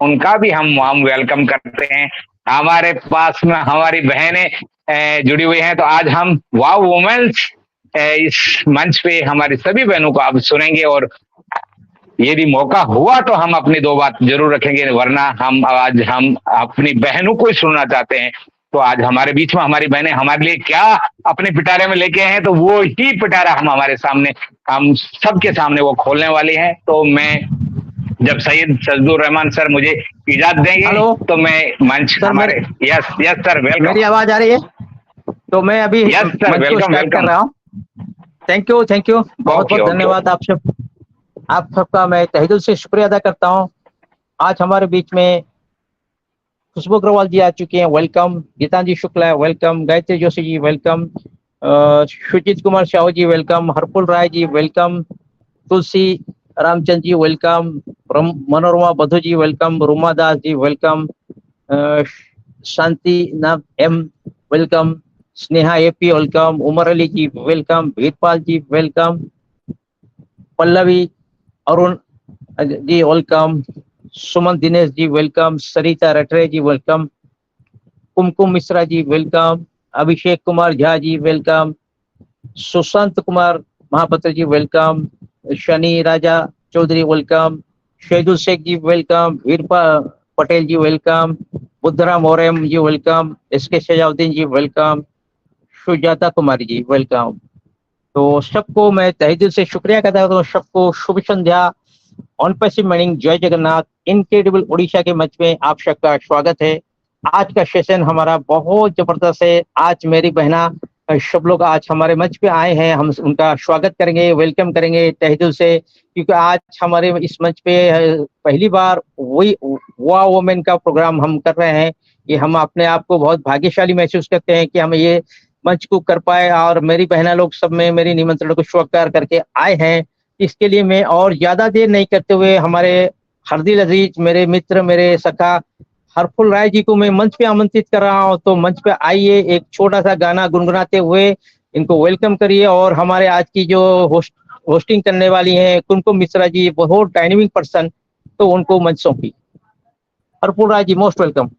उनका भी हम वार्म वेलकम करते हैं। हमारे पास में हमारी बहनें जुड़ी हुई हैं, तो आज हम वाव वुमेन्स इस मंच पे हमारी सभी बहनों को आप सुनेंगे, और यदि मौका हुआ तो हम अपनी दो बात जरूर रखेंगे, वरना हम अपनी बहनों को ही सुनना चाहते हैं। तो आज हमारे बीच में हमारी बहनें हमारे लिए क्या अपने पिटारे में लेके आए हैं, तो वो ही पिटारा हम हमारे सामने, हम सबके सामने वो खोलने वाली हैं। तो मैं जब सैयद सजदुर रहमान सर मुझे इजाजत देंगे, हेलो तो मैं मंच सर, हमारे, यस यस सर, वेलकम। मेरी आवाज आ रही है? तो मैं अभी यस सर, मंच को वेलकम स्टार्ट कर वेलकम। रहा हूँ। थैंक यू, थैंक यू, बहुत ओके बहुत ओके धन्यवाद आप सब, आप सबका मैं तहे दिल से शुक्रिया अदा करता हूँ। आज हमारे बीच में खुशबू अग्रवाल जी आ चुके हैं, welcome. Geetanjali Shukla welcome, Gayatri Joshi ji welcome, Sujeet Kumar Sahu ji welcome, Harpul Rai ji welcome, Tulsi Ramchandra ji welcome, Manorama Badhu ji welcome, Ruma Das ji welcome, Shanti Nam M welcome, Sneha AP welcome, Umar Ali ji welcome, Veerpal ji welcome, Pallavi Arun ji welcome, Suman Dinesh ji welcome, Sarita Ratre ji welcome, Kumkum Mishra ji welcome, Abhishek Kumar Jha ji welcome, Sushant Kumar Mahapatra जी वेलकम, शनि राजा चौधरी वेलकम, शहीदुल शेख जी वेलकम, वीरपा पटेल जी वेलकम, बुद्धराम ओरेम जी वेलकम, एस के शजाउद्दीन जी वेलकम, सुजाता कुमारी जी वेलकम। तो सबको मैं तहे दिल से शुक्रिया करता हूँ। सबको शुभ संध्या, ऑन पैसिव मीनिंग जय जगन्नाथ, इनक्रेडिबल उड़ीसा के मंच में आप सबका स्वागत है। आज का सेशन हमारा बहुत जबरदस्त है। आज मेरी बहना सब लोग आज हमारे मंच पे आए हैं, हम उनका स्वागत करेंगे, वेलकम करेंगे तहे दिल से, क्योंकि आज हमारे इस मंच पे पहली बार वही वाह वुमेन का प्रोग्राम हम कर रहे हैं। ये हम अपने आप को बहुत भाग्यशाली महसूस करते हैं कि हम ये मंच को कर पाए, और मेरी बहना लोग सब में मेरी निमंत्रण को स्वीकार करके आए हैं। इसके लिए मैं और ज्यादा देर नहीं करते हुए हमारे हरदिल अजीज, मेरे मित्र, मेरे सखा हरफुल राय जी को मैं मंच पे आमंत्रित कर रहा हूं। तो मंच पे आइए, एक छोटा सा गाना गुनगुनाते हुए इनको वेलकम करिए। और हमारे आज की जो होस्टिंग करने वाली हैं कुमकुम मिश्रा जी, बहुत डायनेमिक पर्सन, तो उनको मंच सौंपी। Harphool Rai ji, most welcome.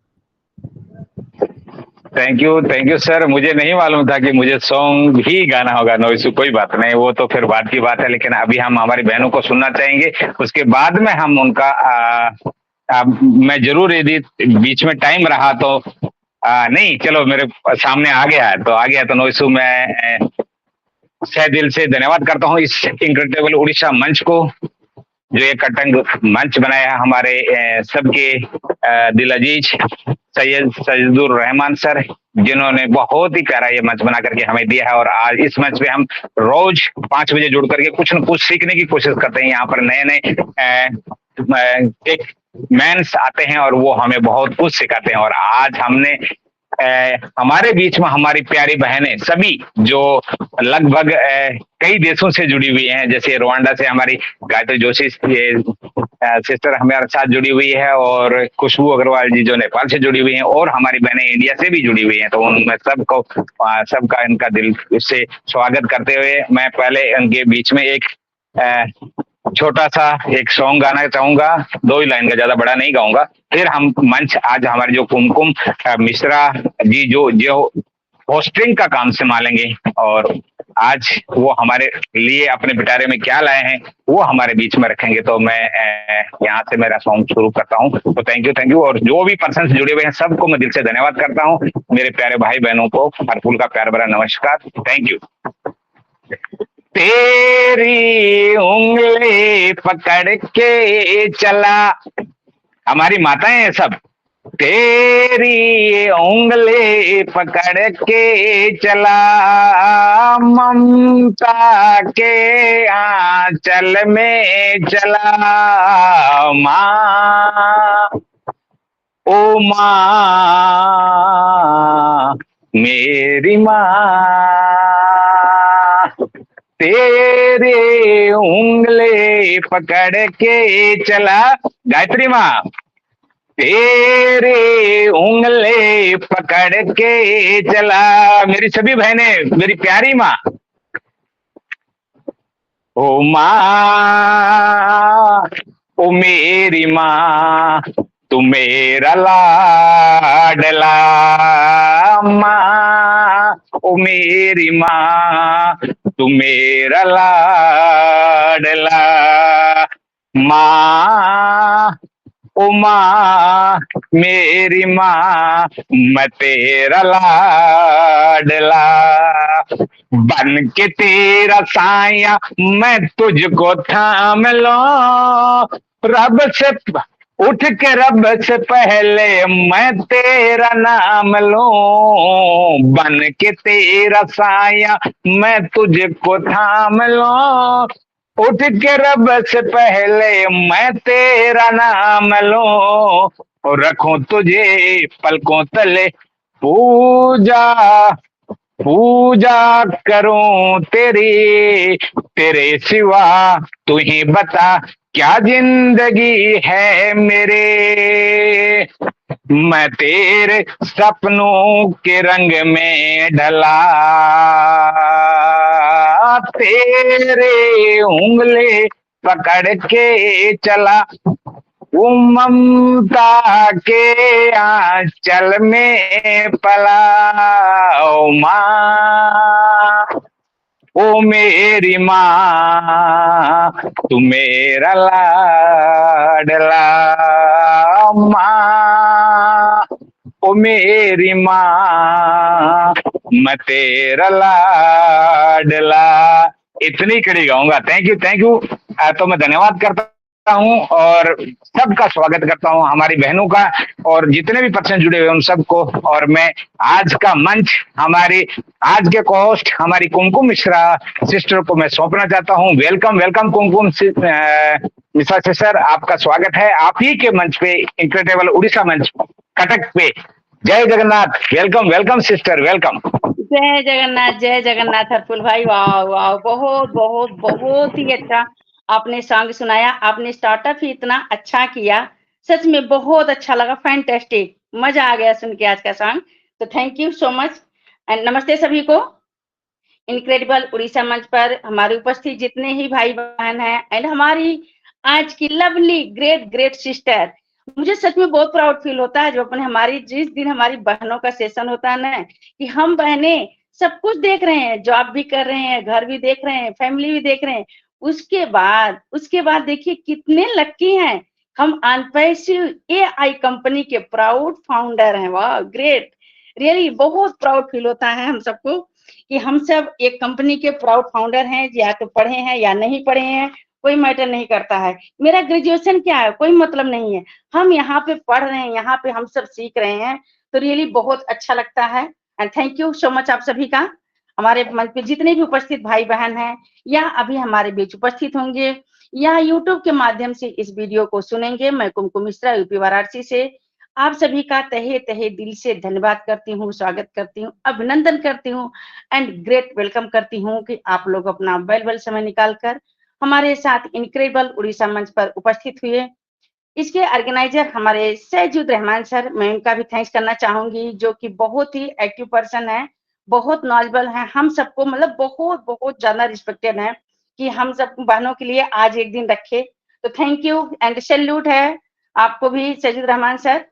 Thank you sir. मुझे नहीं मालूम था कि मुझे सॉन्ग ही गाना होगा। नो इशू, कोई बात नहीं, वो तो फिर बाद की बात है। लेकिन अभी हम हमारी बहनों को सुनना चाहेंगे, उसके बाद में हम उनका मैं जरूर, यदि बीच में टाइम रहा तो नहीं, चलो मेरे सामने आ गया है तो आ गया, तो नो इशू। मैं सह दिल से धन्यवाद करता हूँ इस इनक्रेडिबल उड़ीसा मंच को, जो ये कटंग मंच बनाया है हमारे सबके दिल अजीज सैयद सजदुर रहमान सर, जिन्होंने बहुत ही प्यारा ये मंच बना करके हमें दिया है। और आज इस मंच पे हम रोज 5 बजे जुड़ करके कुछ न कुछ सीखने की कोशिश करते हैं। यहाँ पर नए नए एक मेंस आते हैं और वो हमें बहुत कुछ सिखाते हैं। और आज हमने हमारे बीच में हमारी प्यारी बहनें सभी, जो लगभग कई देशों से जुड़ी हुई हैं, जैसे रवांडा से हमारी गायत्री जोशी सिस्टर हमारे साथ जुड़ी हुई है, और खुशबू अग्रवाल जी जो नेपाल से जुड़ी हुई हैं, और हमारी बहनें इंडिया से भी जुड़ी हुई हैं। तो उनमें सबको सबका इनका दिल से स्वागत करते हुए मैं पहले इनके बीच में एक छोटा सा एक सॉन्ग गाना चाहूंगा। 2 ही लाइन का, ज्यादा बड़ा नहीं गाऊंगा। फिर हम मंच आज हमारे जो कुमकुम मिश्रा जी जो जो होस्टिंग का काम संभालेंगे, और आज वो हमारे लिए अपने पिटारे में क्या लाए हैं वो हमारे बीच में रखेंगे। तो मैं यहाँ से मेरा सॉन्ग शुरू करता हूँ। तो थैंक यू। और जो भी पर्सन जुड़े हुए हैं सबको मैं दिल से धन्यवाद करता हूँ। मेरे प्यारे भाई बहनों को हरफुल का प्यार भरा नमस्कार। Thank you. तेरी उंगली पकड़ के चला, हमारी माताएं हैं सब। तेरी उंगली पकड़ के चला, ममता के आंचल में चला, माँ ओ माँ मेरी माँ, तेरे उंगली पकड़ के चला, गायत्री माँ, तेरे उंगली पकड़ के चला, मेरी सभी बहनें, मेरी प्यारी माँ, ओ माँ ओ मेरी माँ, तू मेरा लाडला माँ, ओ मेरी माँ, तू मेरा लाडला माँ, ओ माँ, मेरी माँ, मैं तेरा लाडला, बन के तेरा साया मैं तुझको थाम लो, रब से उठ के रब से पहले मैं तेरा नाम लूं, बन के तेरा साया मैं तुझको थाम लूं, उठ के रब से पहले मैं तेरा नाम लूं, और रखूं तुझे पलकों तले, पूजा पूजा करूं तेरी, तेरे सिवा तू ही बता क्या जिंदगी है मेरे, मैं तेरे सपनों के रंग में ढला, तेरे उंगली पकड़ के चला, वो ममता के आंचल में पला, ओ माँ, ओ मेरी माँ, तू मेरा लाडला माँ, ओ मेरी माँ, मैं तेरा लाडला। इतनी कड़ी गाऊंगा। Thank you. तो मैं धन्यवाद करता हूँ और सबका स्वागत करता हूँ, हमारी बहनों का और जितने भी पर्सन जुड़े हुए उन सबको। और मैं आज का मंच हमारी आज के होस्ट हमारी कुमकुम मिश्रा सिस्टर को मैं सौंपना चाहता हूँ। वेलकम कुमकुम मिश्रा सिस्टर, आपका स्वागत है आप ही के मंच पे, इनक्रेडिबल उड़ीसा मंच कटक पे। जय Jagannath. Welcome sister, welcome. Jai Jagannath Harpul भाई। वाह वाह, बहुत बहुत बहुत ही अच्छा आपने सॉन्ग सुनाया। आपने स्टार्टअप ही इतना अच्छा किया, सच में बहुत अच्छा लगा, फैंटास्टिक, मजा आ गया सुन के आज का सॉन्ग। तो thank you so much and नमस्ते सभी को। इनक्रेडिबल उड़ीसा मंच पर हमारे उपस्थित जितने ही भाई बहन हैं एंड हमारी आज की लवली ग्रेट सिस्टर, मुझे सच में बहुत प्राउड फील होता है जो अपने हमारी जिस दिन हमारी बहनों का सेशन होता है ना, कि हम बहनें सब कुछ देख रहे हैं, जॉब भी कर रहे हैं, घर भी देख रहे हैं, फैमिली भी देख रहे हैं, उसके बाद देखिए कितने लक्की हैं हम। अनपैसिव AI कंपनी के प्राउड फाउंडर हैं। वाह ग्रेट, रियली बहुत प्राउड फील होता है हम सबको कि हम सब एक कंपनी के प्राउड फाउंडर हैं। या तो पढ़े हैं या नहीं पढ़े हैं, कोई मैटर नहीं करता है। मेरा ग्रेजुएशन क्या है, कोई मतलब नहीं है। हम यहाँ पे पढ़ रहे हैं, यहाँ पे हम सब सीख रहे हैं, तो रियली बहुत अच्छा लगता है। And thank you so much आप सभी का। हमारे मंच पे जितने भी उपस्थित भाई बहन हैं या अभी हमारे बीच उपस्थित होंगे या यूट्यूब के माध्यम से इस वीडियो को सुनेंगे, मैं कुमकुम मिश्रा यूपी वाराणसी से आप सभी का तहे तहे दिल से धन्यवाद करती हूँ, स्वागत करती हूँ, अभिनंदन करती हूँ एंड ग्रेट वेलकम करती हूँ कि आप लोग अपना वैल्यूएबल समय निकालकर हमारे साथ इनक्रेडिबल उड़ीसा मंच पर उपस्थित हुए। इसके ऑर्गेनाइजर हमारे सैजुद रहमान सर, मैं उनका भी थैंक्स करना चाहूंगी, जो कि बहुत ही एक्टिव पर्सन है, बहुत नॉलेजेबल है, हम सबको मतलब बहुत बहुत ज्यादा रिस्पेक्टेड है कि हम सब बहनों के लिए आज एक दिन रखे। तो थैंक यू एंड सैल्यूट है आपको भी सैजुद रहमान सर।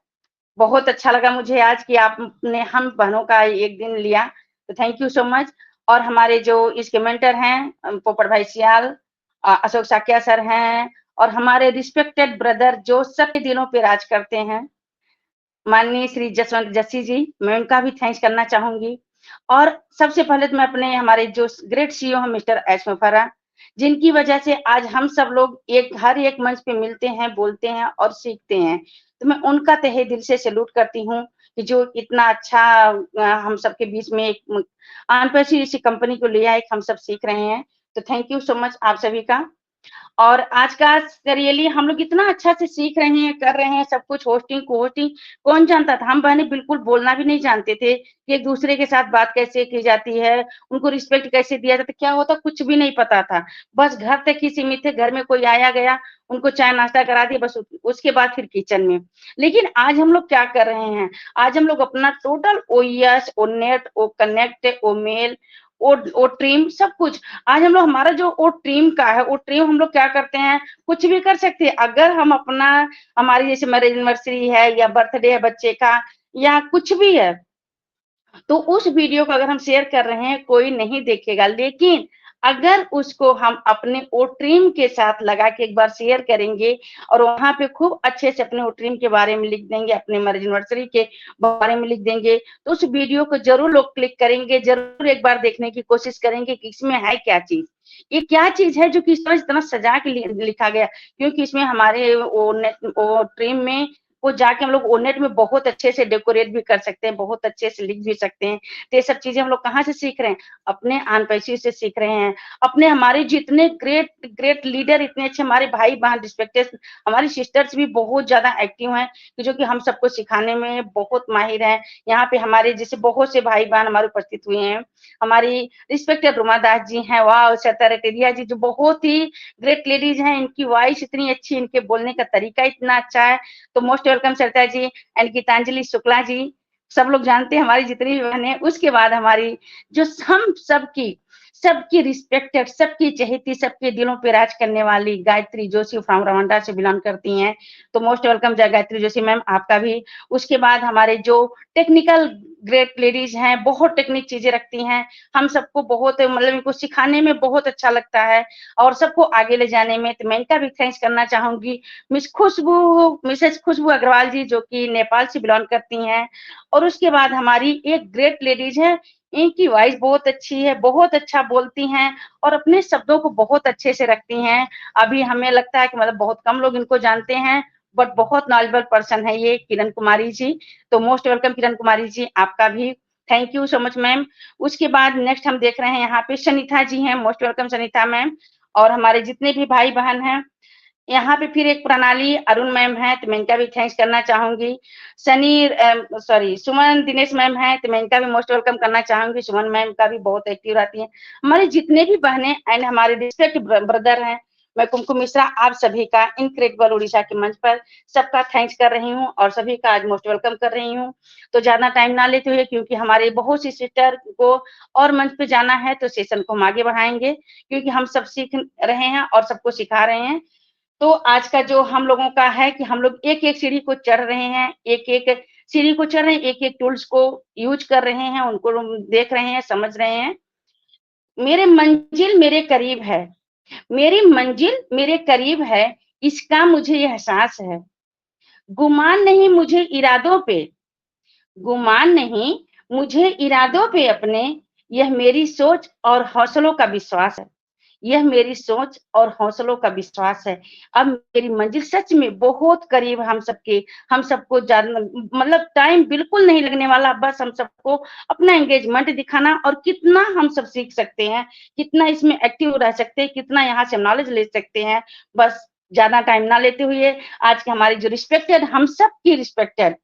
बहुत अच्छा लगा मुझे आज कि आपने हम बहनों का एक दिन लिया, तो थैंक यू सो मच। और हमारे जो इसके मेंटर हैं पोपट भाई सियाल, अशोक साकिया सर हैं, और हमारे रिस्पेक्टेड ब्रदर जो सबके दिलों पे राज करते हैं, माननीय श्री जसवंत जस्सी जी, मैं उनका भी थैंक्स करना चाहूंगी। और सबसे पहले तो मैं अपने हमारे जो ग्रेट CEO हैं मिस्टर एच मुफर्रा, जिनकी वजह से आज हम सब लोग हर एक मंच पे मिलते हैं, बोलते हैं और सीखते हैं। तो मैं उनका तहे दिल से सैल्यूट करती हूँ कि जो इतना अच्छा हम सबके बीच में एक अनपैसी इसी कंपनी को लिया, एक हम सब सीख रहे हैं। तो थैंक यू सो मच आप सभी का। और आज का रियली हम लोग इतना अच्छा से सीख रहे हैं, कर रहे हैं सब कुछ, होस्टिंग को होस्टिंग कौन जानता था। हम बहनें बिल्कुल बोलना भी नहीं जानते थे कि एक दूसरे के साथ बात कैसे की जाती है, उनको रिस्पेक्ट कैसे दिया जाता, क्या होता कुछ भी नहीं पता था। बस घर तक ही सीमित थे, घर में कोई आया गया उनको चाय नाश्ता करा दिया, बस उसके बाद फिर किचन में। लेकिन आज हम लोग क्या कर रहे हैं, आज हम लोग अपना टोटल OES, ओ नेट, ओ कनेक्ट, ओ मेल, वो ट्रीम सब कुछ। आज हम लोग हमारा जो वो ट्रीम का है, वो ट्रीम हम लोग क्या करते हैं, कुछ भी कर सकते हैं। अगर हम अपना, हमारी जैसे मैरिज एनिवर्सरी है या बर्थडे है बच्चे का या कुछ भी है, तो उस वीडियो को अगर हम शेयर कर रहे हैं कोई नहीं देखेगा, लेकिन अगर उसको हम अपने ओ ट्रीम के साथ लगा के एक बार शेयर करेंगे और वहां पे खूब अच्छे से अपने ओ ट्रीम के बारे में लिख देंगे, अपने मैरिज एनिवर्सरी के बारे में लिख देंगे, तो उस वीडियो को जरूर लोग क्लिक करेंगे, जरूर एक बार देखने की कोशिश करेंगे कि इसमें है क्या चीज, ये क्या चीज है जो कि इस तरह इतना सजा के लिखा गया। क्योंकि इसमें हमारे वो ट्रीम में वो जाके हम लोग ओनेट में बहुत अच्छे से डेकोरेट भी कर सकते हैं, बहुत अच्छे से लिख भी सकते हैं। तो ये सब चीजें हम लोग कहाँ से सीख रहे हैं, अपने आन पैसे से सीख रहे हैं। अपने हमारे जितने ग्रेट ग्रेट लीडर, इतने अच्छे हमारे भाई बहन रिस्पेक्टेड, हमारी सिस्टर्स भी बहुत ज्यादा एक्टिव हैं, जो कि हम सबको सिखाने में बहुत माहिर हैं। यहाँ पे हमारे जैसे बहुत से भाई बहन हमारे उपस्थित हुए हैं। हमारी रिस्पेक्टेड रुमा दास जी हैं, वाह, सतरटेरिया जी जो बहुत ही ग्रेट लेडीज हैं, इनकी वॉइस इतनी अच्छी, इनके बोलने का तरीका इतना अच्छा है। तो most welcome Sarita ji and Geetanjali Shukla ji, सब लोग जानते हैं हमारी जितनी भी बहन है। उसके बाद हमारी जो हम सबकी रिस्पेक्टेड, सबकी चहेती, सबके दिलों पे राज करने वाली गायत्री जोशी फ्रॉम रवांडा से बिलोंग करती हैं, तो most welcome Gayatri Joshi ma'am, आपका भी। उसके बाद हमारे जो टेक्निकल ग्रेट लेडीज हैं, बहुत टेक्निक चीजें रखती हैं, हम सबको बहुत मतलब इनको सिखाने में बहुत अच्छा लगता है और सबको आगे ले जाने में, तो मैं इनका भी थैंक्स करना चाहूंगी। मिसेस खुशबू अग्रवाल जी जो कि नेपाल से बिलोंग करती हैं। और उसके बाद हमारी एक ग्रेट लेडीज है, इनकी वॉइस बहुत अच्छी है, बहुत अच्छा बोलती हैं और अपने शब्दों को बहुत अच्छे से रखती हैं। अभी हमें लगता है कि मतलब बहुत कम लोग इनको जानते हैं, बट बहुत नॉलेजेबल पर्सन है ये किरण कुमारी जी। तो मोस्ट वेलकम किरण कुमारी जी, आपका भी thank you so much ma'am. उसके बाद नेक्स्ट हम देख रहे हैं यहाँ पे सनिता जी हैं, मोस्ट वेलकम सनिता मैम। और हमारे जितने भी भाई बहन हैं यहाँ पे, फिर एक प्रणाली अरुण मैम है, तो मैं इनका भी थैंक्स करना चाहूंगी। सुमन दिनेश मैम है, तो मैं इनका भी मोस्ट वेलकम करना चाहूंगी। सुमन मैम का भी बहुत एक्टिव रहती है। हमारे जितने भी बहनें एंड हमारे रिस्पेक्ट ब्रदर हैं, मैं कुमकुम मिश्रा, आप सभी का इनक्रेडिबल उड़ीसा के मंच पर सबका थैंक्स कर रही हूँ और सभी का आज मोस्ट वेलकम कर रही हूँ। तो ज्यादा टाइम ना लेते हुए, क्योंकि हमारे बहुत सी सिस्टर को और मंच पे जाना है, तो सेशन को हम आगे बढ़ाएंगे, क्योंकि हम सब सीख रहे हैं और सबको सिखा रहे हैं। तो आज का जो हम लोगों का है कि हम लोग एक एक सीढ़ी को चढ़ रहे हैं, एक एक सीढ़ी को चढ़ रहे हैं, एक एक टूल्स को यूज कर रहे हैं, उनको देख रहे हैं, समझ रहे हैं। मेरे मंजिल मेरे करीब है, मेरी मंजिल मेरे करीब है, इसका मुझे एहसास है। गुमान नहीं मुझे इरादों पे, गुमान नहीं मुझे इरादों पे अपने, यह मेरी सोच और हौसलों का विश्वास है। यह मेरी सोच और हौसलों का विश्वास है। अब मेरी मंजिल सच में बहुत करीब हम सबके, हम सबको मतलब टाइम बिल्कुल नहीं लगने वाला। बस हम सबको अपना एंगेजमेंट दिखाना और कितना हम सब सीख सकते हैं, कितना इसमें एक्टिव रह सकते हैं, कितना यहाँ से नॉलेज ले सकते हैं। बस ज्यादा टाइम ना लेते हुए, आज के हमारी जो रिस्पेक्टेड, हम सबकी रिस्पेक्टेड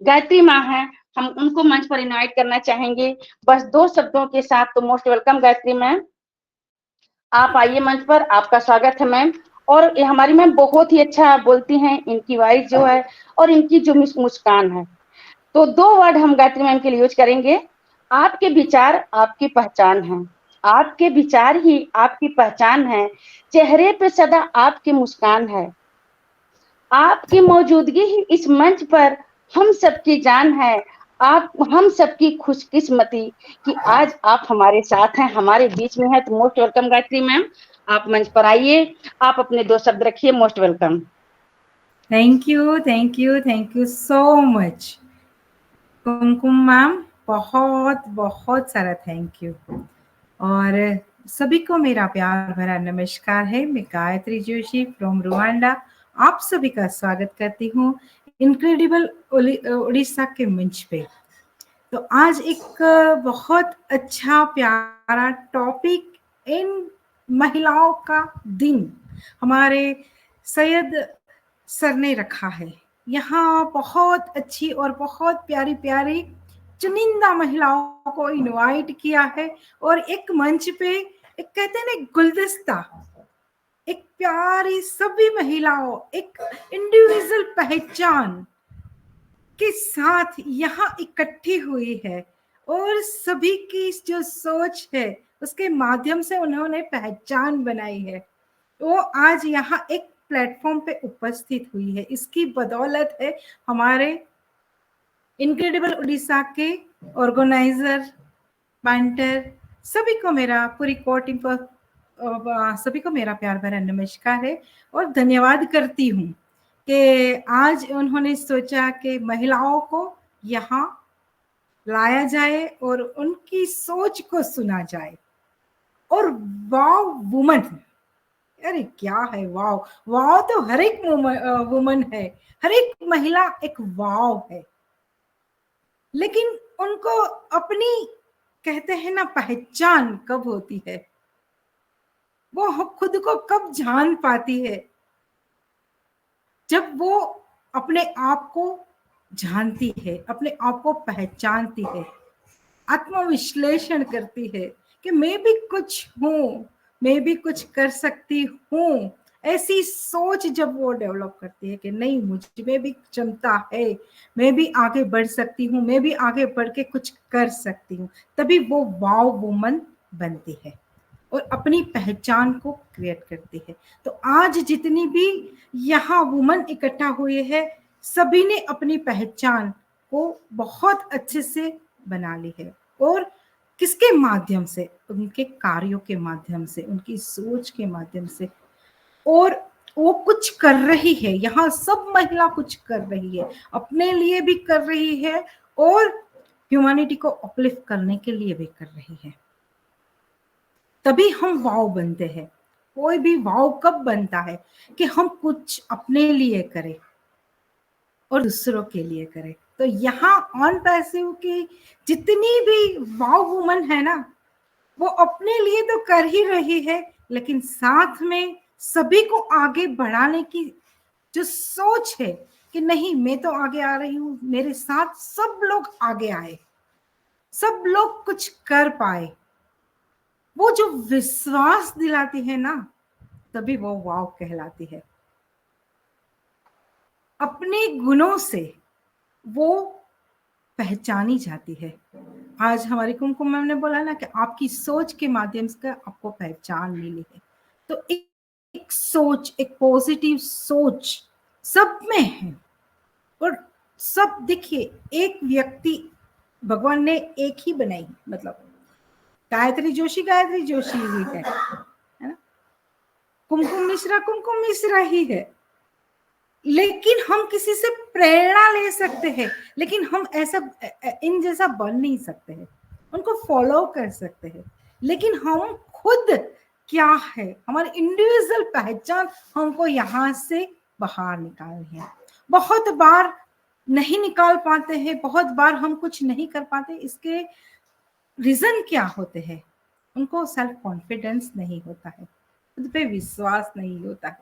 गायत्री माँ है, हम उनको मंच पर इनवाइट करना चाहेंगे बस 2 शब्दों के साथ। तो मोस्ट वेलकम गायत्री मैम, आप आइए मंच पर, आपका स्वागत है मैम। और ये हमारी मैम बहुत ही अच्छा बोलती हैं, इनकी वॉइस जो है और इनकी जो मुस्कान है। तो 2 वर्ड हम गायत्री मैम के लिए यूज करेंगे, आपके विचार आपकी पहचान है, आपके विचार ही आपकी पहचान है, चेहरे पे सदा आपकी मुस्कान है, आपकी मौजूदगी ही इस मंच पर हम सबकी जान है। आप हम सबकी खुशकिस्मती कि आज आप हमारे साथ हैं, हमारे बीच में है। तो मोस्ट वेलकम गायत्री मैम, आप मंच पर आइए, आप अपने 2 शब्द रखिए। Most welcome. Thank you so much Kumkum ma'am, बहुत बहुत सारा थैंक यू। और सभी को मेरा प्यार भरा नमस्कार है। मैं गायत्री जोशी फ्रॉम रुवांडा आप सभी का स्वागत करती हूँ इनक्रेडिबल उड़ीसा के मंच पे। तो आज एक बहुत अच्छा प्यारा टॉपिक, इन महिलाओं का दिन हमारे सैयद सर ने रखा है। यहाँ बहुत अच्छी और बहुत प्यारी प्यारी चुनिंदा महिलाओं को इनवाइट किया है और एक मंच पे एक कहते हैं ना गुलदस्ता, एक प्यारी सभी महिलाओं, एक इंडिविजुअल पहचान के साथ यहाँ इकट्ठी हुई है। और सभी की जो सोच है उसके माध्यम से उन्होंने पहचान बनाई है, वो आज यहाँ एक प्लेटफॉर्म पे उपस्थित हुई है। इसकी बदौलत है हमारे इनक्रेडिबल उड़ीसा के ऑर्गेनाइजर, पेंटर, सभी को मेरा, पूरी कोर टीम को, सभी को मेरा प्यार भरा नमस्कार है और धन्यवाद करती हूँ कि आज उन्होंने सोचा कि महिलाओं को यहाँ लाया जाए और उनकी सोच को सुना जाए। और वाव वुमन, अरे क्या है वाव, वाव तो हर एक वुमन है, हर एक महिला एक वाव है, लेकिन उनको अपनी, कहते हैं ना, पहचान कब होती है, वो खुद को कब जान पाती है, जब वो अपने आप को जानती है, अपने आप को पहचानती है, आत्मविश्लेषण करती है कि मैं भी कुछ हूं, मैं भी कुछ कर सकती हूँ। ऐसी सोच जब वो डेवलप करती है कि नहीं, मुझ में भी क्षमता है, मैं भी आगे बढ़ सकती हूँ, मैं भी आगे बढ़ के कुछ कर सकती हूँ, तभी वो वाव वुमन बनती है और अपनी पहचान को क्रिएट करती है। तो आज जितनी भी यहाँ वुमन इकट्ठा हुए हैं, सभी ने अपनी पहचान को बहुत अच्छे से बना ली है। और किसके माध्यम से? उनके कार्यों के माध्यम से, उनकी सोच के माध्यम से। और वो कुछ कर रही है, यहाँ सब महिला कुछ कर रही है, अपने लिए भी कर रही है और ह्यूमैनिटी को अपलिफ्ट करने के लिए भी कर रही है। तभी हम वाव बनते हैं। कोई भी वाव कब बनता है कि हम कुछ अपने लिए करें और दूसरों के लिए करें। तो यहाँ ऑन पैसिव की जितनी भी वाव वुमन है ना, वो अपने लिए तो कर ही रही है, लेकिन साथ में सभी को आगे बढ़ाने की जो सोच है कि नहीं, मैं तो आगे आ रही हूँ, मेरे साथ सब लोग आगे आए, सब लोग कुछ कर पाए, वो जो विश्वास दिलाती है ना, तभी वो वाव कहलाती है। अपने गुणों से वो पहचानी जाती है। आज हमारी कुमकुम मैम ने बोला ना कि आपकी सोच के माध्यम से आपको पहचान मिली है। तो एक सोच, एक पॉजिटिव सोच सब में है। और सब, देखिए, एक व्यक्ति भगवान ने एक ही बनाई, मतलब गायत्री जोशी ही है ना, कुमकुम मिश्रा ही है, लेकिन हम किसी से प्रेरणा ले सकते हैं, लेकिन हम ऐसा इन जैसा बन नहीं सकते हैं। उनको फॉलो कर सकते हैं, लेकिन हम खुद क्या है, हमारी इंडिविजुअल पहचान हमको यहाँ से बाहर निकालनी है। बहुत बार नहीं निकाल पाते हैं, बहुत बार हम कुछ नहीं कर पाते। इसके रीजन क्या होते हैं? उनको सेल्फ कॉन्फिडेंस नहीं होता है, खुद पे विश्वास नहीं होता है,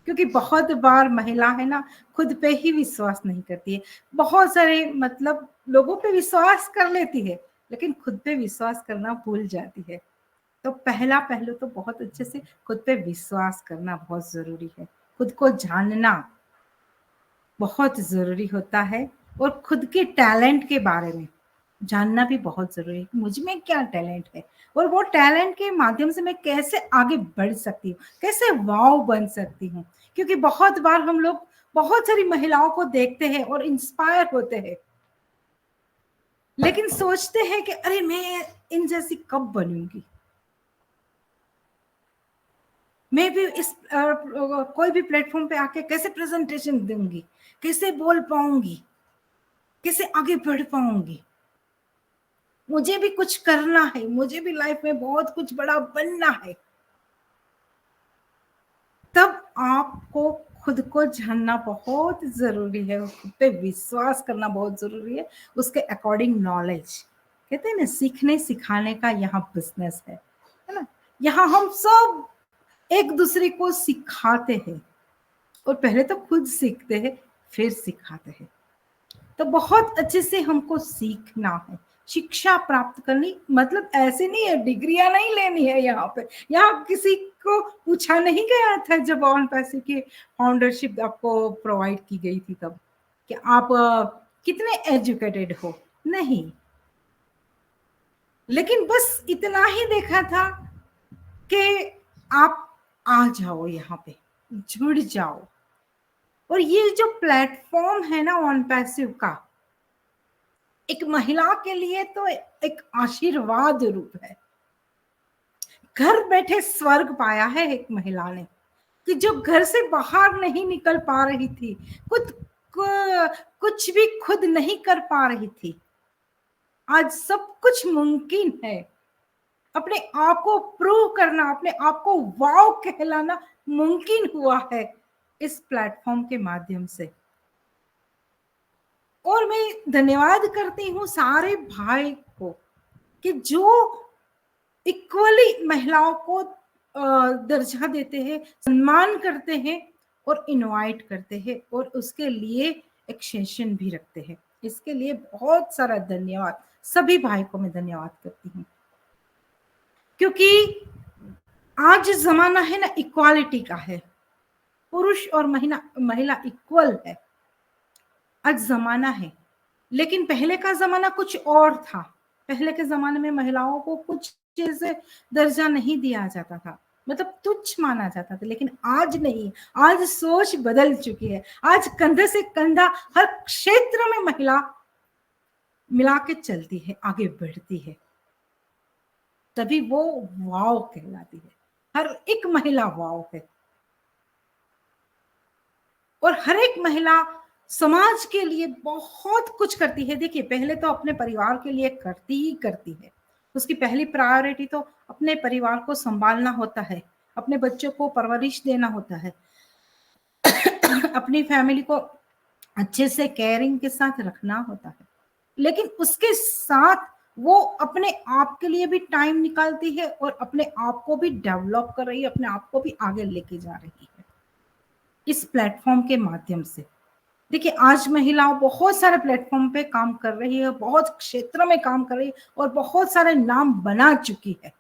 क्योंकि बहुत बार महिला है ना, खुद पे ही विश्वास नहीं करती है। बहुत सारे मतलब लोगों पे विश्वास कर लेती है, लेकिन खुद पे विश्वास करना भूल जाती है। तो पहला पहलू तो बहुत अच्छे से खुद पे विश्वास करना बहुत जरूरी है, खुद को जानना बहुत जरूरी होता है, और खुद के टैलेंट के बारे में जानना भी बहुत जरूरी है, मुझ में क्या टैलेंट है और वो टैलेंट के माध्यम से मैं कैसे आगे बढ़ सकती हूँ, कैसे वाव बन सकती हूँ। क्योंकि बहुत बार हम लोग बहुत सारी महिलाओं को देखते हैं और इंस्पायर होते हैं, लेकिन सोचते हैं कि अरे मैं इन जैसी कब बनूंगी, मैं भी इस कोई भी प्लेटफॉर्म पे आके कैसे प्रेजेंटेशन दूंगी, कैसे बोल पाऊंगी, कैसे आगे बढ़ पाऊंगी, मुझे भी कुछ करना है, मुझे भी लाइफ में बहुत कुछ बड़ा बनना है। तब आपको खुद को जानना बहुत जरूरी है, खुद पे विश्वास करना बहुत जरूरी है, उसके अकॉर्डिंग नॉलेज, कहते हैं ना, सीखने सिखाने का यहाँ बिजनेस है ना। यहाँ हम सब एक दूसरे को सिखाते हैं, और पहले तो खुद सीखते हैं फिर सिखाते हैं। तो बहुत अच्छे से हमको सीखना है, शिक्षा प्राप्त करनी, मतलब ऐसे नहीं है डिग्रियां नहीं लेनी है। यहाँ पे, यहाँ किसी को पूछा नहीं गया था जब ऑन पैसे की फाउंडरशिप आपको प्रोवाइड की गई थी तब, कि आप कितने एजुकेटेड हो, नहीं, लेकिन बस इतना ही देखा था कि आप आ जाओ, यहाँ पे जुड़ जाओ। और ये जो प्लेटफॉर्म है ना ऑन पैसिव का, एक महिला के लिए तो एक आशीर्वाद रूप है। घर बैठे स्वर्ग पाया है एक महिला ने, कि जो घर से बाहर नहीं निकल पा रही थी, कुछ भी खुद नहीं कर पा रही थी, आज सब कुछ मुमकिन है। अपने आप को प्रूव करना, अपने आप को वाव कहलाना मुमकिन हुआ है इस प्लेटफॉर्म के माध्यम से। और मैं धन्यवाद करती हूँ सारे भाई को कि जो इक्वली महिलाओं को दर्जा देते हैं, सम्मान करते हैं और इनवाइट करते हैं, और उसके लिए एक सेशन भी रखते हैं। इसके लिए बहुत सारा धन्यवाद, सभी भाई को मैं धन्यवाद करती हूँ। क्योंकि आज जमाना है ना इक्वालिटी का है, पुरुष और महिला इक्वल है, आज जमाना है। लेकिन पहले का जमाना कुछ और था। पहले के जमाने में महिलाओं को कुछ चीजें दर्जा नहीं दिया जाता था, मतलब तुच्छ माना जाता था। लेकिन आज नहीं, आज सोच बदल चुकी है। आज कंधे से कंधा हर क्षेत्र में महिला मिला के चलती है, आगे बढ़ती है, तभी वो वाव कहलाती है। हर एक महिला वाव है, और हर एक महिला समाज के लिए बहुत कुछ करती है। देखिए, पहले तो अपने परिवार के लिए करती ही करती है। उसकी पहली प्रायोरिटी तो अपने परिवार को संभालना होता है, अपने बच्चों को परवरिश देना होता है, अपनी फैमिली को अच्छे से केयरिंग के साथ रखना होता है। लेकिन उसके साथ वो अपने आप के लिए भी टाइम निकालती है और अपने आप को भी डेवलप कर रही है, अपने आप को भी आगे लेके जा रही है इस प्लेटफॉर्म के माध्यम से। देखिए, आज महिलाओं बहुत सारे प्लेटफॉर्म पे काम कर रही है, बहुत क्षेत्र में काम कर रही है और बहुत सारे नाम बना चुकी है।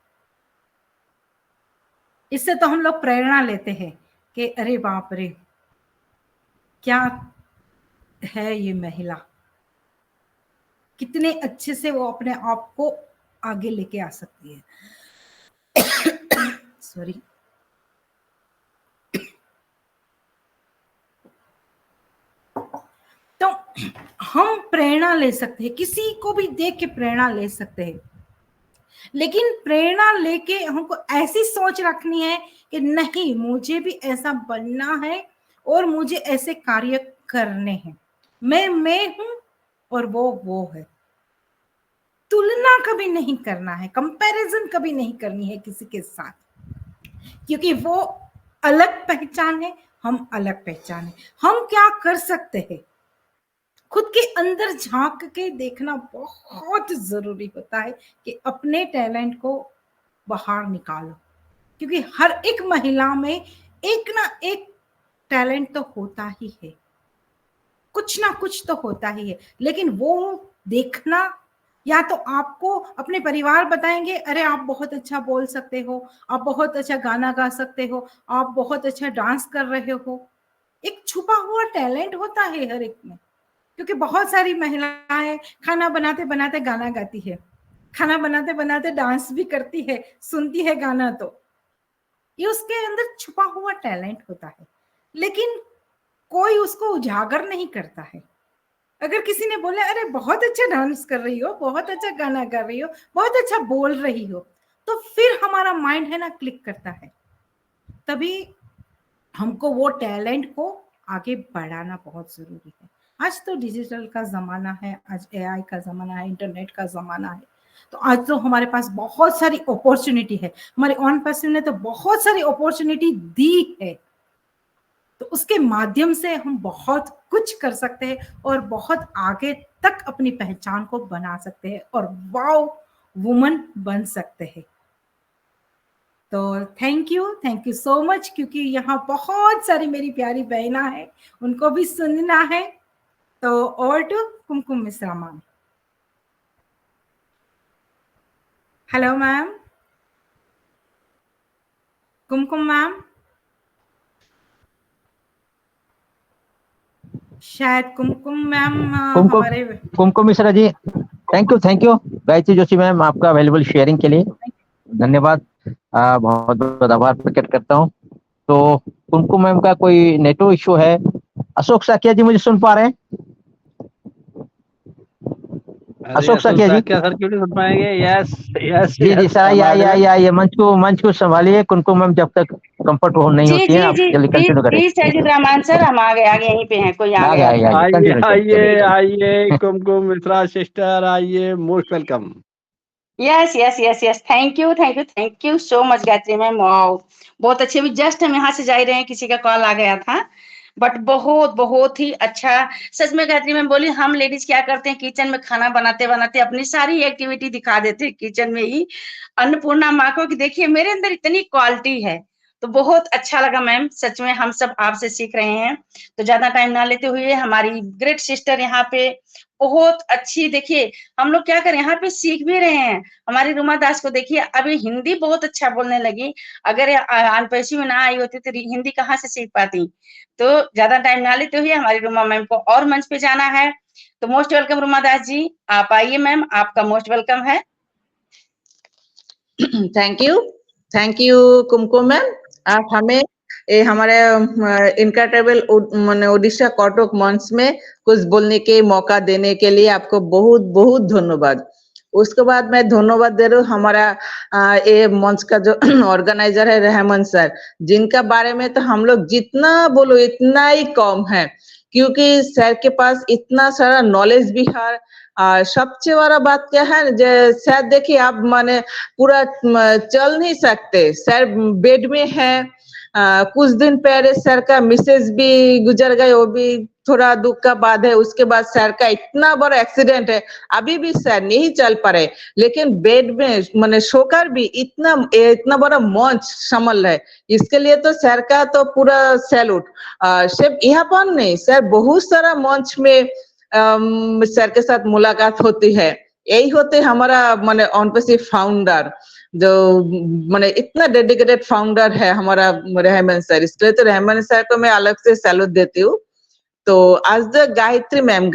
इससे तो हम लोग प्रेरणा लेते हैं कि अरे बाप रे, क्या है ये महिला, कितने अच्छे से वो अपने आप को आगे लेके आ सकती है। सॉरी। तो हम प्रेरणा ले सकते हैं, किसी को भी देख के प्रेरणा ले सकते हैं, लेकिन प्रेरणा लेके हमको ऐसी सोच रखनी है कि नहीं, मुझे भी ऐसा बनना है और मुझे ऐसे कार्य करने हैं। मैं हूं और वो है। तुलना कभी नहीं करना है, कंपैरिजन कभी नहीं करनी है किसी के साथ, क्योंकि वो अलग पहचान है, हम अलग पहचान है। हम क्या कर सकते हैं, खुद के अंदर झांक के देखना बहुत जरूरी होता है कि अपने टैलेंट को बाहर निकालो। क्योंकि हर एक महिला में एक ना एक टैलेंट तो होता ही है, कुछ ना कुछ तो होता ही है। लेकिन वो देखना, या तो आपको अपने परिवार बताएंगे, अरे आप बहुत अच्छा बोल सकते हो, आप बहुत अच्छा गाना गा सकते हो, आप बहुत अच्छा डांस कर रहे हो। एक छुपा हुआ टैलेंट होता है हर एक में। क्योंकि बहुत सारी महिलाएं खाना बनाते बनाते गाना गाती है, खाना बनाते बनाते डांस भी करती है, सुनती है गाना, तो ये उसके अंदर छुपा हुआ टैलेंट होता है। लेकिन कोई उसको उजागर नहीं करता है। अगर किसी ने बोला अरे बहुत अच्छा डांस कर रही हो, बहुत अच्छा गाना गा रही हो, बहुत अच्छा बोल रही हो, तो फिर हमारा माइंड है ना क्लिक करता है। तभी हमको वो टैलेंट को आगे बढ़ाना बहुत जरूरी है। आज तो डिजिटल का जमाना है, आज एआई का जमाना है, इंटरनेट का जमाना है, तो आज तो हमारे पास बहुत सारी अपॉर्चुनिटी है। हमारे ऑन पैसिव ने तो बहुत सारी अपॉर्चुनिटी दी है, तो उसके माध्यम से हम बहुत कुछ कर सकते हैं और बहुत आगे तक अपनी पहचान को बना सकते हैं और वाव वुमन बन सकते हैं। तो थैंक यू सो मच, क्योंकि यहाँ बहुत सारी मेरी प्यारी बहना है, उनको भी सुनना है। तो over to Kumkum Mishra ma'am. Hello ma'am, Kumkum ma'am, शायद कुमकुम मैम हमारे Kumkum Mishra ji, thank you Gayatri Joshi ma'am, आपका वैल्यूबल शेयरिंग के लिए धन्यवाद। बहुत बहुत आभार प्रकट करता हूँ। तो कुमकुम मैम का कोई नेटवर्क इशू है। अशोक साकिया जी मुझे सुन पा रहे हैं? अशोक साकिया जी सर क्यों नहीं सुन पाएंगे? यस यस जी सर, आइए मंच को संभालिए। कुमकुम मैम जब तक कंफर्ट नहीं जी होती है, जी आप जी जल्दी जी कंटिन्यू करें। जी सैजिद रहमान सर, हम आगे आगे यहीं पे हैं, कोई आ गया था। आइए कंटिन्यू आइए आइए कुमकुम मिश्रा सिस्टर, आइए, most welcome. Yes yes yes yes, thank you so much Gayatri ma'am. Wow, बहुत अच्छे। अभी जस्ट हम यहाँ से जा ही रहे हैं, किसी का कॉल आ गया था, बट बहुत बहुत ही अच्छा। सच में गायत्री मैम बोली, हम लेडीज क्या करते हैं, किचन में खाना बनाते बनाते अपनी सारी एक्टिविटी दिखा देते हैं किचन में ही अन्नपूर्णा माँ को कि देखिए मेरे अंदर इतनी क्वालिटी है। तो बहुत अच्छा लगा मैम, सच में हम सब आपसे सीख रहे हैं। तो ज्यादा टाइम ना लेते हुए, हमारी ग्रेट सिस्टर यहाँ पे बहुत अच्छी, देखिए हम लोग क्या करें, यहाँ पे सीख भी रहे हैं। हमारी रुमा दास को देखिए, अभी हिंदी बहुत अच्छा बोलने लगी। अगर अनपैसी में ना आई होती तो हिंदी कहाँ से सीख पाती। तो ज्यादा टाइम ना लेते हुए हमारी रुमा मैम को और मंच पे जाना है। तो मोस्ट वेलकम रुमा दास जी, आप आइए मैम, आपका मोस्ट वेलकम है। Thank you Kumkum ma'am. आप हमें हमारे इनक्रेडिबल माने ओडिशा कटक मंच में कुछ बोलने के मौका देने के लिए आपको बहुत बहुत धन्यवाद। उसके बाद मैं धन्यवाद दे रहा हूँ हमारा ये मंच का जो ऑर्गेनाइजर है रहमान सर, जिनका बारे में तो हम लोग जितना बोलो इतना ही कम है, क्योंकि सर के पास इतना सारा नॉलेज भी है। सबसे बड़ा बात क्या है, सर देखिए आप माने पूरा चल नहीं सकते, सर बेड में है। कुछ दिन पहले सर का मिसेज भी गुजर गए, वो भी थोड़ा दुख का बात है। उसके बाद सर का इतना बड़ा एक्सीडेंट है, अभी भी सर नहीं चल पा रहे, लेकिन बेड में मैंने सोकर भी इतना बड़ा मंच संभल है। इसके लिए तो सर का तो पूरा सैल्यूट। सिर्फ यहाँ पर नहीं, सर बहुत सारा मंच में सर के साथ मुलाकात होती है। यही होते हमारा माने ऑनपेसी फाउंडर, जो माने इतना डेडिकेटेड फाउंडर है हमारा रहमान सर। इसलिए तो रहमान सर को मैं अलग से सैल्यूट देती हूँ। तो आज द गायत्री मैम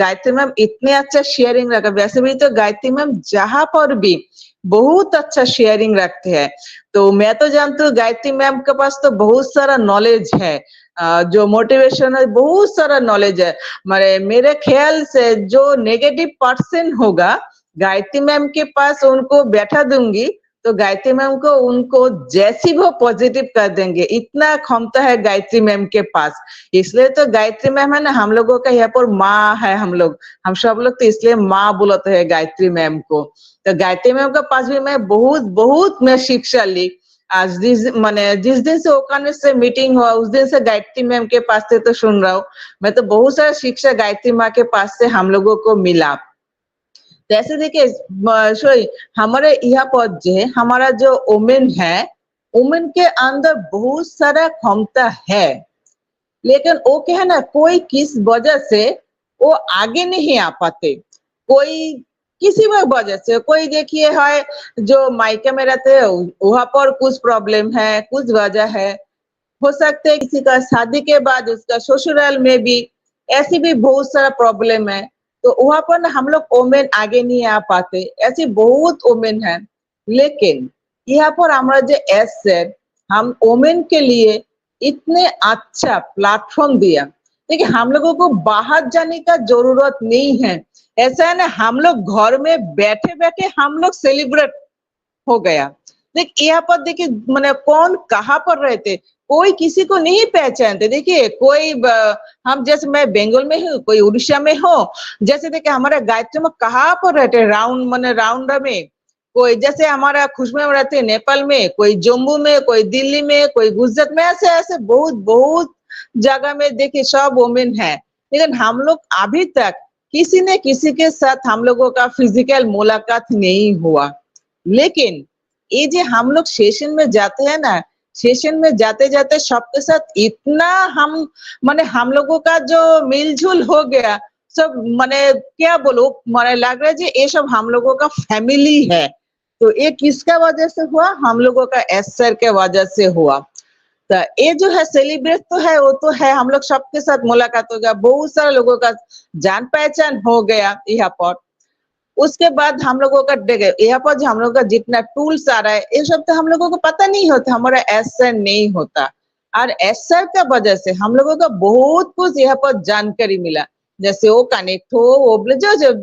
इतने अच्छा शेयरिंग रखा। वैसे भी तो गायत्री मैम जहां पर भी बहुत अच्छा शेयरिंग रखते हैं। तो मैं तो जानती हूँ गायत्री मैम के पास तो बहुत सारा नॉलेज है, जो मोटिवेशन है, बहुत सारा नॉलेज है। मेरे ख्याल से जो नेगेटिव पर्सन होगा गायत्री मैम के पास उनको बैठा दूंगी तो गायत्री मैम को उनको जैसी वो पॉजिटिव कर देंगे, इतना क्षमता है गायत्री मैम के पास। इसलिए तो गायत्री मैम है ना, हम लोगों का यहाँ पर माँ है। हम सब लोग तो इसलिए माँ बुलाते हैं गायत्री मैम को। तो गायत्री मैम के पास भी मैं बहुत मैं शिक्षा ली। आज जिस दिन से ओकाने से मीटिंग हुआ उस दिन से गायत्री मैम के पास से तो सुन रहा हूँ मैं, तो बहुत सारा शिक्षा गायत्री माँ के पास से हम लोगों को मिला। जैसे देखिए हमारे यहाँ पर जो है हमारा जो वुमेन है, वुमेन के अंदर बहुत सारा क्षमता है, लेकिन वो क्या है ना, कोई किस वजह से वो आगे नहीं आ पाते। कोई किसी भी वजह से, कोई देखिए है जो मायके में रहते हैं वहां पर कुछ प्रॉब्लम है, कुछ वजह है। हो सकते है किसी का शादी के बाद उसका ससुराल में भी ऐसी भी बहुत सारा प्रॉब्लम है। तो वहां पर ना हम लोग वोमेन आगे नहीं आ पाते, ऐसी बहुत वोमेन है। लेकिन यहाँ पर हमारा जो एस है, हम वोमेन के लिए इतने अच्छा प्लेटफॉर्म दिया। देखिए हम लोगों को बाहर जाने का जरूरत नहीं है। ऐसा है ना, हम लोग घर में बैठे बैठे हम लोग सेलिब्रेट हो गया। देख यहाँ पर देखिए मैंने कौन कहाँ पर रहते, कोई किसी को नहीं पहचानते। देखिए कोई हम जैसे मैं बंगाल में हूँ, कोई उड़ीसा में हो, जैसे देखिए हमारे गायत्री में कहाँ पर रहते राउंड में, कोई जैसे हमारा खुशबू में रहते नेपाल में, कोई जम्मू में, कोई दिल्ली में, कोई गुजरात में, ऐसे ऐसे बहुत जगह में देखिए सब वुमेन है। लेकिन हम लोग अभी तक किसी ने किसी के साथ हम लोगों का फिजिकल मुलाकात नहीं हुआ। लेकिन ये जो हम लोग सेशन में जाते हैं ना, सेशन में जाते जाते सबके साथ इतना हम लोगों का जो मिलजुल हो गया, सब क्या बोलो, लग रहा है जी ये सब हम लोगों का फैमिली है। तो ये किसका वजह से हुआ? हम लोगों का एसआर के वजह से हुआ। तो ये जो है सेलिब्रेट तो है, वो तो है, हम लोग सबके साथ मुलाकात हो गया, बहुत सारे लोगों का जान पहचान हो गया यहाँ पर। उसके बाद हम लोगों का देखिए यहाँ पर जो हम लोगों का जितना टूल्स आ रहा है ये सब तो हम लोगों को पता नहीं होता, हमारा ऐसा नहीं होता। और ऐसा का वजह से हम लोगों का बहुत कुछ यहाँ पर जानकारी मिला, जैसे वो कनेक्ट हो वो जो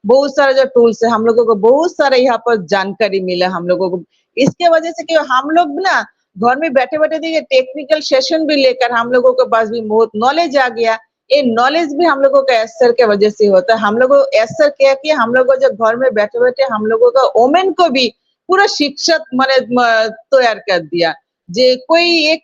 बहुत सारा जो टूल्स है हम लोगों को बहुत सारा यहाँ पर जानकारी मिला हम लोगों को। इसके वजह से कि हम लोग ना घर में बैठे बैठे देखिए टेक्निकल सेशन भी लेकर हम लोगों के पास भी बहुत नॉलेज आ गया। ये नॉलेज भी हम लोगों का एसर के वजह से होता है। हम लोगों एसर क्या किया, हम लोगों जो घर में बैठे बैठे हम लोगों का वोमेन को भी पूरा शिक्षक माने तैयार कर दिया। जे कोई एक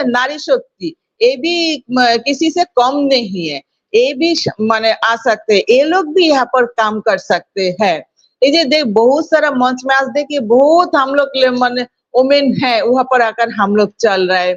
नारी शक्ति ये भी किसी से कम नहीं है, ये भी माने आ सकते हैं, ये लोग भी यहाँ पर काम कर सकते हैं। ये जे देख बहुत सारा मंच में आज देखिए बहुत हम लोग माने वोमेन है वहां पर आकर हम लोग चल रहे हैं।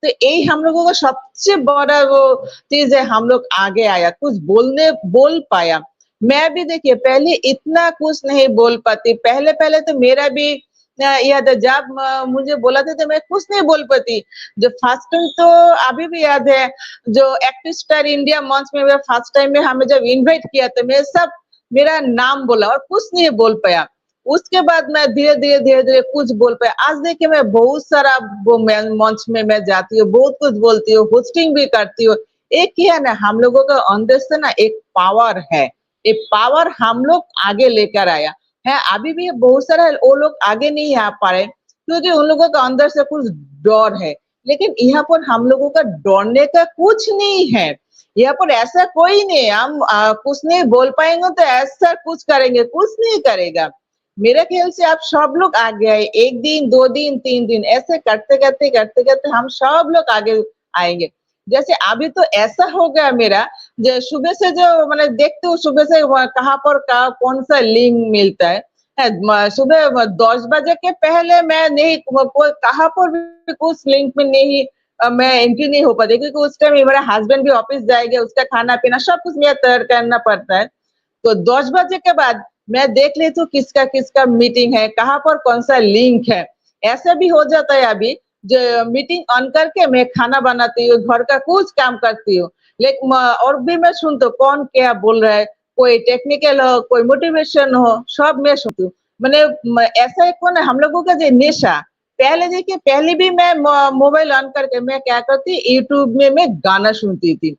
तो यही हम लोगों का सबसे बड़ा वो चीज है, हम लोग आगे आया, कुछ बोल पाया। मैं भी देखिए पहले इतना कुछ नहीं बोल पाती, पहले पहले तो मेरा भी याद है जब मुझे बोला था तो मैं कुछ नहीं बोल पाती। जो फर्स्ट टाइम तो अभी भी याद है, जो एक्टिव स्टार इंडिया मंच में फर्स्ट टाइम में हमें जब इन्वाइट किया तो मैं सब मेरा नाम बोला और कुछ नहीं बोल पाया। उसके बाद मैं धीरे धीरे कुछ बोल पाया। आज देखिए मैं बहुत सारा वो मंच में मैं जाती हूँ, बहुत कुछ बोलती हूँ, होस्टिंग भी करती हूँ। एक ही है ना हम लोगों का अंदर से ना एक पावर है, एक पावर हम लोग आगे लेकर आया है। अभी भी बहुत सारा वो लोग आगे नहीं आ पा रहे क्योंकि उन लोगों का अंदर से कुछ डर है, लेकिन यहाँ पर हम लोगों का डरने का कुछ नहीं है। यहाँ पर ऐसा कोई नहीं, हम कुछ नहीं बोल पाएंगे तो ऐसा कुछ करेंगे, कुछ नहीं करेगा। मेरे ख्याल से आप सब लोग आगे आए, 1 दिन 2 दिन 3 दिन ऐसे करते करते हम सब लोग आगे आएंगे। जैसे अभी तो ऐसा हो गया मेरा, जो सुबह से जो मैंने देखती हूँ सुबह से कहाँ पर कौन सा लिंक मिलता है। सुबह 10 बजे के पहले मैं नहीं कोई कहाँ पर भी कुछ लिंक में नहीं मैं एंट्री नहीं हो पाती, क्योंकि उस टाइम मेरा हस्बैंड भी ऑफिस जाएगा, उसका खाना पीना सब कुछ मुझे तैयार करना पड़ता है। तो 10 बजे के बाद मैं देख लेती हूँ किसका किसका मीटिंग है, कहाँ पर कौन सा लिंक है। ऐसा भी हो जाता है अभी जो मीटिंग ऑन करके मैं खाना बनाती हूँ, घर का कुछ काम करती हूँ, लेकिन और भी मैं सुनती हूँ कौन क्या बोल रहा है, कोई टेक्निकल हो कोई मोटिवेशन हो, सब मैं सुनती हूँ। मैंने ऐसा एक ना हम लोगों का जो नेशा, पहले देखिए पहले भी मैं मोबाइल ऑन करके मैं क्या करती यूट्यूब में मैं गाना सुनती थी।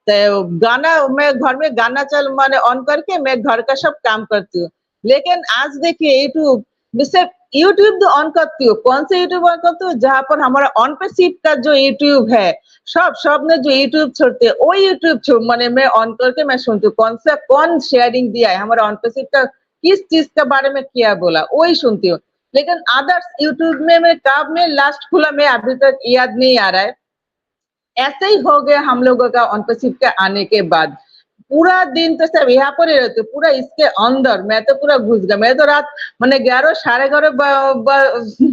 तो गाना मैं घर में गाना चल मैंने ऑन करके मैं घर का सब काम करती हूँ। लेकिन आज देखिए यूट्यूब सिर्फ यूट्यूब तो ऑन करती हूँ, कौन से यूट्यूब ऑन करती हूँ जहाँ पर हमारा ऑन पे सीट का जो यूट्यूब है, सब ने जो यूट्यूब छोड़ते हैं वो यूट्यूब मैंने मैं ऑन करके मैं सुनती हूँ, कौन शेयरिंग दिया है हमारा ऑन पे सीट का, किस चीज के बारे में क्या बोला वही सुनती हूँ। लेकिन अदर्स यूट्यूब में मैं कब में लास्ट खुला मैं अभी तक याद नहीं आ रहा है। ऐसे ही हो गया हम लोगों का ऑनरशिप के आने के बाद। पूरा दिन तो सब यहाँ पर ही रहते, पूरा इसके अंदर मैं तो पूरा घुस गया। मैं तो रात मैंने 11 साढ़े 11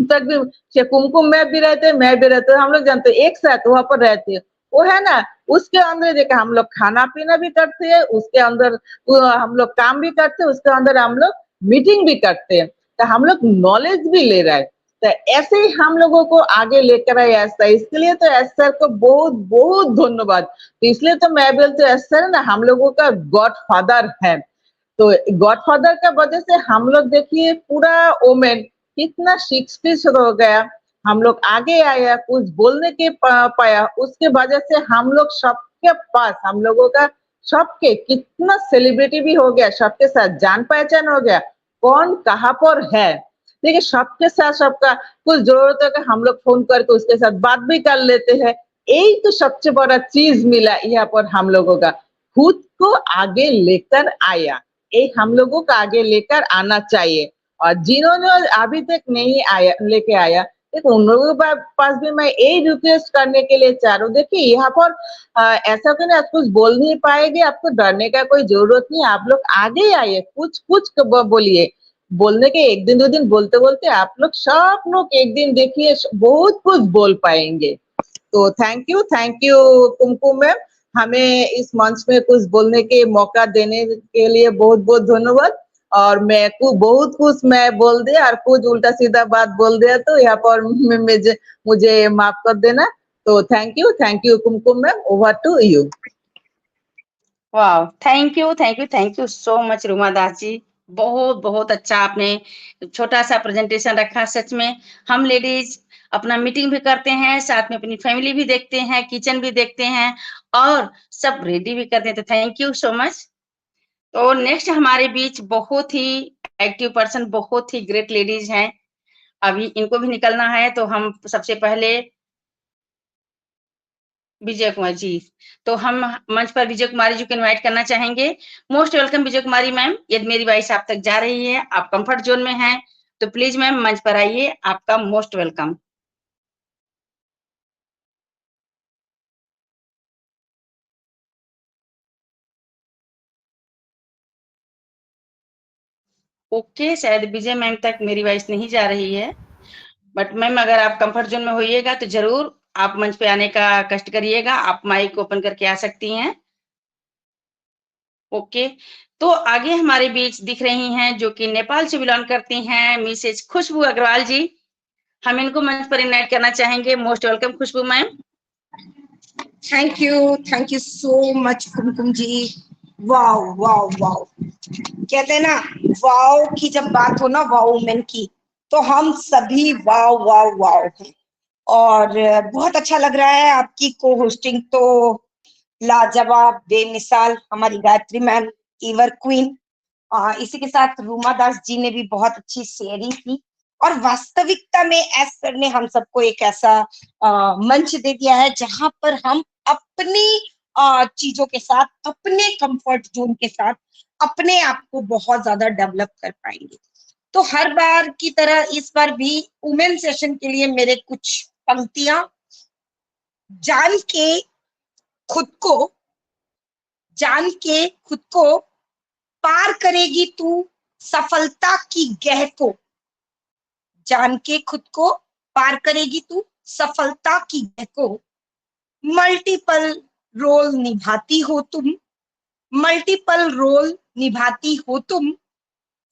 तक भी कुमकुम में भी रहते, मैं भी रहते, हम लोग जानते एक साथ वहां पर रहते हैं। वो है ना उसके अंदर देखा हम लोग खाना पीना भी करते हैं, उसके अंदर हम लोग काम भी करते हैं, उसके अंदर हम लोग मीटिंग भी करते हैं, तो हम लोग नॉलेज भी ले रहे हैं। तो ऐसे ही हम लोगों को आगे लेकर आए ऐसा, इसके लिए तो एस सर को बहुत बहुत धन्यवाद। तो इसलिए तो मैं बोलती हूँ एस सर ना हम लोगों का गॉड फादर है। तो गॉड फादर का वजह से हम लोग देखिए पूरा वोमेन कितना शिक्षित हो गया, हम लोग आगे आया, कुछ बोलने के पाया, उसके वजह से हम लोग सबके पास हम लोगों का सबके कितना सेलिब्रिटी भी हो गया, सबके साथ जान पहचान हो गया, कौन कहाँ पर है। देखिए सबके साथ सबका कुछ जरूरत है कि हम लोग फोन करके उसके साथ बात भी कर लेते हैं। यही तो सबसे बड़ा चीज मिला यहाँ पर हम लोगों का, खुद को आगे लेकर आया, ये हम लोगों को आगे लेकर आना चाहिए। और जिन्होंने अभी तक नहीं आया लेके आया, देखो उन लोगों के पास भी मैं यही रिक्वेस्ट करने के लिए चाह रहा हूँ। देखिए यहाँ पर ऐसा कि ना कुछ बोल नहीं पाएंगे, आपको डरने का कोई जरूरत नहीं, आप लोग आगे आइए, कुछ कुछ बोलिए। बोलने के 1 दिन 2 दिन बोलते बोलते आप लोग सब लोग एक दिन देखिए बहुत कुछ बोल पाएंगे। तो थैंक यू कुमकुम मैम, हमें इस मंच में कुछ बोलने के मौका देने के लिए बहुत बहुत धन्यवाद। और मैं बहुत कुछ मैं बोल दिया और कुछ उल्टा सीधा बात बोल दिया तो यहाँ पर मुझे माफ कर देना। तो thank you Kumkum ma'am, over to you. वाह, thank you so much Ruma Das ji, बहुत बहुत अच्छा आपने छोटा सा प्रेजेंटेशन रखा। सच में हम लेडीज अपना मीटिंग भी करते हैं, साथ में अपनी फैमिली भी देखते हैं, किचन भी देखते हैं और सब रेडी भी करते हैं। तो थैंक यू सो मच। तो नेक्स्ट हमारे बीच बहुत ही एक्टिव पर्सन, बहुत ही ग्रेट लेडीज हैं। अभी इनको भी निकलना है, तो हम सबसे पहले विजय कुमार जी, तो हम मंच पर विजय कुमारी जी को इनवाइट करना चाहेंगे। मोस्ट वेलकम विजय कुमारी मैम। यदि मेरी वॉइस आप तक जा रही है, आप कंफर्ट जोन में हैं, तो प्लीज मैम मंच पर आइए। आपका मोस्ट वेलकम। ओके, शायद विजय मैम तक मेरी वॉइस नहीं जा रही है, बट मैम अगर आप कंफर्ट जोन में होइएगा तो जरूर आप मंच पे आने का कष्ट करिएगा। आप माइक ओपन करके आ सकती हैं। ओके, तो आगे हमारे बीच दिख रही हैं जो कि नेपाल से बिलोंग करती हैं, मिसेज खुशबू अग्रवाल जी। हम इनको मंच पर इनवाइट करना चाहेंगे। Most welcome Khushboo ma'am. Thank you so much Kumkum ji. Wow wow wow, कहते हैं ना, वाओ की जब बात हो ना, वाओ वुमेन की, तो हम सभी वाओ वाओ वाओ हैं। और बहुत अच्छा लग रहा है। आपकी को होस्टिंग तो लाजवाब, बेमिसाल, हमारी गायत्री मैम ईवर क्वीन। इसी के साथ रूमा दास जी ने भी बहुत अच्छी शेयरिंग की। और वास्तविकता में एस सर ने हम सबको एक ऐसा मंच दे दिया है जहां पर हम अपनी चीजों के साथ, अपने कंफर्ट जोन के साथ अपने आप को बहुत ज्यादा डेवलप कर पाएंगे। तो हर बार की तरह इस बार भी वुमेन सेशन के लिए मेरे कुछ पंक्तियां। जान के खुद को जान के खुद को पार करेगी तू सफलता की गह को। जान के खुद को पार करेगी तू सफलता की गह को। मल्टीपल रोल निभाती हो तुम, मल्टीपल रोल निभाती हो तुम,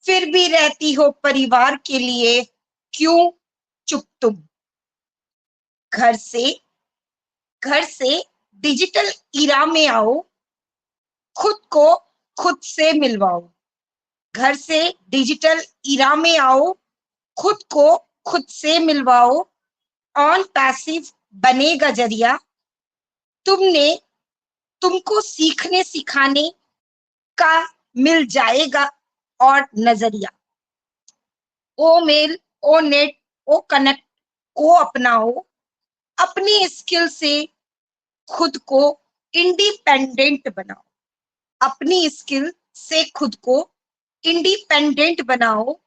फिर भी रहती हो परिवार के लिए क्यों चुप तुम। घर से डिजिटल इरा में आओ, खुद को खुद से मिलवाओ। घर से डिजिटल इरा में आओ, खुद को खुद से मिलवाओ। ऑन पैसिव बनेगा जरिया, तुमको सीखने सिखाने का मिल जाएगा और नजरिया। ओ मेल, ओ नेट, ओ कनेक्ट को अपनाओ। अपनी स्किल से खुद को इंडिपेंडेंट बनाओ। अपनी स्किल से खुद को इंडिपेंडेंट बनाओ।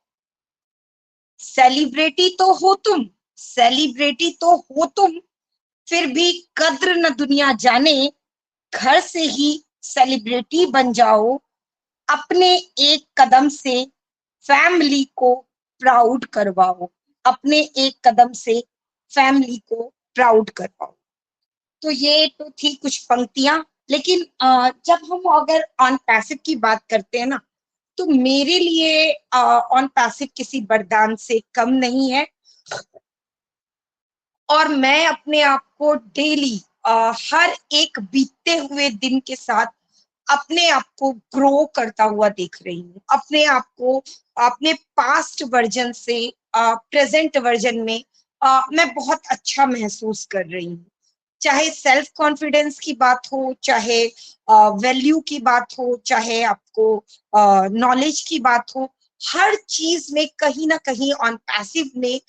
सेलिब्रिटी तो हो तुम, सेलिब्रिटी तो हो तुम, फिर भी कद्र न दुनिया जाने। घर से ही सेलिब्रिटी बन जाओ। अपने एक कदम से फैमिली को प्राउड करवाओ। अपने एक कदम से फैमिली को प्राउड करवाओ। तो ये तो थी कुछ पंक्तियां। लेकिन जब हम अगर ऑन पैसिव की बात करते हैं ना, तो मेरे लिए ऑन पैसिव किसी वरदान से कम नहीं है। और मैं अपने आप को डेली हर एक बीतते हुए दिन के साथ अपने आप को ग्रो करता हुआ देख रही हूँ। अपने आप को अपने पास्ट वर्जन से प्रेजेंट वर्जन में मैं बहुत अच्छा महसूस कर रही हूँ। चाहे सेल्फ कॉन्फिडेंस की बात हो, चाहे वैल्यू की बात हो, चाहे आपको नॉलेज की बात हो, हर चीज में कहीं ना कहीं ऑन पैसिव ने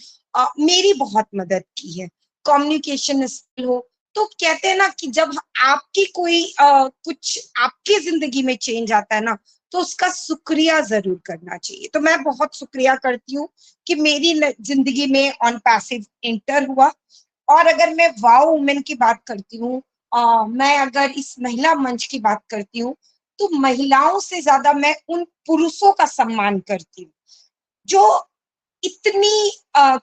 मेरी बहुत मदद की है। कम्युनिकेशन स्किल हो, तो कहते हैं ना कि जब आपकी कोई कुछ आपकी जिंदगी में चेंज आता है ना, तो उसका शुक्रिया जरूर करना चाहिए। तो मैं बहुत शुक्रिया करती हूँ कि मेरी जिंदगी में ऑन पैसिव इंटर हुआ। और अगर मैं वाओ वुमेन की बात करती हूँ, मैं अगर इस महिला मंच की बात करती हूँ, तो महिलाओं से ज्यादा मैं उन पुरुषों का सम्मान करती हूँ जो इतनी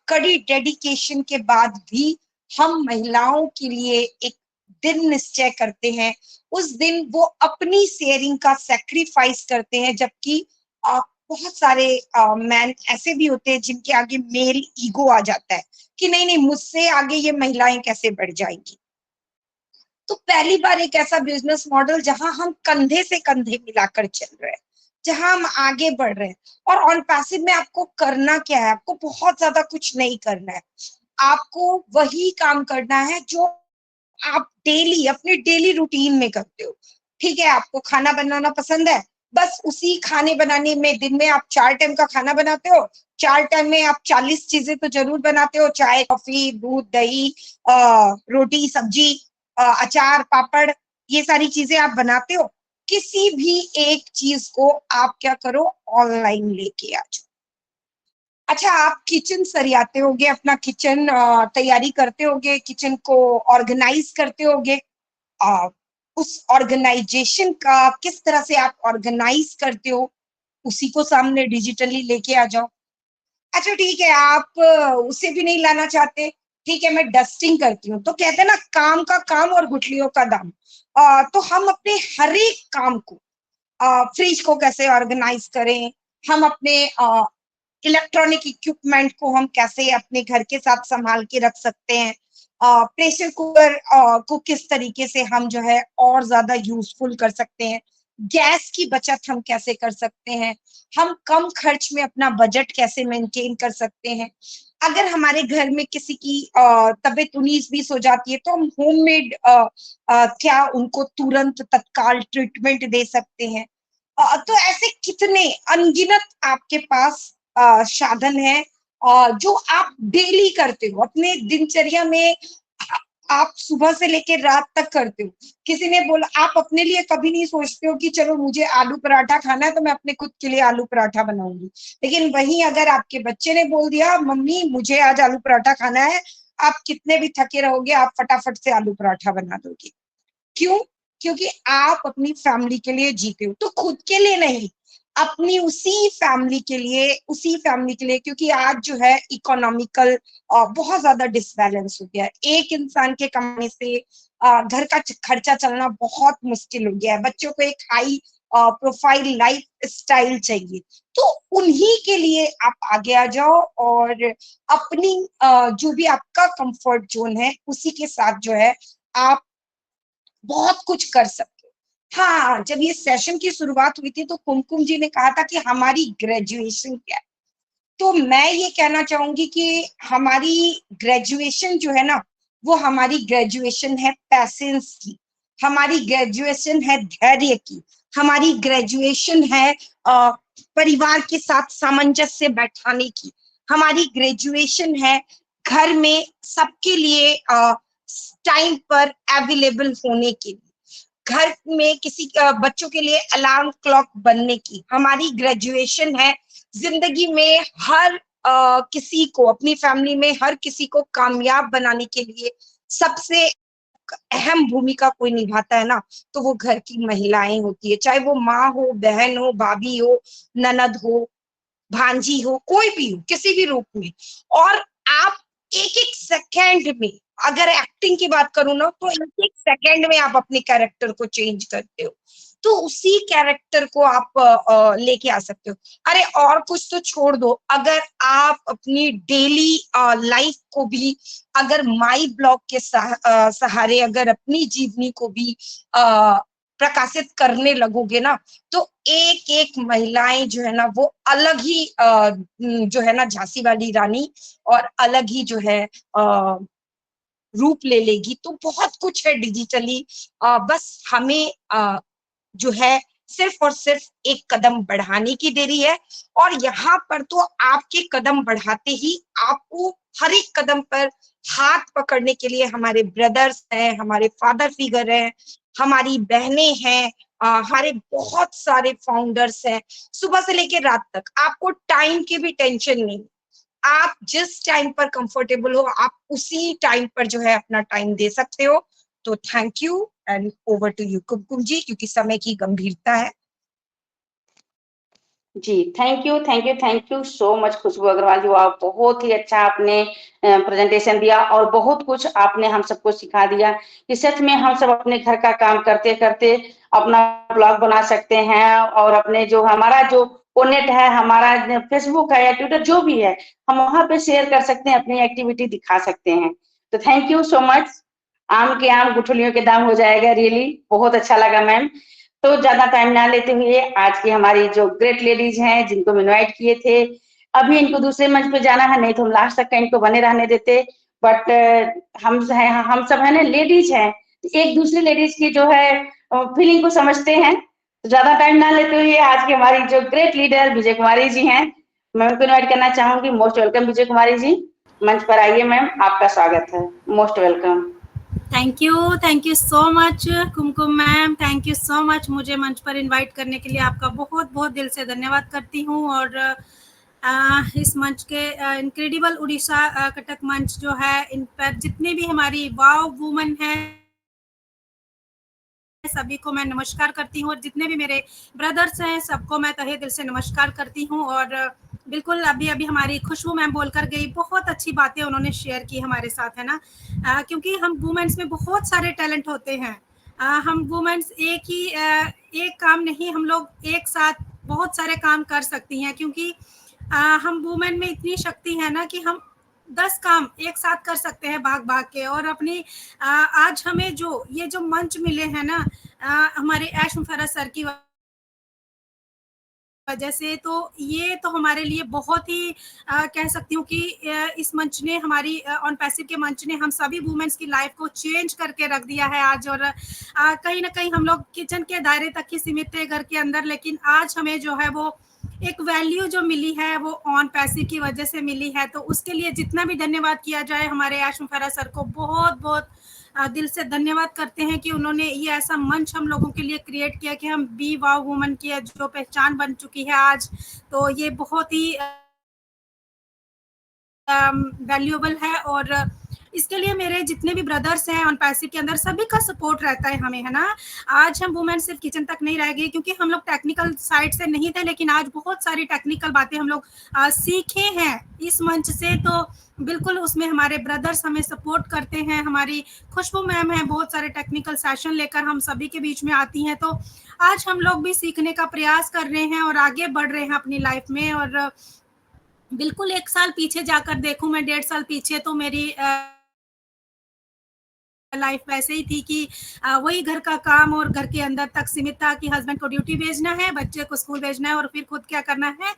कड़ी डेडिकेशन के बाद भी हम महिलाओं के लिए एक दिन निश्चय करते हैं। उस दिन वो अपनी शेयरिंग का सेक्रीफाइस करते हैं, जबकि बहुत सारे मैन ऐसे भी होते हैं जिनके आगे मेल ईगो आ जाता है कि नहीं नहीं, मुझसे आगे ये महिलाएं कैसे बढ़ जाएंगी। तो पहली बार एक ऐसा बिजनेस मॉडल जहां हम कंधे से कंधे मिलाकर चल रहे हैं, जहां हम आगे बढ़ रहे हैं। और ऑन पैसिव में आपको करना क्या है, आपको बहुत ज्यादा कुछ नहीं करना है, आपको वही काम करना है जो आप डेली अपने डेली रूटीन में करते हो। ठीक है, आपको खाना बनाना पसंद है, बस उसी खाने बनाने में दिन में आप 4 टाइम का खाना बनाते हो, 4 टाइम में आप 40 चीजें तो जरूर बनाते हो, चाय कॉफी दूध दही रोटी सब्जी अचार पापड़, ये सारी चीजें आप बनाते हो। किसी भी एक चीज को आप क्या करो, ऑनलाइन लेके आ जाओ। अच्छा, आप किचन सरियाते होगे, अपना किचन तैयारी करते होगे, किचन को ऑर्गेनाइज करते होगे। उस ऑर्गेनाइजेशन का किस तरह से आप ऑर्गेनाइज करते हो, उसी को सामने डिजिटली लेके आ जाओ। अच्छा ठीक है, आप उसे भी नहीं लाना चाहते, ठीक है, मैं डस्टिंग करती हूँ। तो कहते हैं ना, काम का काम और गुठलियों का दाम। तो हम अपने हर एक काम को, फ्रिज को कैसे ऑर्गेनाइज करें, हम अपने इलेक्ट्रॉनिक इक्विपमेंट को हम कैसे अपने घर के साथ संभाल के रख सकते हैं, प्रेशर कुकर को किस तरीके से हम जो है और ज्यादा यूजफुल कर सकते हैं, गैस की बचत हम कैसे कर सकते हैं, हम कम खर्च में अपना बजट कैसे मेंटेन कर सकते हैं। अगर हमारे घर में किसी की तबीयत 19-20 हो जाती है, तो हम होममेड क्या उनको तुरंत तत्काल ट्रीटमेंट दे सकते हैं। तो ऐसे कितने अनगिनत आपके पास साधन है जो आप डेली करते हो अपने दिनचर्या में। आप सुबह से लेकर रात तक करते हो। किसी ने बोला, आप अपने लिए कभी नहीं सोचते हो कि चलो मुझे आलू पराठा खाना है तो मैं अपने खुद के लिए आलू पराठा बनाऊंगी। लेकिन वहीं अगर आपके बच्चे ने बोल दिया, मम्मी मुझे आज आलू पराठा खाना है, आप कितने भी थके रहोगे, आप फटाफट से आलू पराठा बना दोगे। क्यों? क्योंकि आप अपनी फैमिली के लिए जीते हो, तो खुद के लिए नहीं, अपनी उसी फैमिली के लिए, क्योंकि आज जो है इकोनॉमिकल बहुत ज्यादा डिसबैलेंस हो गया है। एक इंसान के कमाने से घर का खर्चा चलना बहुत मुश्किल हो गया है। बच्चों को एक हाई प्रोफाइल लाइफ स्टाइल चाहिए, तो उन्हीं के लिए आप आगे आ जाओ और अपनी जो भी आपका कंफर्ट जोन है उसी के साथ जो है आप बहुत कुछ कर सकते हो। हाँ, जब ये सेशन की शुरुआत हुई थी तो कुमकुम जी ने कहा था कि हमारी ग्रेजुएशन क्या है। तो मैं ये कहना चाहूंगी कि हमारी ग्रेजुएशन जो है ना, वो हमारी ग्रेजुएशन है पैसेंस की, हमारी ग्रेजुएशन है धैर्य की, हमारी ग्रेजुएशन है परिवार के साथ सामंजस्य बैठाने की, हमारी ग्रेजुएशन है घर में सबके लिए टाइम पर अवेलेबल होने के लिए, घर में किसी बच्चों के लिए अलार्म क्लॉक बनने की। हमारी ग्रेजुएशन है जिंदगी में हर किसी को, अपनी फैमिली में हर किसी को कामयाब बनाने के लिए सबसे अहम भूमिका कोई निभाता है ना, तो वो घर की महिलाएं होती है, चाहे वो माँ हो, बहन हो, भाभी हो, ननद हो, भांजी हो, कोई भी हो, किसी भी रूप में। और आप एक एक सेकंड में, अगर एक्टिंग की बात करूं ना, तो एक एक सेकंड में आप अपने कैरेक्टर को चेंज करते हो, तो उसी कैरेक्टर को आप लेके आ सकते हो। अरे और कुछ तो छोड़ दो, अगर आप अपनी डेली लाइफ को भी, अगर माई ब्लॉग के सहारे अगर अपनी जीवनी को भी प्रकाशित करने लगोगे ना, तो एक एक महिलाएं जो है ना, वो अलग ही जो है ना झांसी वाली रानी, और अलग ही जो है रूप ले लेगी। तो बहुत कुछ है डिजिटली, बस हमें जो है सिर्फ और सिर्फ एक कदम बढ़ाने की देरी है। और यहाँ पर तो आपके कदम बढ़ाते ही आपको हर एक कदम पर हाथ पकड़ने के लिए हमारे ब्रदर्स हैं, हमारे फादर फिगर हैं, हमारी बहनें हैं, हमारे बहुत सारे फाउंडर्स हैं। सुबह से लेकर रात तक आपको टाइम की भी टेंशन नहीं, आप जिस टाइम पर कंफर्टेबल हो आप उसी टाइम पर जो है अपना टाइम दे सकते हो। तो thank you and over to you Kumkum ji, क्योंकि समय की गंभीरता है। जी, thank you so much Khushboo Agarwal ji. आप बहुत ही अच्छा आपने प्रेजेंटेशन दिया और बहुत कुछ आपने हम सबको सिखा दिया कि सच में हम सब अपने घर का काम करते करते अपना ब्लॉग बना सकते हैं, और अपने जो हमारा जो पोनेट है, हमारा फेसबुक है या ट्विटर जो भी है, हम वहां पे शेयर कर सकते हैं, अपनी एक्टिविटी दिखा सकते हैं। तो थैंक यू सो मच। आम के आम गुठलियों के दाम हो जाएगा, रियली बहुत अच्छा लगा मैम। तो ज्यादा टाइम ना लेते हुए आज की हमारी जो ग्रेट लेडीज हैं जिनको हम इनवाइट किए थे, अभी इनको दूसरे मंच पे जाना है, नहीं तो हम लास्ट तक का इनको बने रहने देते। बट हम सब है ना लेडीज हैं, तो एक दूसरी लेडीज की जो है फीलिंग को समझते हैं। तो ज्यादा टाइम ना लेते हुए आज की हमारी जो ग्रेट लीडर विजय कुमारी जी हैं, मैं उनको इनवाइट करना चाहूंगी। मोस्ट वेलकम विजय कुमारी जी, मंच पर आइए मैम, आपका स्वागत है, most welcome. Thank you so much Kumkum ma'am, thank you so much मुझे मंच पर इनवाइट करने के लिए। आपका बहुत बहुत दिल से धन्यवाद करती हूँ। और इस मंच के इनक्रेडिबल उड़ीसा कटक मंच जो है, इन पर जितने भी हमारी वाव वुमन है सभी को मैं नमस्कार करती हूँ, और जितने भी मेरे ब्रदर्स हैं सबको मैं तहे दिल से नमस्कार करती हूँ। और बिल्कुल अभी अभी हमारी खुशबू मैम बोलकर गई, बहुत अच्छी बातें उन्होंने शेयर की हमारे साथ, है ना। क्योंकि हम वुमेन्स में बहुत सारे टैलेंट होते हैं। हम वुमेन्स एक काम नहीं, हम लोग एक साथ बहुत सारे काम कर सकती हैं, क्योंकि हम वुमेन में इतनी शक्ति है ना कि हम 10 काम एक साथ कर सकते हैं भाग भाग के। और अपनी आज हमें जो ये जो मंच मिले हैं ना हमारे ऐश मुफर्रत सर की वजह से, तो ये तो हमारे लिए बहुत ही कह सकती हूँ कि इस मंच ने हमारी ऑन पैसिव के मंच ने हम सभी वुमेन्स की लाइफ को चेंज करके रख दिया है आज। और कहीं ना कहीं हम लोग किचन के दायरे तक ही सीमित थे घर के अंदर, लेकिन आज हमें जो है वो एक वैल्यू जो मिली है वो ऑन पैसिव की वजह से मिली है। तो उसके लिए जितना भी धन्यवाद किया जाए, हमारे ऐश मुफर्रत सर को बहुत बहुत दिल से धन्यवाद करते हैं कि उन्होंने ये ऐसा मंच हम लोगों के लिए क्रिएट किया कि हम बी वाव वुमन की जो पहचान बन चुकी है आज, तो ये बहुत ही वैल्यूएबल है। और इसके लिए मेरे जितने भी ब्रदर्स हैं ऑन पैसिव के अंदर सभी का सपोर्ट रहता है हमें, है ना। आज हम वुमेन सिर्फ किचन तक नहीं रह गए, क्योंकि हम लोग टेक्निकल साइड से नहीं थे, लेकिन आज बहुत सारी टेक्निकल बातें हम लोग सीखे हैं इस मंच से। तो बिल्कुल उसमें हमारे ब्रदर्स हमें सपोर्ट करते हैं। हमारी खुशबू मैम है, बहुत सारे टेक्निकल सेशन लेकर हम सभी के बीच में आती हैं। तो आज हम लोग भी सीखने का प्रयास कर रहे हैं और आगे बढ़ रहे हैं अपनी लाइफ में। और बिल्कुल 1 साल पीछे जाकर देखूं मैं, 1.5 साल पीछे, तो मेरी लाइफ वैसे ही थी कि वही घर का काम और घर के अंदर तक सीमित था कि हस्बैंड को ड्यूटी भेजना है, बच्चे को स्कूल भेजना है और फिर खुद क्या करना है।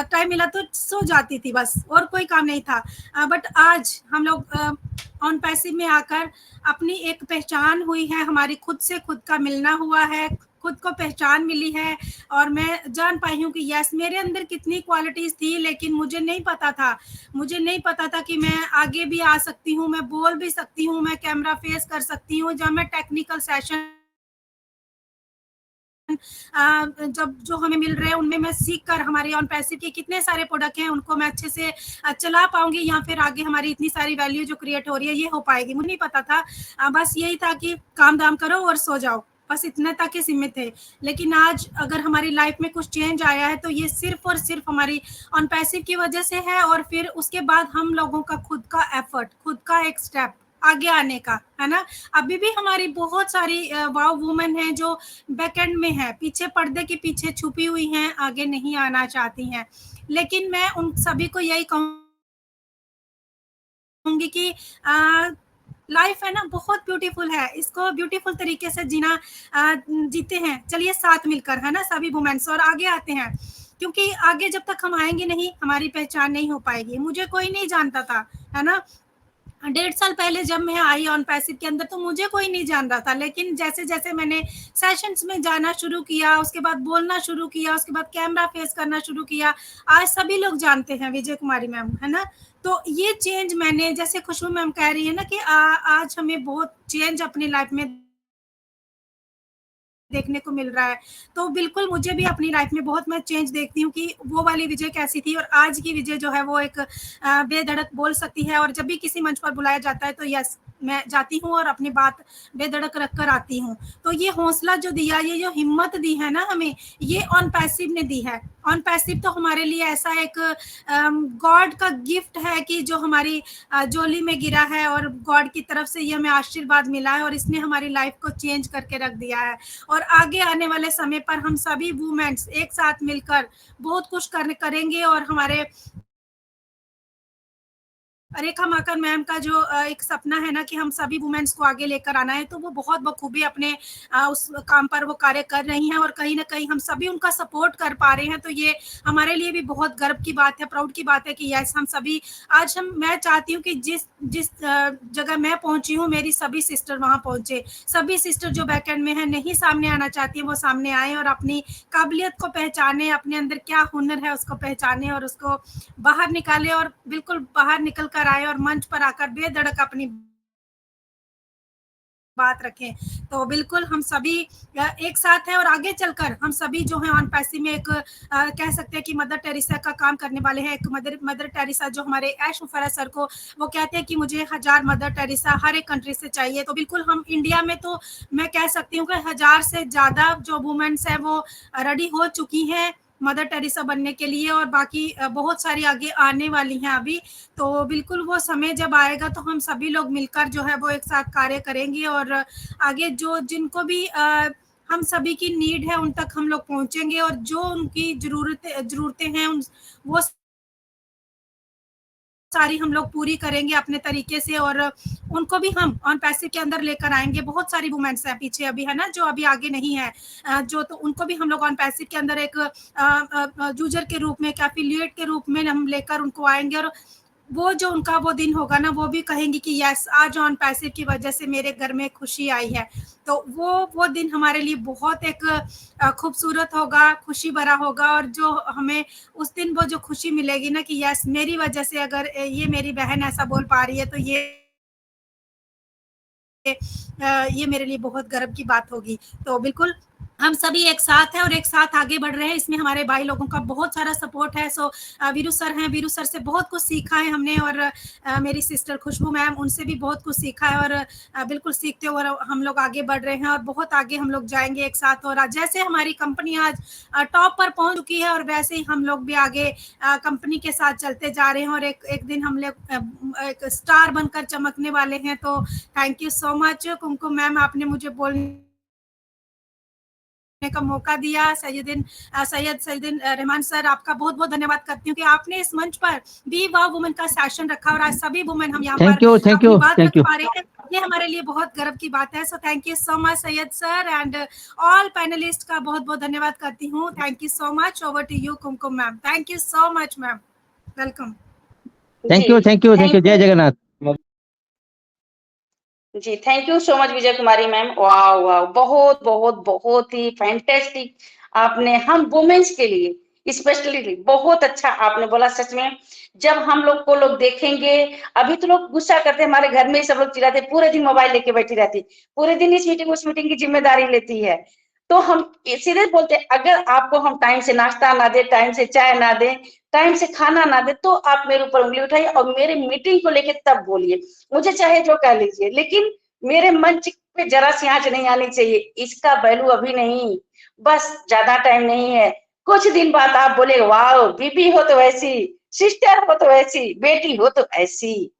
टाइम मिला तो सो जाती थी बस, और कोई काम नहीं था। बट आज हम लोग ऑन पैसिव में आकर अपनी एक पहचान हुई है, हमारी खुद से खुद का मिलना हुआ है, खुद को पहचान मिली है। और मैं जान पाई हूँ कि यस, मेरे अंदर कितनी क्वालिटीज थी, लेकिन मुझे नहीं पता था कि मैं आगे भी आ सकती हूँ, मैं बोल भी सकती हूँ, मैं कैमरा फेस कर सकती हूँ। जब मैं टेक्निकल सेशन जब जो हमें मिल रहे हैं उनमें मैं सीख कर हमारे ऑन पैसिव के कितने सारे प्रोडक्ट हैं उनको मैं अच्छे से चला पाऊंगी, या फिर आगे हमारी इतनी सारी वैल्यू जो क्रिएट हो रही है ये हो पाएगी। मुझे नहीं पता था, बस यही था कि काम दाम करो और सो जाओ, बस इतने तक ही सीमित थे। लेकिन आज अगर हमारी लाइफ में कुछ चेंज आया है तो ये सिर्फ और सिर्फ हमारी ऑन पैसिव की वजह से है। और फिर उसके बाद हम लोगों का खुद का एफर्ट, खुद का एक स्टेप आगे आने का, है ना। अभी भी हमारी बहुत सारी वाव वुमेन हैं जो बैकएंड में है, पीछे पर्दे के पीछे छुपी हुई हैं, आगे नहीं आना चाहती हैं। लेकिन मैं उन सभी को यही कहूंगी कि लाइफ है ना बहुत ब्यूटीफुल है, इसको ब्यूटीफुल तरीके से जीना जीते हैं। चलिए साथ मिलकर, है ना, सभी वुमेन्स, और आगे आते हैं, क्योंकि आगे जब तक हम आएंगे नहीं हमारी पहचान नहीं हो पाएगी। मुझे कोई नहीं जानता था, है ना। 1.5 साल पहले जब मैं आई ऑन पैसिव के अंदर तो मुझे कोई नहीं जान रहा था, लेकिन जैसे जैसे मैंने सेशंस में जाना शुरू किया, उसके बाद बोलना शुरू किया, उसके बाद कैमरा फेस करना शुरू किया, आज सभी लोग जानते हैं विजय कुमारी मैम, है ना। तो ये चेंज मैंने, जैसे खुशबू मैम कह रही है ना कि आज हमें बहुत चेंज अपनी लाइफ में देखने को मिल रहा है, तो बिल्कुल मुझे भी अपनी लाइफ में बहुत मैं चेंज देखती हूँ कि वो वाली विजय कैसी थी और आज की विजय जो है वो एक बेधड़क बोल सकती है। और जब भी किसी मंच पर बुलाया जाता है तो यस, मैं जाती हूँ और अपनी बात बेधड़क रख कर आती हूँ। तो ये हौसला जो दिया, ये जो हिम्मत दी है ना हमें, ये ऑन पैसिव ने दी है। ऑन पैसिव तो हमारे लिए ऐसा एक गॉड का गिफ्ट है कि जो हमारी जोली में गिरा है और गॉड की तरफ से ये हमें आशीर्वाद मिला है और इसने हमारी लाइफ को चेंज करके रख दिया है। और आगे आने वाले समय पर हम सभी वुमेन्स एक साथ मिलकर बहुत कुछ करेंगे और हमारे रेखा माकन मैम का जो एक सपना है ना कि हम सभी वुमेन्स को आगे लेकर आना है, तो वो बहुत बखूबी अपने उस काम पर वो कार्य कर रही हैं और कहीं ना कहीं हम सभी उनका सपोर्ट कर पा रहे हैं। तो ये हमारे लिए भी बहुत गर्व की बात है, प्राउड की बात है कि यस हम सभी आज मैं चाहती हूँ कि जिस जिस जगह मैं पहुंची हूँ मेरी सभी सिस्टर वहां पहुंचे, सभी सिस्टर जो बैकएंड में है नहीं सामने आना चाहती है वो सामने आए और अपनी काबिलियत को पहचाने, अपने अंदर क्या हुनर है उसको पहचाने और उसको बाहर निकाले और बिल्कुल बाहर निकल कर आए और मंच पर आकर बेधड़क अपनी बात रखें। तो बिल्कुल हम सभी एक साथ हैं और आगे चलकर हम सभी जो हैं ऑन पैसी में एक कह सकते हैं कि मदर टेरेसा का काम करने वाले हैं। एक मदर टेरेसा जो हमारे ऐश मुफर्रत सर को वो कहते हैं कि मुझे 1000 मदर टेरेसा हर एक कंट्री से चाहिए। तो बिल्कुल हम इंडिया में तो मैं कह सकती हूँ कि 1000 से ज्यादा जो वुमेन्स हैं वो रेडी हो चुकी हैं मदर टेरेसा बनने के लिए और बाकी बहुत सारी आगे आने वाली हैं अभी। तो बिल्कुल वो समय जब आएगा तो हम सभी लोग मिलकर जो है वो एक साथ कार्य करेंगे और आगे जो जिनको भी हम सभी की नीड है उन तक हम लोग पहुंचेंगे और जो उनकी जरूरतें हैं वो सारी हम लोग पूरी करेंगे अपने तरीके से और उनको भी हम ऑन पैसिव के अंदर लेकर आएंगे। बहुत सारी वुमेन्स हैं पीछे अभी है ना जो अभी आगे नहीं है जो, तो उनको भी हम लोग ऑन पैसिव के अंदर एक जूजर के रूप में, एक एफिलिएट के रूप में हम लेकर उनको आएंगे और वो जो उनका वो दिन होगा ना वो भी कहेंगे कि यस आज ऑन पैसिव की वजह से मेरे घर में खुशी आई है। तो वो दिन हमारे लिए बहुत एक खूबसूरत होगा, खुशी भरा होगा और जो हमें उस दिन वो जो खुशी मिलेगी ना कि यस मेरी वजह से अगर ये मेरी बहन ऐसा बोल पा रही है तो ये मेरे लिए बहुत गर्व की बात होगी। तो बिल्कुल हम सभी एक साथ हैं और एक साथ आगे बढ़ रहे हैं। इसमें हमारे भाई लोगों का बहुत सारा सपोर्ट है। सो वीरू सर हैं, वीरू सर से बहुत कुछ सीखा है हमने और मेरी सिस्टर खुशबू मैम उनसे भी बहुत कुछ सीखा है और बिल्कुल सीखते हुए हम लोग आगे बढ़ रहे हैं और बहुत आगे हम लोग जाएंगे एक साथ। और जैसे हमारी कंपनी आज टॉप पर पहुंच चुकी है और वैसे ही हम लोग भी आगे कंपनी के साथ चलते जा रहे हैं और एक दिन हम लोग एक स्टार बनकर चमकने वाले हैं। तो thank you so much Kumkum ma'am, आपने मुझे बोलने का मौका दिया। सैयद रहमान सर आपका बहुत बहुत धन्यवाद करती हूँ कि आपने इस मंच पर बी वाव वुमेन का सेशन रखा और आज सभी वुमेन हम यहाँ पर अपनी बात रख पा रहे हैं। ये हमारे लिए बहुत गर्व की बात है। So thank you so much Syed sir and all panelist का बहुत बहुत धन्यवाद करती हूँ। Thank you so much. Over to you Kumkum ma'am. Thank you so much ma'am, welcome. Thank you Jai Jagannath ji. Thank you so much Vijay Kumari ma'am. वाह वाह, बहुत बहुत बहुत ही फैंटेस्टिक आपने हम वुमेन्स के लिए स्पेशली बहुत अच्छा आपने बोला। सच में जब हम लोग को लोग देखेंगे, अभी तो लोग गुस्सा करते हैं, हमारे घर में ही सब लोग चिल्लाते, पूरे दिन मोबाइल लेके बैठी रहती, पूरे दिन इस मीटिंग उस मीटिंग की जिम्मेदारी लेती है। तो हम सीधे बोलते हैं अगर आपको हम टाइम से नाश्ता ना दे, टाइम से चाय ना दे, टाइम से खाना ना दे, तो आप मेरे ऊपर उंगली उठाइए और मेरे मीटिंग को लेके तब बोलिए, मुझे चाहे जो कह लीजिए, लेकिन मेरे मंच पे जरा सी आंच नहीं आनी चाहिए। इसका वैल्यू अभी नहीं, बस ज्यादा टाइम नहीं है। कुछ दिन बाद आप बोले वाह बीबी हो तो ऐसी, सिस्टर हो तो ऐसी, बेटी हो तो ऐसी।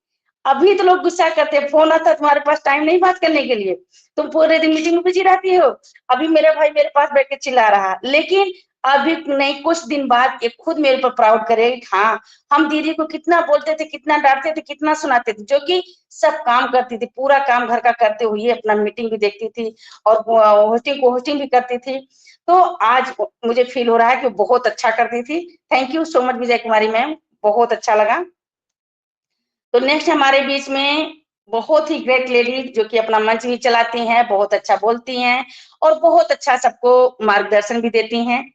अभी तो लोग गुस्सा करते हैं, फोन आता है तुम्हारे पास टाइम नहीं बात करने के लिए, तुम पूरे दिन मीटिंग में बिजी रहती हो। अभी मेरा भाई मेरे पास बैठ के चिल्ला रहा, लेकिन अभी नहीं, कुछ दिन बाद ये खुद मेरे पर प्राउड करेगी। हाँ, हम दीदी को कितना बोलते थे, कितना डांटते थे, कितना सुनाते थे, जो कि सब काम करती थी, पूरा काम घर का करते हुए अपना मीटिंग भी देखती थी और होस्टिंग भी करती थी। तो आज मुझे फील हो रहा है कि बहुत अच्छा करती थी। Thank you so much Vijay Kumari ma'am, बहुत अच्छा लगा। तो नेक्स्ट हमारे बीच में बहुत ही ग्रेट लेडी जो कि अपना मंच भी चलाती हैं, बहुत अच्छा बोलती हैं और बहुत अच्छा सबको मार्गदर्शन भी देती हैं,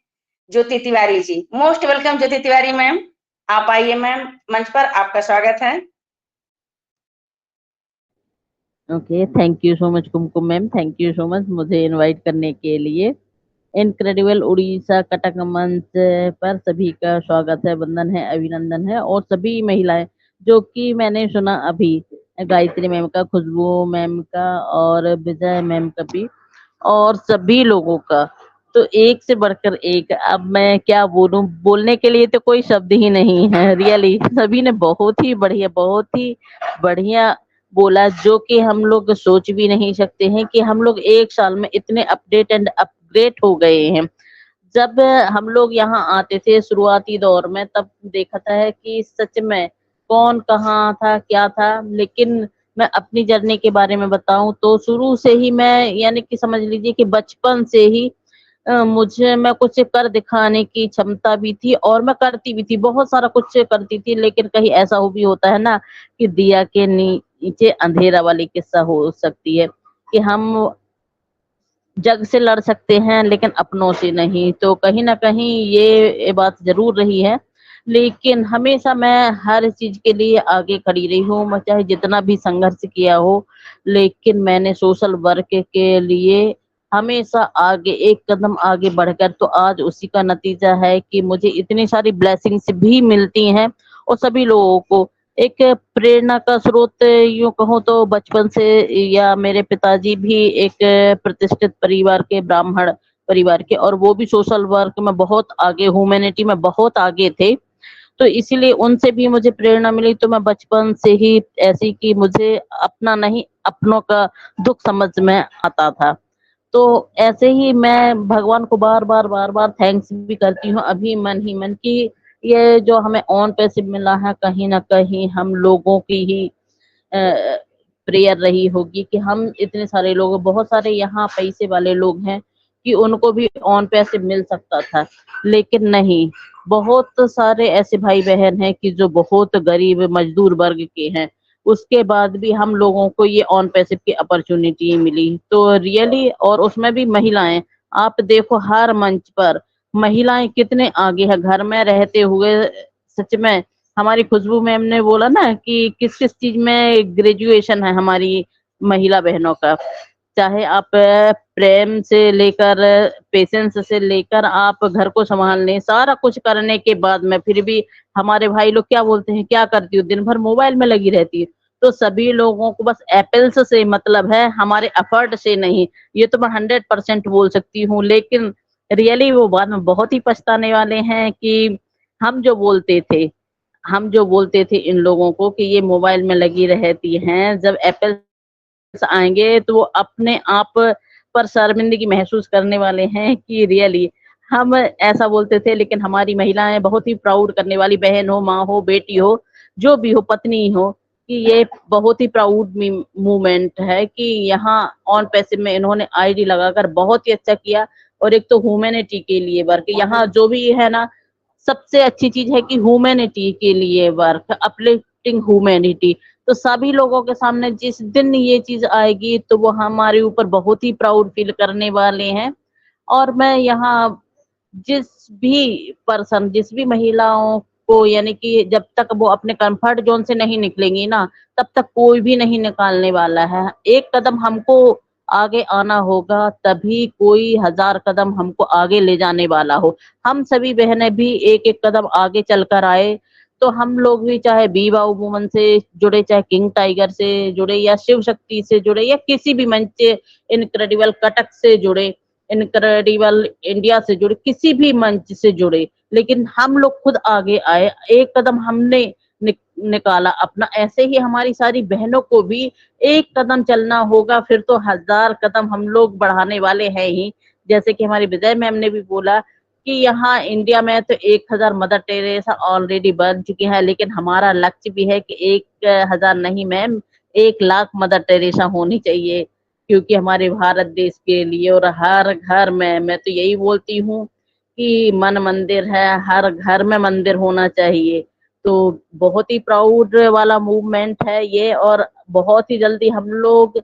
ज्योति तिवारी जी। मोस्ट वेलकम ज्योति तिवारी मैम, आप आइए मैम मंच पर, आपका स्वागत है। Okay, thank you so much Kumkum ma'am, thank you so much मुझे इनवाइट करने के लिए। इनक्रेडिबल उड़ीसा कटक मंच पर सभी का स्वागत है, वंदन है, अभिनंदन है। और सभी महिलाएं जो कि मैंने सुना अभी गायत्री मैम का, खुशबू मैम का और विजय मैम का भी, और सभी लोगों का तो एक से बढ़कर एक। अब मैं क्या बोलूं, बोलने के लिए तो कोई शब्द ही नहीं है। रियली सभी ने बहुत ही बढ़िया बोला, जो कि हम लोग सोच भी नहीं सकते हैं कि हम लोग एक साल में इतने अपडेट एंड अपग्रेड हो गए हैं। जब हम लोग यहाँ आते थे शुरुआती दौर में, तब देखा था कि सच में कौन कहाँ था क्या था। लेकिन मैं अपनी जर्नी के बारे में बताऊं तो शुरू से ही मैं यानी कि समझ लीजिए कि बचपन से ही मुझे मैं कुछ कर दिखाने की क्षमता भी थी और मैं करती भी थी, बहुत सारा कुछ करती थी। लेकिन कहीं ऐसा हो भी होता है ना कि दिया के नीचे अंधेरा वाली किस्सा हो सकती है कि हम जग से लड़ सकते हैं लेकिन अपनों से नहीं। तो कहीं ना कहीं ये बात जरूर रही है। लेकिन हमेशा मैं हर चीज के लिए आगे खड़ी रही हूँ, मैं चाहे जितना भी संघर्ष किया हो। लेकिन मैंने सोशल वर्क के लिए हमेशा आगे एक कदम आगे बढ़कर तो आज उसी का नतीजा है कि मुझे इतनी सारी ब्लेसिंग्स भी मिलती हैं और सभी लोगों को एक प्रेरणा का स्रोत यूं कहूँ तो बचपन से, या मेरे पिताजी भी एक प्रतिष्ठित परिवार के ब्राह्मण परिवार के, और वो भी सोशल वर्क में बहुत आगे, ह्यूमैनिटी में बहुत आगे थे। तो इसीलिए उनसे भी मुझे प्रेरणा मिली। तो मैं बचपन से ही ऐसी कि मुझे अपना नहीं अपनों का दुख समझ में आता था। तो ऐसे ही मैं भगवान को बार बार थैंक्स भी करती हूँ अभी मन ही मन की ये जो हमें ऑन पैसे मिला है कहीं ना कहीं हम लोगों की ही प्रेयर रही होगी कि हम इतने सारे लोग, बहुत सारे यहाँ पैसे वाले लोग हैं कि उनको भी ऑन पैसे मिल सकता था, लेकिन नहीं। बहुत सारे ऐसे भाई बहन हैं कि जो बहुत गरीब मजदूर वर्ग के हैं, उसके बाद भी हम लोगों को ये ऑन पैसिव की अपॉर्चुनिटी मिली। तो रियली, और उसमें भी महिलाएं, आप देखो हर मंच पर महिलाएं कितने आगे है घर में रहते हुए। सच में हमारी खुशबू मैम ने बोला ना कि किस किस चीज में ग्रेजुएशन है हमारी महिला बहनों का, चाहे आप प्रेम से लेकर पेशेंस से लेकर आप घर को संभालने सारा कुछ करने के बाद में फिर भी हमारे भाई लोग क्या बोलते हैं, क्या करती हो, दिन भर मोबाइल में लगी रहती है। तो सभी लोगों को बस एप्पल्स से मतलब है, हमारे एफर्ट से नहीं। ये तो मैं 100% बोल सकती हूँ। लेकिन रियली वो बाद में बहुत ही पछताने वाले हैं कि हम जो बोलते थे इन लोगों को कि ये मोबाइल में लगी रहती हैं, जब एप्पल आएंगे तो वो अपने आप पर शर्मिंदगी महसूस करने वाले हैं कि रियली हम ऐसा बोलते थे। लेकिन हमारी महिलाएं बहुत ही प्राउड करने वाली, बहन हो, माँ हो, बेटी हो, जो भी हो, पत्नी हो, कि ये बहुत ही प्राउड मूवमेंट है कि यहाँ ऑन पैसिव में इन्होंने आईडी लगाकर बहुत ही अच्छा किया। और एक तो ह्यूमैनिटी के लिए वर्क यहाँ जो भी है ना, सबसे अच्छी चीज है कि ह्यूमैनिटी के लिए वर्क, अपलिफ्टिंग ह्यूमैनिटी। तो सभी लोगों के सामने जिस दिन ये चीज आएगी तो वो हमारे ऊपर बहुत ही प्राउड फील करने वाले हैं। और मैं यहाँ जिस भी महिलाओं को, यानी कि जब तक वो अपने कंफर्ट जोन से नहीं निकलेंगी ना, तब तक कोई भी नहीं निकालने वाला है। एक कदम हमको आगे आना होगा, तभी कोई 1000 कदम हमको आगे ले जाने वाला हो। हम सभी बहनें भी एक एक कदम आगे चलकर आए तो हम लोग भी, चाहे बीवा वुमन से जुड़े, चाहे किंग टाइगर से जुड़े, या शिव शक्ति से जुड़े, या किसी भी मंच से, इनक्रेडिबल कटक से जुड़े, इनक्रेडिबल इंडिया से जुड़े, किसी भी मंच से जुड़े, लेकिन हम लोग खुद आगे आए, एक कदम हमने निकाला अपना। ऐसे ही हमारी सारी बहनों को भी एक कदम चलना होगा, फिर तो 1000 कदम हम लोग बढ़ाने वाले हैं ही। जैसे कि हमारी विजय मैम ने भी बोला कि यहाँ इंडिया में तो 1000 मदर टेरेसा ऑलरेडी बन चुकी है, लेकिन हमारा लक्ष्य भी है कि 1000 नहीं मैम, 1,00,000 मदर टेरेसा होनी चाहिए, क्योंकि हमारे भारत देश के लिए। और हर घर में, मैं तो यही बोलती हूँ कि मन मंदिर है, हर घर में मंदिर होना चाहिए। तो बहुत ही प्राउड वाला मूवमेंट है ये, और बहुत ही जल्दी हम लोग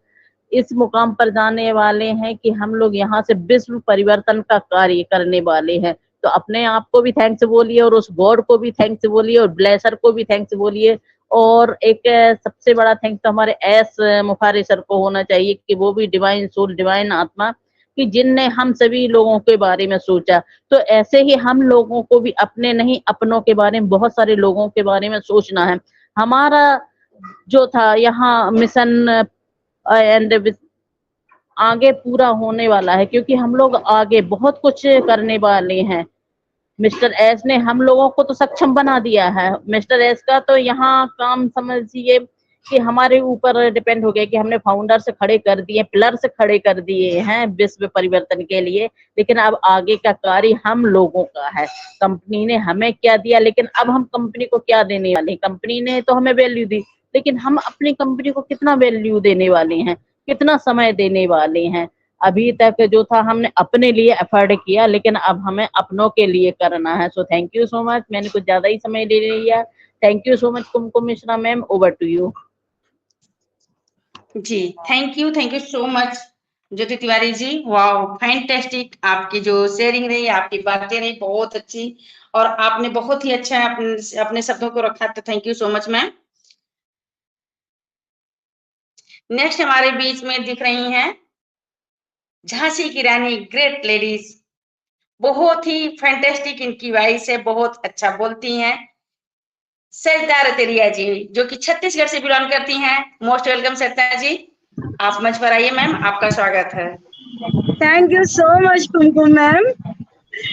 इस मुकाम पर जाने वाले हैं कि हम लोग यहाँ से विश्व परिवर्तन का कार्य करने वाले हैं। तो अपने आप को भी थैंक्स बोलिए, और उस गॉड को भी थैंक्स बोलिए, और ब्लेसर को भी थैंक्स बोलिए। और एक सबसे बड़ा थैंक्स तो हमारे एस मुखारी सर को होना चाहिए कि वो भी डिवाइन सोल, डिवाइन आत्मा, कि जिनने हम सभी लोगों के बारे में सोचा। तो ऐसे ही हम लोगों को भी अपने नहीं अपनों के बारे में, बहुत सारे लोगों के बारे में सोचना है। हमारा जो था यहाँ मिशन एंड आगे पूरा होने वाला है, क्योंकि हम लोग आगे बहुत कुछ करने वाले हैं। मिस्टर एस ने हम लोगों को तो सक्षम बना दिया है। मिस्टर एस का तो यहाँ काम समझिए कि हमारे ऊपर डिपेंड हो गया कि हमने फाउंडर से खड़े कर दिए, पिलर से खड़े कर दिए हैं विश्व परिवर्तन के लिए, लेकिन अब आगे का कार्य हम लोगों का है। कंपनी ने हमें क्या दिया, लेकिन अब हम कंपनी को क्या देने वाले हैं। कंपनी ने तो हमें वैल्यू दी, लेकिन हम अपनी कंपनी को कितना वैल्यू देने वाले हैं, कितना समय देने वाले हैं। अभी तक जो था हमने अपने लिए एफर्ट किया, लेकिन अब हमें अपनों के लिए करना है। So thank you so much. मैंने कुछ ज्यादा ही समय ले लिया। Thank you so much Kumkum Mishra ma'am, over to you. जी thank you so much Jyoti Tiwari ji. Wow fantastic, आपकी जो शेयरिंग रही, आपकी बातें रही बहुत अच्छी, और आपने बहुत ही अच्छा अपने शब्दों को रखा, तो thank you so much ma'am. Next हमारे बीच में दिख रही हैं झांसी की रानी, ग्रेट लेडीज, बहुत ही फैंटास्टिक इनकी वॉइस है, बहुत अच्छा बोलती हैं। सरिता रतेरिया जी, जो कि छत्तीसगढ़ से बिलोंग करती हैं। मोस्ट वेलकम सरिता जी, आप मंच पर आइए मैम, आपका स्वागत है। Thank you so much Kumkum ma'am.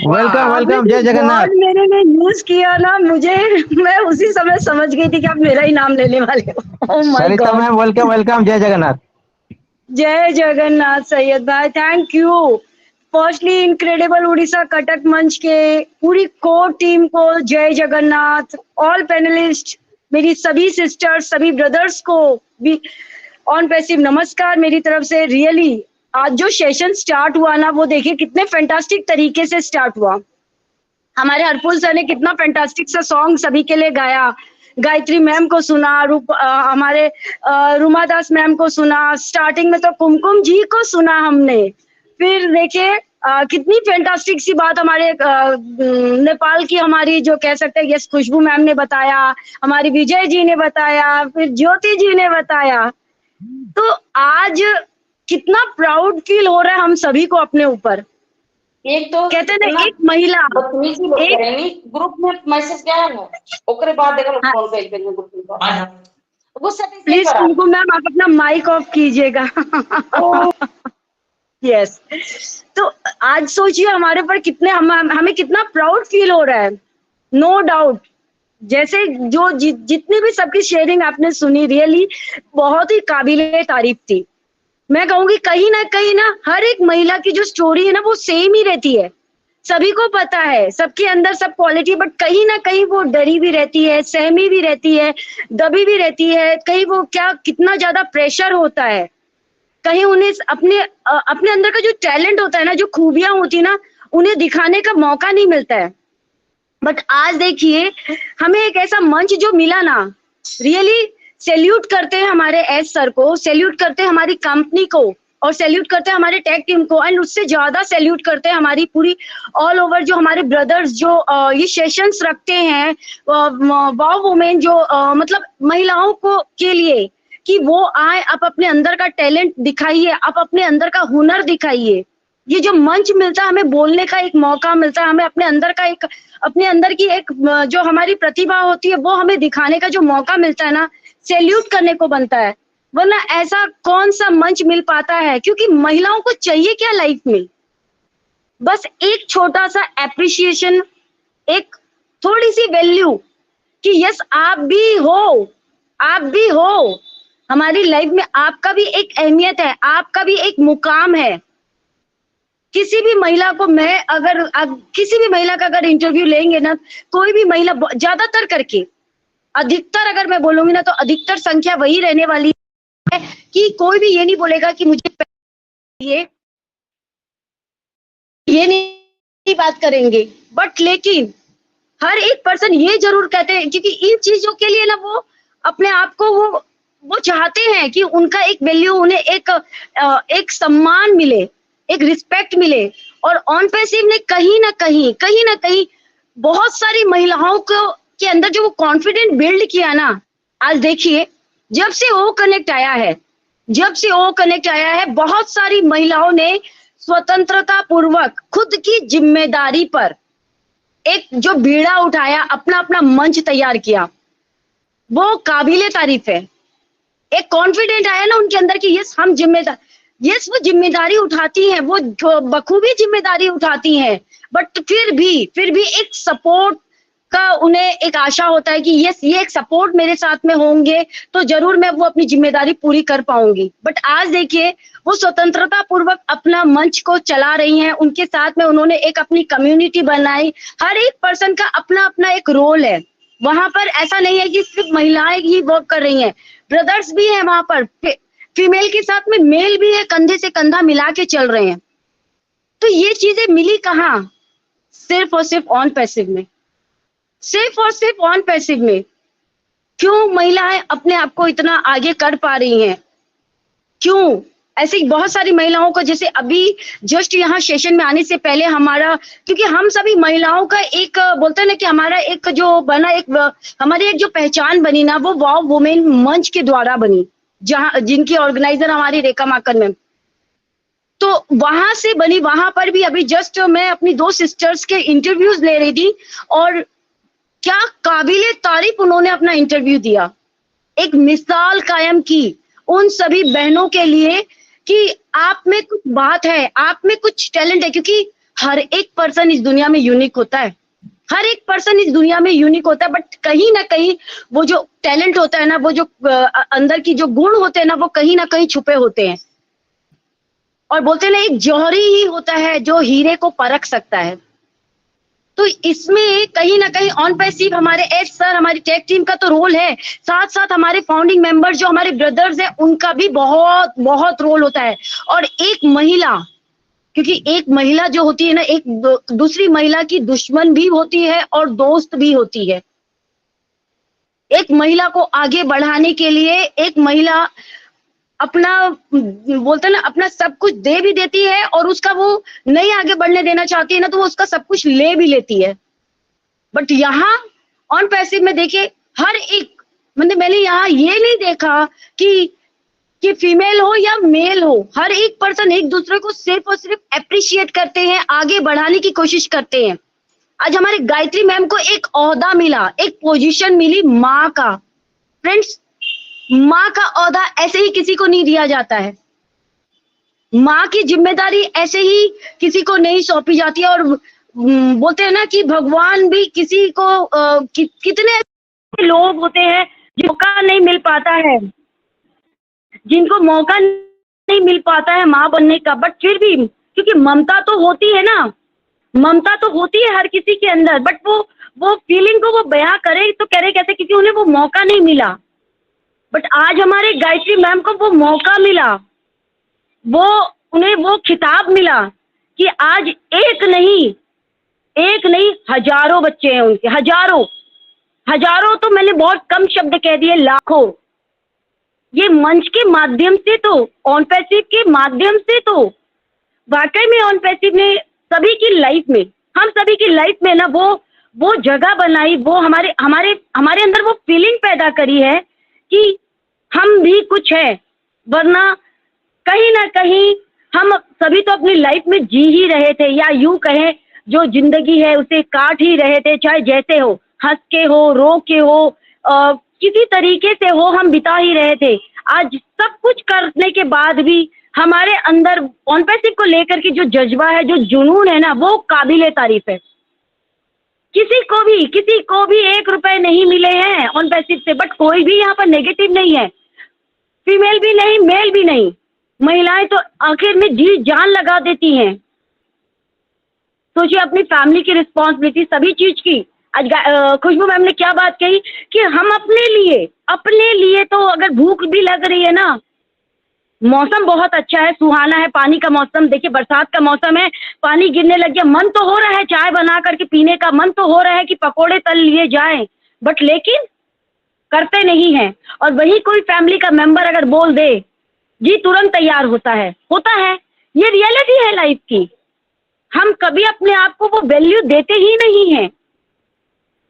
Welcome welcome, Jai Jagannath. Word मेरे ने यूज किया ना, मुझे मैं उसी समय समझ गई थी कि आप मेरा ही नाम लेने वाले हो। Oh my Sarita God. Ma'am welcome welcome, Jai Jagannath. जय जगन्नाथ सैयद भाई, thank you. Firstly incredible Orissa Cuttack मंच के पूरी कोर टीम को जय जगन्नाथ, ऑल पैनलिस्ट, मेरी सभी सिस्टर्स, सभी ब्रदर्स को भी ऑन पैसिव नमस्कार मेरी तरफ से। रियली आज जो सेशन स्टार्ट हुआ ना, वो देखिए कितने फैंटास्टिक तरीके से स्टार्ट हुआ। हमारे हरपुल सर ने कितना फैंटास्टिक सा सॉन्ग सभी के लिए गाया। गायत्री मैम को सुना, हमारे रुमा दास मैम को सुना, स्टार्टिंग में तो कुमकुम जी को सुना हमने। फिर देखिए कितनी फैंटास्टिक सी बात हमारे नेपाल की, हमारी जो कह सकते हैं, यस खुशबू मैम ने बताया, हमारी विजय जी ने बताया, फिर ज्योति जी ने बताया। तो आज कितना प्राउड फील हो रहा है हम सभी को अपने ऊपर। एक तो कहते हैं ना, एक महिला एक ग्रुप में मैसेज गया है, ओकरे बाद देखो फोन पे एक दिन ग्रुप में गुस्सा। प्लीज कुमकुम मैम आप अपना माइक ऑफ कीजिएगा। यस। तो आज सोचिए हमारे पर कितने हमें कितना प्राउड फील हो रहा है। नो डाउट, जैसे जो जितनी भी सबकी शेयरिंग आपने सुनी, रियली बहुत ही काबिले तारीफ थी। मैं कहूंगी कहीं ना हर एक महिला की जो स्टोरी है ना, वो सेम ही रहती है। सभी को पता है सबके अंदर सब क्वालिटी, बट कहीं ना कहीं वो डरी भी रहती है, सहमी भी रहती है, दबी भी रहती है। कहीं वो क्या कितना ज्यादा प्रेशर होता है, कहीं उन्हें अपने अंदर का जो टैलेंट होता है ना, जो खूबियां होती है ना, उन्हें दिखाने का मौका नहीं मिलता है। बट आज देखिए हमें एक ऐसा मंच जो मिला ना, रियली सैल्यूट करते हैं हमारे एस सर को, सैल्यूट करते हैं हमारी कंपनी को, और सैल्यूट करते हैं हमारे टेक टीम को, एंड उससे ज्यादा सैल्यूट करते हैं हमारी पूरी ऑल ओवर जो हमारे ब्रदर्स जो ये सेशंस रखते हैं, वाव वुमेन जो मतलब महिलाओं को के लिए, कि वो आए, आप अपने अंदर का टैलेंट दिखाइए, आप अपने अंदर का हुनर दिखाइए। ये जो मंच मिलता है, हमें बोलने का एक मौका मिलता है, हमें अपने अंदर की एक जो हमारी प्रतिभा होती है वो हमें दिखाने का जो मौका मिलता है ना, सैल्यूट करने को बनता है। वरना ऐसा कौन सा मंच मिल पाता है, क्योंकि महिलाओं को चाहिए क्या लाइफ में, बस एक छोटा सा एप्रिसिएशन, एक थोड़ी सी वैल्यू, कि यस आप भी हो हमारी लाइफ में, आपका भी एक अहमियत है, आपका भी एक मुकाम है। किसी भी महिला को किसी भी महिला का अगर इंटरव्यू लेंगे ना, कोई भी महिला, ज्यादातर करके, अधिकतर अगर मैं बोलूंगी ना, तो अधिकतर संख्या वही रहने वाली है कि कोई भी ये नहीं बोलेगा कि मुझे ये नहीं बात करेंगे। बट लेकिन हर एक पर्सन ये जरूर कहते हैं, क्योंकि इन चीजों के लिए ना वो अपने आप को वो चाहते हैं कि उनका एक वैल्यू, उन्हें एक सम्मान मिले, एक रिस्पेक्ट मिले। और ऑन पैसिव ने कहीं ना कहीं बहुत सारी महिलाओं को के अंदर जो वो कॉन्फिडेंट बिल्ड किया ना, आज देखिए जब से ओ कनेक्ट आया है, बहुत सारी महिलाओं ने स्वतंत्रता पूर्वक खुद की जिम्मेदारी पर एक जो बीड़ा उठाया, अपना मंच तैयार किया, वो काबिले तारीफ है। एक कॉन्फिडेंट आया ना उनके अंदर कि यस हम वो जिम्मेदारी उठाती हैं, वो बखूबी जिम्मेदारी उठाती हैं। बट फिर भी एक सपोर्ट का उन्हें एक आशा होता है कि ये एक सपोर्ट मेरे साथ में होंगे तो जरूर मैं वो अपनी जिम्मेदारी पूरी कर पाऊंगी। बट आज देखिए वो स्वतंत्रता पूर्वक अपना मंच को चला रही हैं, उनके साथ में उन्होंने एक अपनी कम्युनिटी बनाई। हर एक पर्सन का अपना अपना एक रोल है वहां पर, ऐसा नहीं है कि सिर्फ महिलाएं ही वर्क कर रही हैं, ब्रदर्स भी हैं वहां पर, फीमेल के साथ में मेल भी है, कंधे से कंधा मिला के चल रहे हैं। तो ये चीजें मिली कहाँ? सिर्फ और सिर्फ ऑन पैसिव में, सिर्फ और सिर्फ ऑन पैसिव में। क्यों महिलाएं अपने आप को इतना आगे कर पा रही हैं? क्यों? ऐसी बहुत सारी महिलाओं को, जैसे अभी जस्ट यहाँ सेशन में आने से पहले हमारा, क्योंकि हम सभी महिलाओं का एक बोलते हैं ना कि हमारा एक जो बना, एक हमारी एक जो पहचान बनी ना, वो वाव वुमेन मंच के द्वारा बनी, जहाँ जिनकी ऑर्गेनाइजर हमारी रेखा माकन मैम, तो वहां से बनी। वहां पर भी अभी जस्ट मैं अपनी 2 सिस्टर्स के इंटरव्यूज ले रही थी और क्या काबिले तारीफ उन्होंने अपना इंटरव्यू दिया, एक मिसाल कायम की उन सभी बहनों के लिए कि आप में कुछ बात है, आप में कुछ टैलेंट है, क्योंकि हर एक पर्सन इस दुनिया में यूनिक होता है, हर एक पर्सन इस दुनिया में यूनिक होता है, बट कहीं ना कहीं वो जो टैलेंट होता है ना, वो जो अंदर की जो गुण होते हैं ना, वो कहीं ना कहीं छुपे होते हैं। और बोलते हैं ना, एक जौहरी ही होता है जो हीरे को परख सकता है। तो इसमें कहीं ना कहीं ऑन पैसिव हमारे एस सर, हमारी टेक टीम का तो रोल है, साथ साथ हमारे फाउंडिंग मेंबर्स जो हमारे ब्रदर्स हैं उनका भी बहुत बहुत रोल होता है। और एक महिला, क्योंकि एक महिला जो होती है ना, एक दूसरी महिला की दुश्मन भी होती है और दोस्त भी होती है। एक महिला को आगे बढ़ाने के लिए एक महिला अपना बोलते हैं ना, अपना सब कुछ दे भी देती है, और उसका वो नहीं आगे बढ़ने देना चाहती है ना, तो वो उसका सब कुछ ले भी लेती है। बट यहाँ ऑन पैसिव में देखिए, हर एक मतलब मैंने यहाँ ये नहीं देखा कि फीमेल हो या मेल हो, हर एक पर्सन एक दूसरे को सिर्फ और सिर्फ अप्रिशिएट करते हैं, आगे बढ़ाने की कोशिश करते हैं। आज हमारे गायत्री मैम को एक ओहदा मिला, एक पोजीशन मिली माँ का। फ्रेंड्स, माँ का ओहदा ऐसे ही किसी को नहीं दिया जाता है, माँ की जिम्मेदारी ऐसे ही किसी को नहीं सौंपी जाती है। और बोलते हैं ना कि भगवान भी किसी को कितने लोग होते हैं जिनको मौका नहीं मिल पाता है, जिनको मौका नहीं मिल पाता है माँ बनने का, बट फिर भी क्योंकि ममता तो होती है ना, ममता तो होती है हर किसी के अंदर, बट वो फीलिंग को वो बयां करे तो करे कैसे, क्योंकि उन्हें वो मौका नहीं मिला। बट आज हमारे गायत्री मैम को वो मौका मिला, उन्हें वो खिताब मिला कि आज एक नहीं हजारों बच्चे हैं उनके, हजारों तो मैंने बहुत कम शब्द कह दिए, लाखों। ये मंच के माध्यम से, तो ऑन पैसिव के माध्यम से, तो वाकई में ऑन पैसिव ने सभी की लाइफ में, हम सभी की लाइफ में ना वो जगह बनाई, वो हमारे अंदर वो फीलिंग पैदा करी है कि हम भी कुछ है। वरना कहीं ना कहीं हम सभी तो अपनी लाइफ में जी ही रहे थे, या यूं कहें जो जिंदगी है उसे काट ही रहे थे, चाहे जैसे हो, हंस के हो, रो के हो, किसी तरीके से हो, हम बिता ही रहे थे। आज सब कुछ करने के बाद भी हमारे अंदर ऑन पैसिव को लेकर के जो जज्बा है, जो जुनून है ना, वो काबिले तारीफ है। किसी को भी 1 रुपए नहीं मिले हैं ऑन पैसिव से, बट कोई भी यहाँ पर नेगेटिव नहीं है, फीमेल भी नहीं, मेल भी नहीं। महिलाएं तो आखिर में जी जान लगा देती हैं। सोचिए अपनी फैमिली की रिस्पॉन्सिबिलिटी, सभी चीज की। आज खुशबू मैम ने क्या बात कही कि हम अपने लिए तो अगर भूख भी लग रही है ना, मौसम बहुत अच्छा है, सुहाना है, पानी का मौसम, देखिए बरसात का मौसम है, पानी गिरने लग गया, मन तो हो रहा है चाय बना करके पीने का, मन तो हो रहा है कि पकोड़े तल लिए जाएं, बट लेकिन करते नहीं हैं। और वही कोई फैमिली का मेंबर अगर बोल दे, जी तुरंत तैयार होता है। ये रियलिटी है लाइफ की। हम कभी अपने आप को वो वैल्यू देते ही नहीं हैं,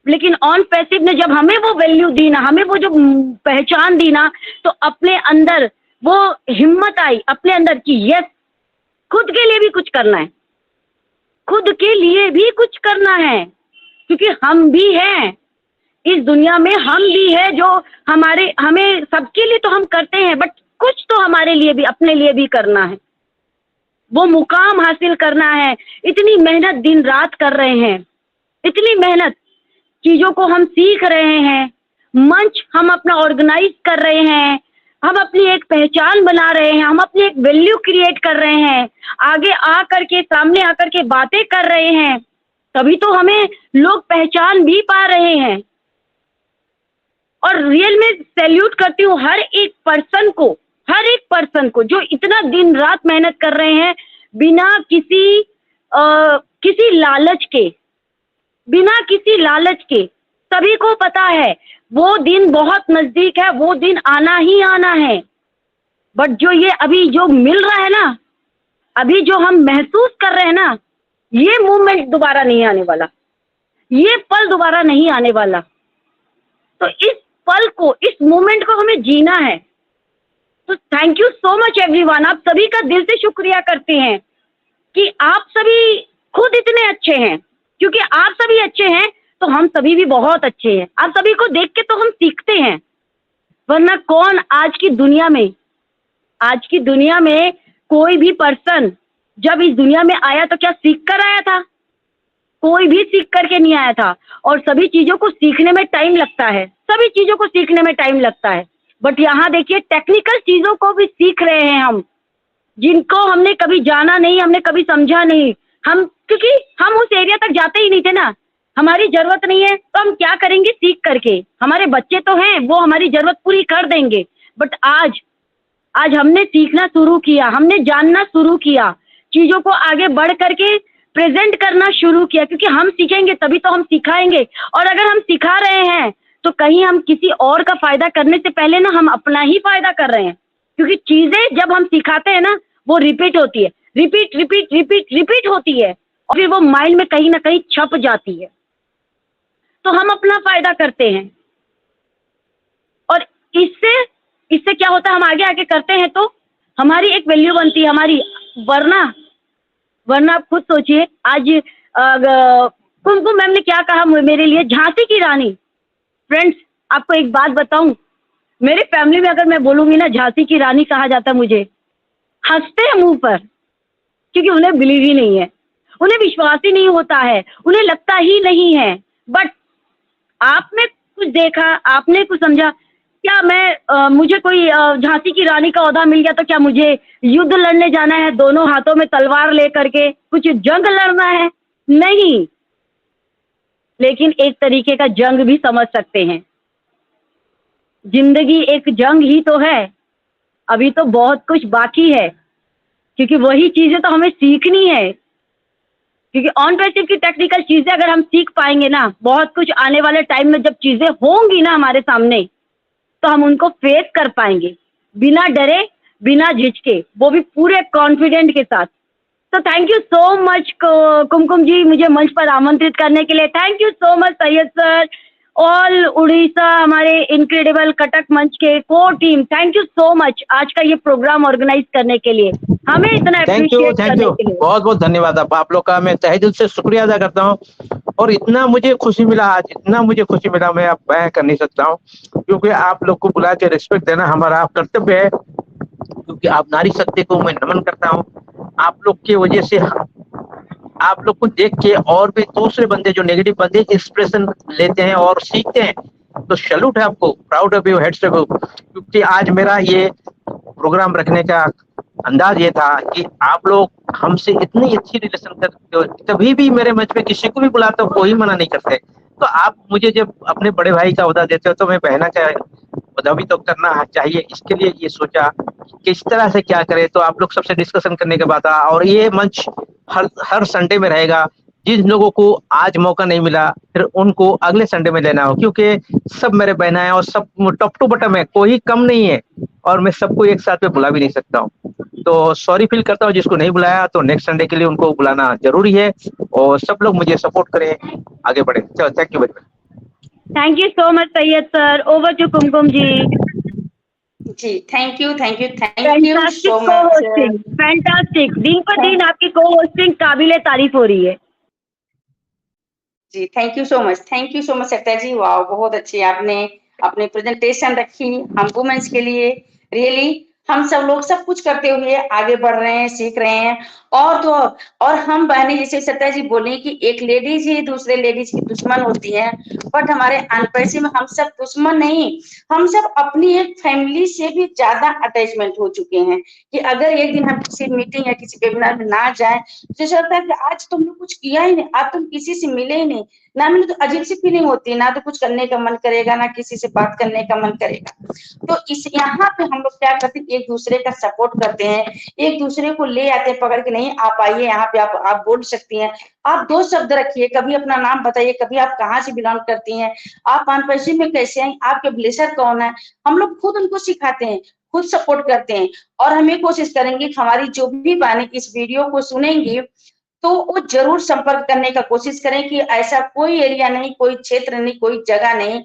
लेकिन ऑन पैसिव ने जब हमें वो वैल्यू दी ना, हमें वो जो पहचान दी ना, तो अपने अंदर वो हिम्मत आई अपने अंदर की यस, खुद के लिए भी कुछ करना है, खुद के लिए भी कुछ करना है, क्योंकि हम भी हैं इस दुनिया में, हम भी है जो हमें सबके लिए तो हम करते हैं, बट कुछ तो हमारे लिए भी, अपने लिए भी करना है, वो मुकाम हासिल करना है। इतनी मेहनत दिन रात कर रहे हैं, इतनी मेहनत, चीजों को हम सीख रहे हैं, मंच हम अपना ऑर्गेनाइज कर रहे हैं, हम अपनी एक पहचान बना रहे हैं, हम अपनी एक वैल्यू क्रिएट कर रहे हैं, आगे आ करके सामने आकर के बातें कर रहे हैं, तभी तो हमें लोग पहचान भी पा रहे हैं। और रियल में सैल्यूट करती हूँ हर एक पर्सन को जो इतना दिन रात मेहनत कर रहे हैं बिना किसी लालच के। सभी को पता है वो दिन बहुत नजदीक है, वो दिन आना ही आना है। बट जो ये अभी जो मिल रहा है ना, अभी जो हम महसूस कर रहे हैं ना, ये मूवमेंट दोबारा नहीं आने वाला, ये पल दोबारा नहीं आने वाला। तो इस पल को, इस मोमेंट को हमें जीना है। तो thank you so much everyone. आप सभी का दिल से शुक्रिया करते हैं कि आप सभी खुद इतने अच्छे हैं, क्योंकि आप सभी अच्छे हैं तो हम सभी भी बहुत अच्छे हैं। आप सभी को देख के तो हम सीखते हैं, वरना कौन आज की दुनिया में कोई भी पर्सन जब इस दुनिया में आया तो क्या सीख कर आया था? कोई भी सीख करके नहीं आया था। और सभी चीजों को सीखने में टाइम लगता है, सभी चीजों को सीखने में टाइम लगता है। बट यहाँ देखिए टेक्निकल चीजों को भी सीख रहे हैं हम, जिनको हमने कभी जाना नहीं, हमने कभी समझा नहीं। क्योंकि हम उस एरिया तक जाते ही नहीं थे ना, हमारी जरूरत नहीं है तो हम क्या करेंगे सीख करके। हमारे बच्चे तो हैं, वो हमारी जरूरत पूरी कर देंगे। बट आज हमने सीखना शुरू किया, हमने जानना शुरू किया, चीजों को आगे बढ़ करके प्रेजेंट करना शुरू किया, क्योंकि हम सीखेंगे तभी तो हम सिखाएंगे। और अगर हम सिखा रहे हैं तो कहीं हम किसी और का फायदा करने से पहले ना हम अपना ही फायदा कर रहे हैं। क्योंकि चीजें जब हम सिखाते हैं ना, वो रिपीट होती है, रिपीट होती है, और फिर वो माइंड में कहीं ना कहीं छप जाती है। तो हम अपना फायदा करते हैं, और इससे क्या होता है, हम आगे करते हैं तो हमारी एक वैल्यू बनती है हमारी। वरना आप खुद सोचिए, आज कुमकुम मैम ने क्या कहा मेरे लिए, झांसी की रानी। फ्रेंड्स, आपको एक बात बताऊं, मेरे फैमिली में अगर मैं बोलूंगी ना झांसी की रानी कहा जाता मुझे, हंसते हैं मुंह पर, क्योंकि उन्हें बिलीव ही नहीं है, उन्हें विश्वास ही नहीं होता है, उन्हें लगता ही नहीं है। बट आपने कुछ देखा, आपने कुछ समझा, क्या मुझे कोई झांसी की रानी का ओहदा मिल गया तो क्या मुझे युद्ध लड़ने जाना है, दोनों हाथों में तलवार लेकर के कुछ जंग लड़ना है? नहीं, लेकिन एक तरीके का जंग भी समझ सकते हैं। जिंदगी एक जंग ही तो है, अभी तो बहुत कुछ बाकी है, क्योंकि वही चीजें तो हमें सीखनी है। क्योंकि ऑन पैसिव की टेक्निकल चीजें अगर हम सीख पाएंगे ना, बहुत कुछ आने वाले टाइम में जब चीजें होंगी ना हमारे सामने, तो हम उनको फेस कर पाएंगे बिना डरे, बिना झिझके, वो भी पूरे कॉन्फिडेंट के साथ। तो thank you so much Kumkum जी, मुझे मंच पर आमंत्रित करने के लिए। Thank you so much Syed sir, all Orissa, हमारे इनक्रेडिबल कटक मंच के core team, thank you so much आज का ये प्रोग्राम ऑर्गेनाइज करने के लिए, हमें इतना अप्रिशिएट करने के लिए। बहुत बहुत धन्यवाद आप लोग का, मैं तहे दिल से शुक्रिया अदा करता हूँ। और इतना मुझे खुशी मिला आज, इतना मुझे खुशी मिला, मैं अब बयां कर नहीं सकता हूँ। क्योंकि आप लोग को बुला के रिस्पेक्ट देना हमारा कर्तव्य है, क्योंकि आप नारी शक्ति को मैं नमन करता हूँ। आप लोग की वजह से, आप लोग को देख के और भी दूसरे बंदे जो नेगेटिव बंदे इंस्पिरेशन लेते हैं और सीखते हैं, तो सैल्यूट है आपको, proud of you, heads of you. क्योंकि आज मेरा ये प्रोग्राम रखने का अंदाज ये था कि आप लोग हमसे इतनी अच्छी रिलेशन करते हो, कभी भी मेरे मंच पे किसी को भी बुलाते हो कोई मना नहीं करते। तो आप मुझे जब अपने बड़े भाई का ओहदा देते हो तो मैं बहना का ओहदा भी तो करना चाहिए। इसके लिए ये सोचा कि किस तरह से क्या करें, तो आप लोग सबसे डिस्कशन करने के बाद और ये मंच हर संडे में रहेगा। जिन लोगों को आज मौका नहीं मिला फिर उनको अगले संडे में लेना हो, क्योंकि सब मेरे बहना है और सब टॉप टू बटम है, कोई कम नहीं है, और मैं सबको एक साथ में बुला भी नहीं सकता हूँ। तो सॉरी फील करता हूँ जिसको नहीं बुलाया, तो नेक्स्ट संडे के लिए उनको बुलाना जरूरी है, और सब लोग मुझे सपोर्ट करें, आगे बढ़े। चलो, thank you very much. Thank you so much Syed sir, over to Kumkum ji. जी, thank you so much. Fantastic, दिन पर दिन आपकी को होस्टिंग काबिले तारीफ हो रही है। जी, thank you so much Sarita ji. वाह, बहुत अच्छी आपने अपनी प्रेजेंटेशन रखी हम वुमेन्स के लिए। रियली हम सब लोग सब कुछ करते हुए आगे बढ़ रहे हैं, सीख रहे हैं। और तो और हम बहनें, जैसे सत्या जी बोले कि एक लेडीज ही दूसरे लेडीज की दुश्मन होती है, बट हमारे अनपैसे में हम सब दुश्मन नहीं, हम सब अपनी एक फैमिली से भी ज्यादा अटैचमेंट हो चुके हैं कि अगर एक दिन हम किसी मीटिंग या किसी वेबिनार में ना जाए तो ऐसा लगता है कि आज तुमने कुछ किया ही नहीं, आज तुम किसी से मिले ही नहीं, ना मिले तो अजीब सी फीलिंग होती है, ना तो कुछ करने का मन करेगा, ना किसी से बात करने का मन करेगा। तो इस यहाँ पे हम लोग क्या करते हैं, एक दूसरे का सपोर्ट करते हैं, एक दूसरे को ले आते हैं पकड़ के, नहीं आप आइए यहाँ पे, आप बोल सकती हैं, आप 2 शब्द रखिए, कभी अपना नाम बताइए, कभी आप कहाँ से बिलोंग करती हैं, आप अनपैसे में कैसे हैं, आपके ब्लेसर कौन है, हम लोग खुद उनको सिखाते हैं, खुद सपोर्ट करते हैं। और हमें कोशिश करेंगे कि हमारी जो भी बहनें इस वीडियो को सुनेंगी तो वो जरूर संपर्क करने का कोशिश करें कि ऐसा कोई एरिया नहीं, कोई क्षेत्र नहीं, कोई जगह नहीं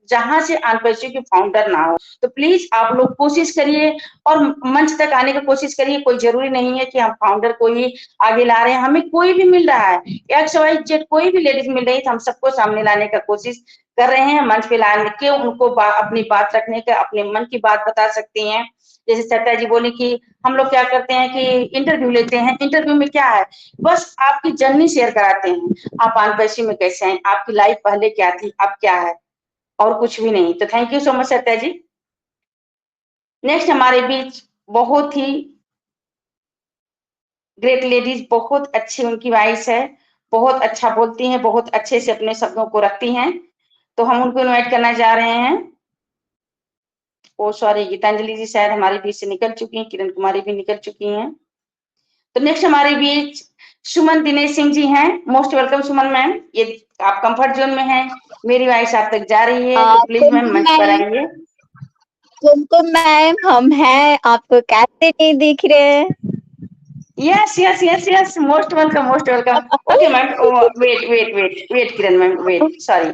जहां से अनपैसे के फाउंडर ना हो। तो प्लीज आप लोग कोशिश करिए और मंच तक आने की कोशिश करिए। कोई जरूरी नहीं है कि हम फाउंडर को ही आगे ला रहे हैं, हमें कोई भी मिल रहा है, XYZ कोई भी लेडीज मिल रही है तो हम सबको सामने लाने का कोशिश कर रहे हैं, मंच पे लाने के उनको अपनी बात रखने का, अपने मन की बात बता सकती हैं। जैसे सत्या जी बोले कि हम लोग क्या करते हैं कि इंटरव्यू लेते हैं, इंटरव्यू में क्या है, बस आपकी जर्नी शेयर कराते हैं, आप अनपैसे में कैसे हैं, आपकी लाइफ पहले क्या थी, अब क्या है, और कुछ भी नहीं। तो thank you so much Satya ji. Next हमारे बीच बहुत ही ग्रेट लेडीज, बहुत अच्छी उनकी वॉइस है, बहुत अच्छा बोलती हैं, बहुत अच्छे से अपने शब्दों को रखती हैं, तो हम उनको इनवाइट करना जा रहे हैं। ओ सॉरी, गीतांजलि जी शायद हमारे बीच से निकल चुकी हैं, किरण कुमारी भी निकल चुकी हैं। तो नेक्स्ट हमारे बीच सुमन दिनेश सिंह जी हैं। मोस्ट वेलकम सुमन मैम, ये आप कंफर्ट जोन में हैं, मेरी वॉइस आप तक जा रही है, तो प्लीज मैम मंच पर आइए। कुमकुम मैम, हम हैं, आपको कैसे नहीं दिख रहे? Yes yes yes yes, most welcome, most welcome. Okay ma'am, wait Kiran ma'am, wait, sorry,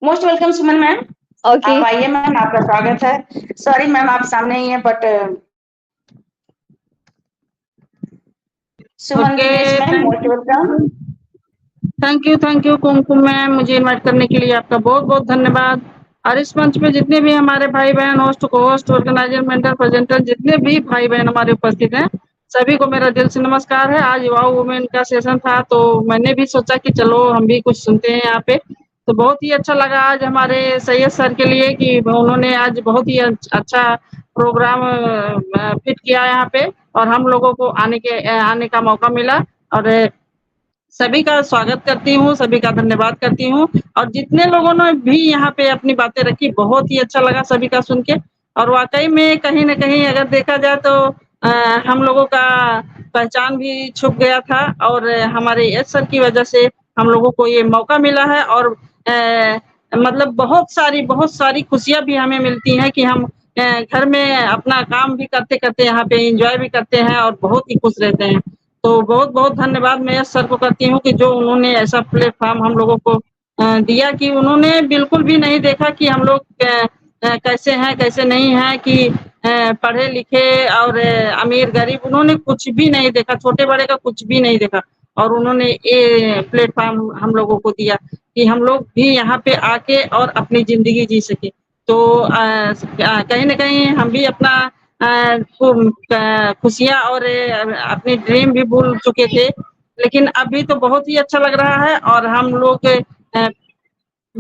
most welcome Suman ma'am. Okay, आप आइए मैम, आपका स्वागत है। सॉरी मैम, आप सामने ही हैं, but Suman Dinesh ma'am, most welcome. Thank you Kumkum ma'am, मुझे इनवाइट करने के लिए आपका बहुत बहुत धन्यवाद। और इस मंच पे जितने भी हमारे भाई बहन, होस्ट को होस्ट, ऑर्गेनाइजर, मेंटर, प्रेजेंटर, जितने भी भाई बहन हमारे उपस्थित हैं, सभी को मेरा दिल से नमस्कार है। आज युवा वुमेन का सेशन था तो मैंने भी सोचा कि चलो हम भी कुछ सुनते हैं यहाँ पे। तो बहुत ही अच्छा लगा आज हमारे सैयद सर के लिए कि उन्होंने आज बहुत ही अच्छा प्रोग्राम फिट किया यहाँ पे, और हम लोगों को आने का मौका मिला। और सभी का स्वागत करती हूँ, सभी का धन्यवाद करती हूँ। और जितने लोगों ने भी यहाँ पे अपनी बातें रखी, बहुत ही अच्छा लगा सभी का सुन के। और वाकई में कहीं न कहीं अगर देखा जाए तो हम लोगों का पहचान भी छुप गया था, और हमारे एस सर की वजह से हम लोगों को ये मौका मिला है। और मतलब बहुत सारी खुशियाँ भी हमें मिलती हैं कि हम घर में अपना काम भी करते-करते यहाँ पे एन्जॉय भी करते हैं और बहुत ही खुश रहते हैं। तो बहुत-बहुत धन्यवाद मैं एस सर को करती हूँ कि जो उन्होंने ऐसा प्लेटफ़ॉर्म हम लोगों को दिया कि उन्होंने बिल्कुल भी नहीं देखा कि हम लोग कैसे हैं, कैसे नहीं हैं, कि पढ़े लिखे और अमीर-गरीब, उन्होंने कुछ भी नहीं देखा, छोटे-बड़े का कुछ भी नहीं देखा। और उन्होंने ये प्लेटफ़ॉर्म हम लोगों को दिया कि हम लोग भी यहाँ पे आके और अपनी ज़िंदगी जी सकें। तो कहीं न कहीं हम भी अपना खुशियाँ और अपनी ड्रीम भी भूल चुके थे, लेकिन अभी तो बहुत ही अच्छा लग रहा है और हम लोग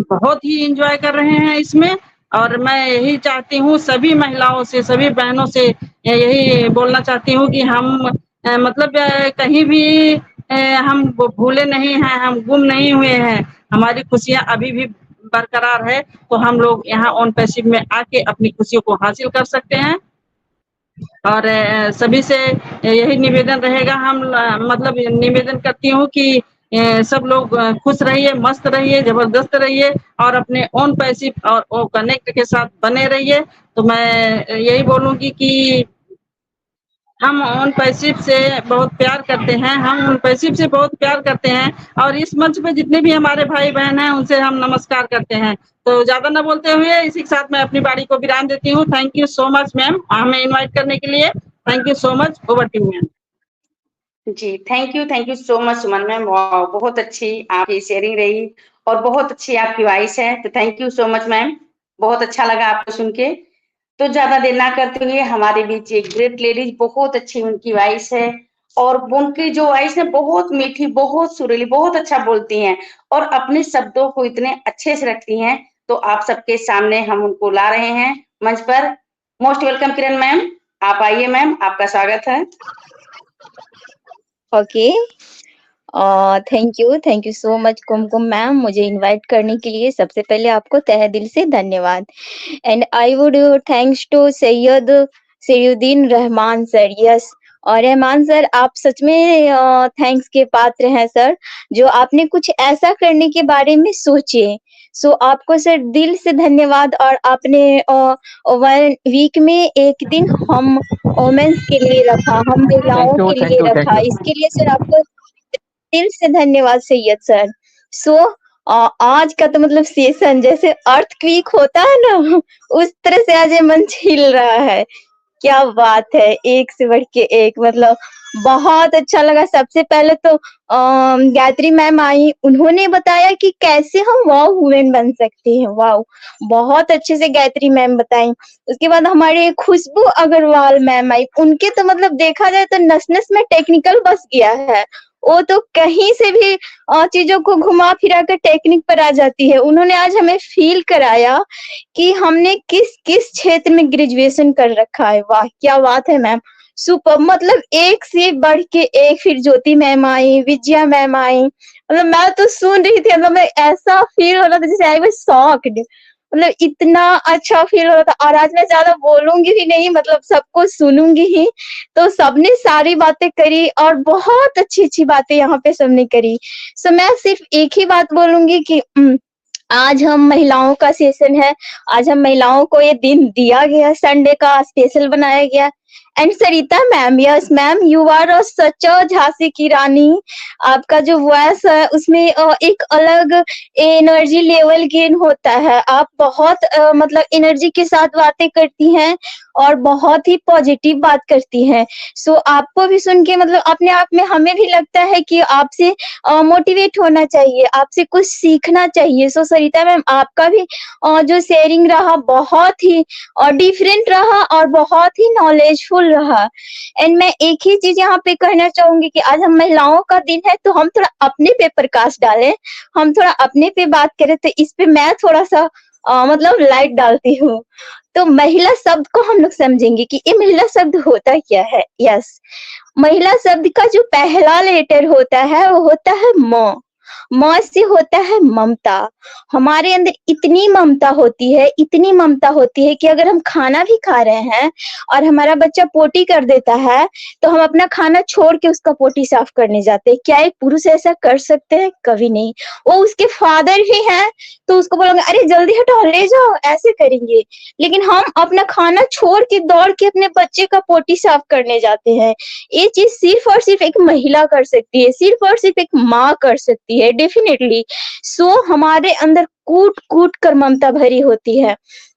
बहुत ही एन्जॉय कर रहे हैं इसमें। और मैं यही चाहती हूँ सभी महिलाओं से, सभी बहनों से यही बोलना चाहती हूँ कि हम मतलब कहीं भी हम भूले नहीं हैं, हम गुम नहीं हुए हैं, हमारी खुशियाँ अभी भी बरकरार है। तो हम लोग यहाँ ऑन पैसिव में आके अपनी खुशियों को हासिल कर सकते हैं। और सभी से यही निवेदन रहेगा, हम मतलब निवेदन करती हूँ कि सब लोग खुश रहिए, मस्त रहिए, जबरदस्त रहिए और अपने ओन पैसिव और कनेक्ट के साथ बने रहिए। तो मैं यही बोलूँगी कि हम ऑन पैसिव से बहुत प्यार करते हैं, हम ऑन पैसिव से बहुत प्यार करते हैं। और इस मंच पे जितने भी हमारे भाई-बहन हैं, उनसे हम नमस्कार करते हैं। तो ज़्यादा ना बोलते हुए इसी के साथ मैं अपनी बारी को विराम देती हूँ। Thank you so much ma'am, हमें इनवाइट करने के लिए। Thank you so much, over to you ma'am. जी, thank you so much Suman ma'am, wow, बहुत अच्छी आपकी शेयरिंग रही और बहुत अच्छी आपकी वॉइस है। तो thank you so much ma'am, बहुत अच्छा लगा आपको सुन के। तो ज्यादा देर ना करते हुए हमारे बीच एक ग्रेट लेडीज, बहुत अच्छी उनकी वॉइस है और उनकी जो वॉइस है बहुत मीठी, बहुत सुरीली, बहुत अच्छा बोलती हैं और अपने शब्दों को इतने अच्छे से रखती हैं। तो आप सबके सामने हम उनको ला रहे हैं मंच पर। मोस्ट वेलकम किरण मैम, आप आइए मैम, आपका स्वागत है। Okay, thank you so much Kumkum ma'am, मुझे इनवाइट करने के लिए सबसे पहले आपको तहे दिल से धन्यवाद। And I would thanks to Saiyaduddin Rahman sir. Yes, और रहमान सर आप सच में थैंक्स के पात्र हैं सर, जो आपने कुछ ऐसा करने के बारे में सोचे। सो आपको सर दिल से धन्यवाद। और आपने 1 वीक में एक दिन हम वोमेन्स के लिए रखा, हम महिलाओं के लिए रखा, इसके लिए सर आपको दिल से धन्यवाद सैयद सर। सो आज का तो मतलब सेशन जैसे अर्थक्वेक होता है ना, उस तरह से आज ये मंच हिल रहा है। क्या बात है, एक से बढ़ के एक, मतलब बहुत अच्छा लगा। सबसे पहले तो गायत्री मैम आई, उन्होंने बताया कि कैसे हम वाव वुमेन बन सकते हैं। वाव, बहुत अच्छे से गायत्री मैम बताई। उसके बाद हमारे खुशबू अग्रवाल मैम आई, उनके तो मतलब देखा जाए तो नस नस में टेक्निकल बस गया है। वो तो कहीं से भी चीजों को घुमा फिरा कर टेक्निक पर आ जाती है। उन्होंने आज हमें फील कराया कि हमने किस किस क्षेत्र में ग्रेजुएशन कर रखा है। वाह क्या बात है मैम, सुपर, मतलब एक से बढ़ के एक। फिर ज्योति मैम आई, विजया मैम आई, मतलब मैं तो सुन रही थी, मतलब मैं ऐसा फील हो रहा था जैसे आई वाज शॉक्ड, मतलब इतना अच्छा फील हो रहा था। और आज मैं ज्यादा बोलूंगी भी नहीं, मतलब सबको सुनूंगी ही। तो सबने सारी बातें करी और बहुत अच्छी अच्छी बातें यहाँ पे सबने करी। सो मैं सिर्फ एक ही बात बोलूंगी कि आज हम महिलाओं का सेशन है, आज हम महिलाओं को ये दिन दिया गया, संडे का स्पेशल बनाया गया। And Sarita ma'am, yes ma'am, you are such a Jhansi की रानी। आपका जो वॉइस है उसमें एक अलग एनर्जी लेवल गेन होता है। आप बहुत मतलब एनर्जी के साथ बातें करती हैं और बहुत ही पॉजिटिव बात करती हैं। सो आपको भी सुन के मतलब अपने आप में हमें भी लगता है कि आपसे मोटिवेट होना चाहिए, आपसे कुछ सीखना चाहिए। सो सरिता मैम, आपका भी जो शेयरिंग रहा बहुत ही डिफरेंट रहा और बहुत ही नॉलेजफुल रहा। एंड मैं एक ही चीज यहाँ पे कहना चाहूंगी कि आज हम महिलाओं का दिन है, तो हम थोड़ा अपने पे प्रकाश डालें, हम थोड़ा अपने पे बात करें। तो इस पे मैं थोड़ा सा मतलब लाइट डालती हूँ। तो महिला शब्द को हम लोग समझेंगे कि ये महिला शब्द होता क्या है। यस, महिला शब्द का जो पहला लेटर होता है वो होता है म। म से होता है ममता। हमारे अंदर इतनी ममता होती है, इतनी ममता होती है कि अगर हम खाना भी खा रहे हैं और हमारा बच्चा पोटी कर देता है तो हम अपना खाना छोड़ के उसका पोटी साफ करने जाते हैं। क्या एक पुरुष ऐसा कर सकते हैं? कभी नहीं। वो उसके फादर भी हैं तो उसको बोलेंगे अरे जल्दी हटाओ ले जाओ, ऐसे करेंगे। लेकिन हम अपना खाना छोड़ के दौड़ के अपने बच्चे का पोटी साफ करने जाते हैं। ये चीज सिर्फ और सिर्फ एक महिला कर सकती है, सिर्फ और सिर्फ एक माँ कर सकती है, डेफिनेटली। सो हमारे अंदर कूट कूट कर ममता भरी होती है।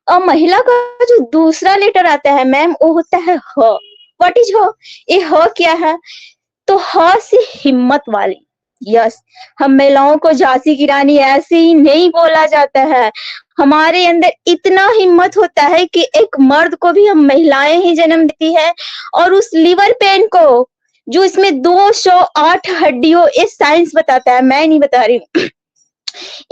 और महिला का जो दूसरा लेटर आता है मैम, वो होता है ह। व्हाट इज ह? ये ह क्या है? तो ह से हिम्मत वाली। यस, हम महिलाओं को झांसी की रानी ऐसे ही नहीं बोला जाता है। हमारे अंदर इतना हिम्मत होता है कि एक मर्द को भी हम महिलाएं ही जन्म देती है। और उस लिवर पेन को, जो इसमें 208 हड्डियों, ये साइंस बताता है, मैं नहीं बता रही हूँ,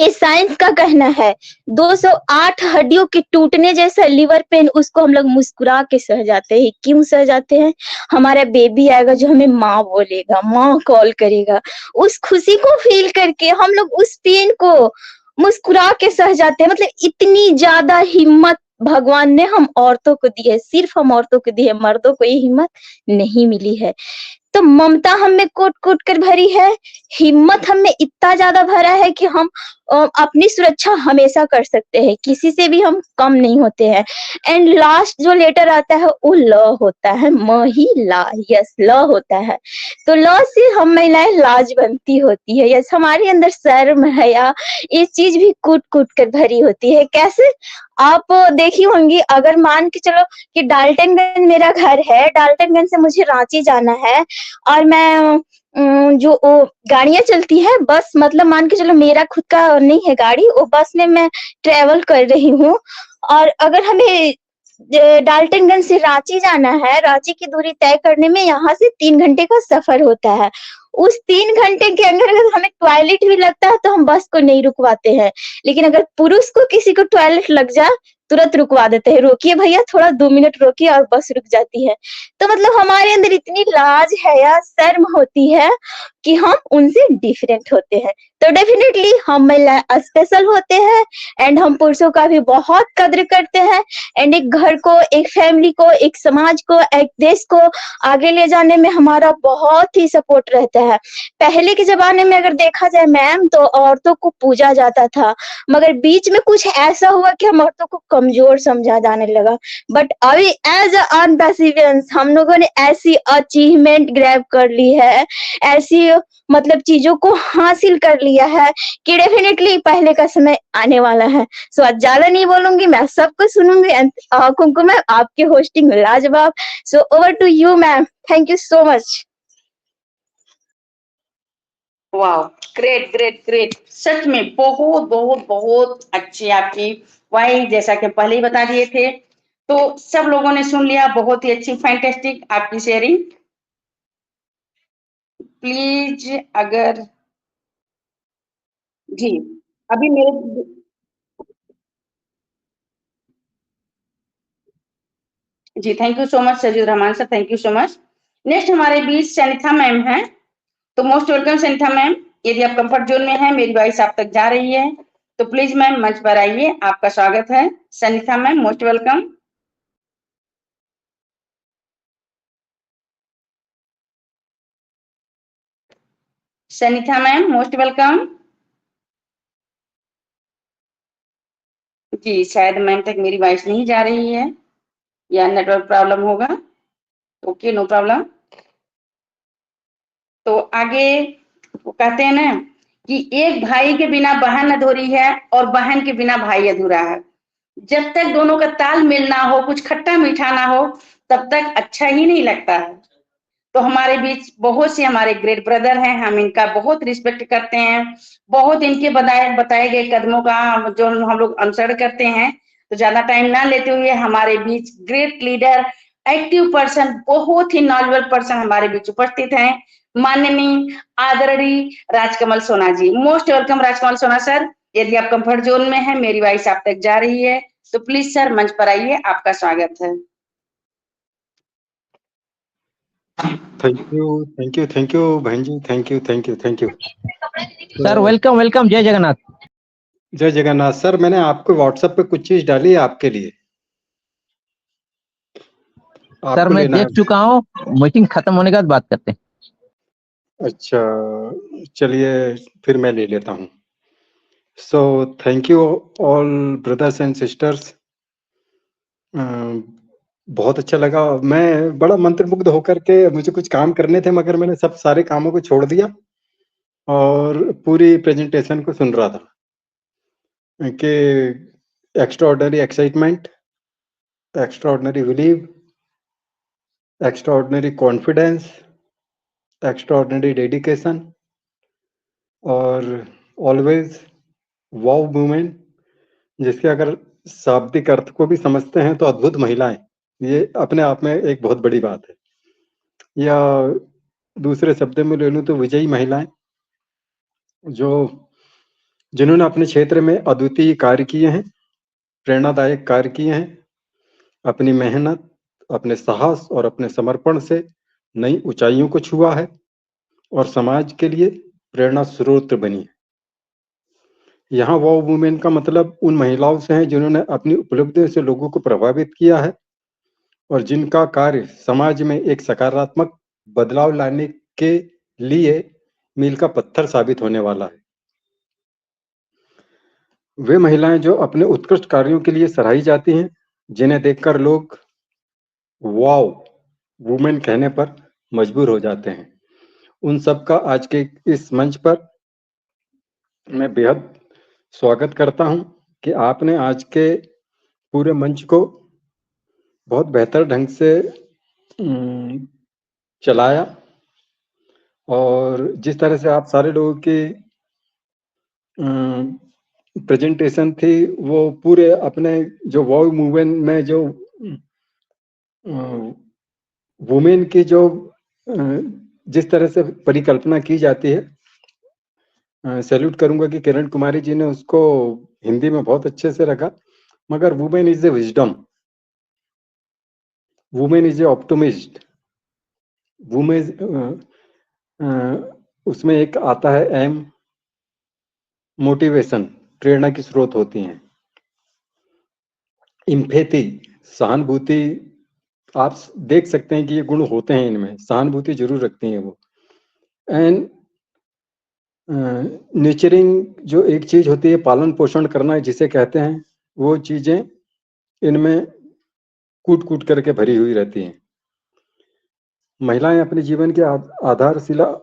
ये साइंस का कहना है। 208 हड्डियों के टूटने जैसा लिवर पेन, उसको हम लोग मुस्कुरा के सह जाते हैं। क्यों सह जाते हैं? हमारा बेबी आएगा जो हमें माँ बोलेगा, माँ कॉल करेगा, उस खुशी को फील करके हम लोग उस पेन को मुस्कुरा के सह जाते हैं। मतलब इतनी ज्यादा हिम्मत भगवान ने हम औरतों को दी है, सिर्फ हम औरतों को दी है, मर्दों को ये हिम्मत नहीं मिली है। तो ममता हमें कूट कूट कर भरी है, हिम्मत हमें इतना ज्यादा भरा है कि हम अपनी सुरक्षा हमेशा कर सकते हैं, किसी से भी हम कम नहीं होते हैं। एंड लास्ट जो लेटर आता है वो ल होता है, महिला। यस, ल होता है। तो ल से हम महिलाएं लाज बनती होती है। यस, हमारे अंदर शर्म हया ये चीज भी कूट कूट कर भरी होती है। कैसे? आप देखी होंगी, अगर मान के चलो कि डाल्टनगंज मेरा घर है, डाल्टनगंज से मुझे रांची जाना है और मैं जो गाड़ियां चलती है बस, मतलब मान के चलो मेरा खुद का नहीं है गाड़ी, वो बस में मैं ट्रेवल कर रही हूँ और अगर हमें डाल्टनगंज से रांची जाना है, रांची की दूरी तय करने में यहाँ से 3 घंटे का सफर होता है। उस 3 घंटे के अंदर अगर हमें टॉयलेट भी लगता है तो हम बस को नहीं रुकवाते हैं, लेकिन अगर पुरुष को किसी को टॉयलेट लग जाए तुरंत रुकवा देते हैं, रोकिए भैया थोड़ा 2 मिनट रोकिए, और बस रुक जाती है। तो मतलब हमारे अंदर इतनी लाज है या शर्म होती है कि हम उनसे डिफरेंट होते हैं। तो डेफिनेटली हम महिला स्पेशल होते हैं एंड हम पुरुषों का भी बहुत कद्र करते हैं एंड एक घर को, एक फैमिली को, एक समाज को, एक देश को आगे ले जाने में हमारा बहुत ही सपोर्ट रहता है। पहले के जमाने में अगर देखा जाए मैम तो औरतों को पूजा जाता था, मगर बीच में कुछ ऐसा हुआ कि हम औरतों को कमजोर समझा जाने लगा। बट अभी एज अनपेसिवियंस हम लोगों ने ऐसी अचीवमेंट ग्रैब कर ली है, ऐसी मतलब चीजों को हासिल कर लिया है कि डेफिनेटली पहले का समय आने वाला है। सो आज ज्यादा नहीं बोलूंगी, मैं सबको सुनूंगी। कुमकुम मैम आपकी होस्टिंग लाजवाब। So over to you ma'am, thank you so much. वाह, ग्रेट ग्रेट ग्रेट, सच में बहुत बहुत बहुत अच्छी आपकी वाई, जैसा कि पहले ही बता दिए थे, तो सब लोगों ने सुन लिया। बहुत ही अच्छी, फैंटेस्टिक आपकी शेयरिंग। प्लीज अगर जी अभी मेरे जी thank you so much Sajid Rahman sir, thank you so much. Next हमारे बीच सनिथा मैम हैं, तो मोस्ट वेलकम सनिथा मैम। यदि आप कंफर्ट जोन में हैं, मेरी वॉइस आप तक जा रही है तो प्लीज मैम मंच पर आइए, आपका स्वागत है। Sanitha ma'am most welcome. Sanitha ma'am most welcome. जी शायद मैम तक मेरी वॉइस नहीं जा रही है या नेटवर्क प्रॉब्लम होगा। Okay no problem. तो आगे वो कहते हैं ना कि एक भाई के बिना बहन अधूरी है और बहन के बिना भाई अधूरा है। जब तक दोनों का तालमेल ना हो, कुछ खट्टा मीठा ना हो, तब तक अच्छा ही नहीं लगता है। तो हमारे बीच बहुत से हमारे ग्रेट ब्रदर हैं, हम इनका बहुत रिस्पेक्ट करते हैं, बहुत इनके बताए गए कदमों का जो हम लोग अनुसरण करते हैं। तो ज्यादा टाइम ना लेते हुए हमारे बीच ग्रेट लीडर, एक्टिव पर्सन, बहुत ही नॉलेजेबल पर्सन हमारे बीच उपस्थित हैं, माननीय आदरणीय राजकमल सोना जी। मोस्ट वेलकम राजकमल सोना सर। यदि आप कंफर्ट जोन में हैं, मेरी वॉइस आप तक जा रही है तो प्लीज सर मंच पर आइए, आपका स्वागत है। थैंक यू बहन जी, thank you. Sir welcome welcome, Jai Jagannath. जय जगन्नाथ सर, मैंने आपको व्हाट्सएप पे कुछ चीज डाली है आपके लिए। सर मैं देख चुका हूँ, मीटिंग खत्म होने के बाद बात करते हैं। अच्छा चलिए फिर मैं ले लेता हूँ। सो thank you all brothers and sisters. बहुत अच्छा लगा। मैं बड़ा मंत्रमुग्ध होकर के, मुझे कुछ काम करने थे मगर मैंने सब सारे कामों को छोड़ दिया और पूरी प्रेजेंटेशन को सुन रहा था कि extraordinary excitement, extraordinary believe, extraordinary confidence, extraordinary dedication और ऑलवेज वाव वुमेन, जिसके अगर शाब्दिक अर्थ को भी समझते हैं तो अद्भुत महिलाएं। ये अपने आप में एक बहुत बड़ी बात है। या दूसरे शब्दों में ले लूं तो विजयी महिलाएं, जिन्होंने अपने क्षेत्र में अद्वितीय कार्य किए हैं, प्रेरणादायक कार्य किए हैं, अपनी मेहनत, अपने साहस और अपने समर्पण से नई ऊंचाइयों को छुआ है और समाज के लिए प्रेरणा स्रोत बनी है। यहाँ वाव वुमेन का मतलब उन महिलाओं से है जिन्होंने अपनी उपलब्धियों से लोगों को प्रभावित किया है और जिनका कार्य समाज में एक सकारात्मक बदलाव लाने के लिए मील का पत्थर साबित होने वाला है। वे महिलाएं जो अपने उत्कृष्ट कार्यों के लिए सराही जाती हैं, जिन्हें देखकर लोग वाव वुमेन कहने पर मजबूर हो जाते हैं, उन सब का आज के इस मंच पर मैं बेहद स्वागत करता हूं कि आपने आज के पूरे मंच को बहुत बेहतर ढंग से चलाया और जिस तरह से आप सारे लोगों की प्रेजेंटेशन थी वो पूरे अपने जो वाव मूवमेंट में जो वुमेन की जो जिस तरह से परिकल्पना की जाती है, सैल्यूट करूंगा कि किरण कुमारी जी ने उसको हिंदी में बहुत अच्छे से रखा। मगर women is a wisdom, women is a optimist, women उसमें एक आता है एम, मोटिवेशन, प्रेरणा की स्रोत होती हैं। इम्पैथी, सहानुभूति, आप देख सकते हैं कि ये गुण होते हैं इनमें, सहानुभूति जरूर रखती हैं वो। एंड नेचरिंग जो एक चीज होती है, पालन पोषण करना जिसे कहते हैं, वो चीजें इनमें कूट कूट करके भरी हुई रहती हैं। महिलाएं अपने जीवन के आधारशिला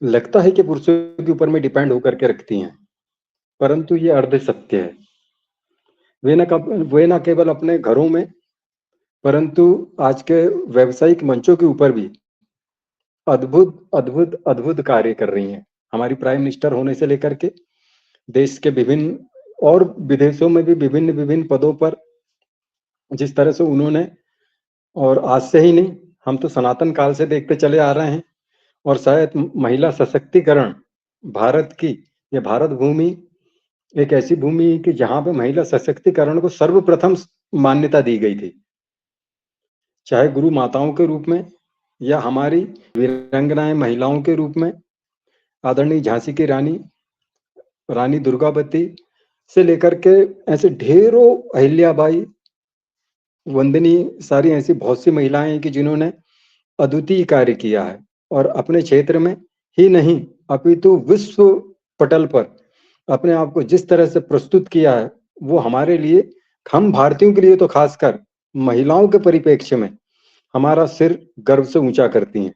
लगता है कि पुरुषों के ऊपर में डिपेंड होकर के रखती हैं, परंतु ये अर्ध सत्य है। वे न केवल अपने घरों में, परंतु आज के व्यावसायिक मंचों के ऊपर भी अद्भुत अद्भुत अद्भुत कार्य कर रही हैं। हमारी प्राइम मिनिस्टर होने से लेकर के देश के विभिन्न और विदेशों में भी विभिन्न विभिन्न पदों पर जिस तरह से उन्होंने, और आज से ही नहीं, हम तो सनातन काल से देखते चले आ रहे हैं, और शायद महिला सशक्तिकरण भारत की, ये भारत भूमि एक ऐसी भूमि है कि जहां पे महिला सशक्तिकरण को सर्वप्रथम मान्यता दी गई थी, चाहे गुरु माताओं के रूप में या हमारी वीरांगनाएं महिलाओं के रूप में, आदरणीय झांसी की रानी दुर्गावती से लेकर के ऐसे ढेरों, अहिल्याबाई, वंदनी, सारी ऐसी बहुत सी महिलाएं हैं कि जिन्होंने अद्वितीय कार्य किया है, और अपने क्षेत्र में ही नहीं अपितु विश्व पटल पर अपने आप को जिस तरह से प्रस्तुत किया है, वो हमारे लिए, हम भारतीयों के लिए तो खासकर महिलाओं के परिप्रेक्ष्य में हमारा सिर गर्व से ऊंचा करती हैं।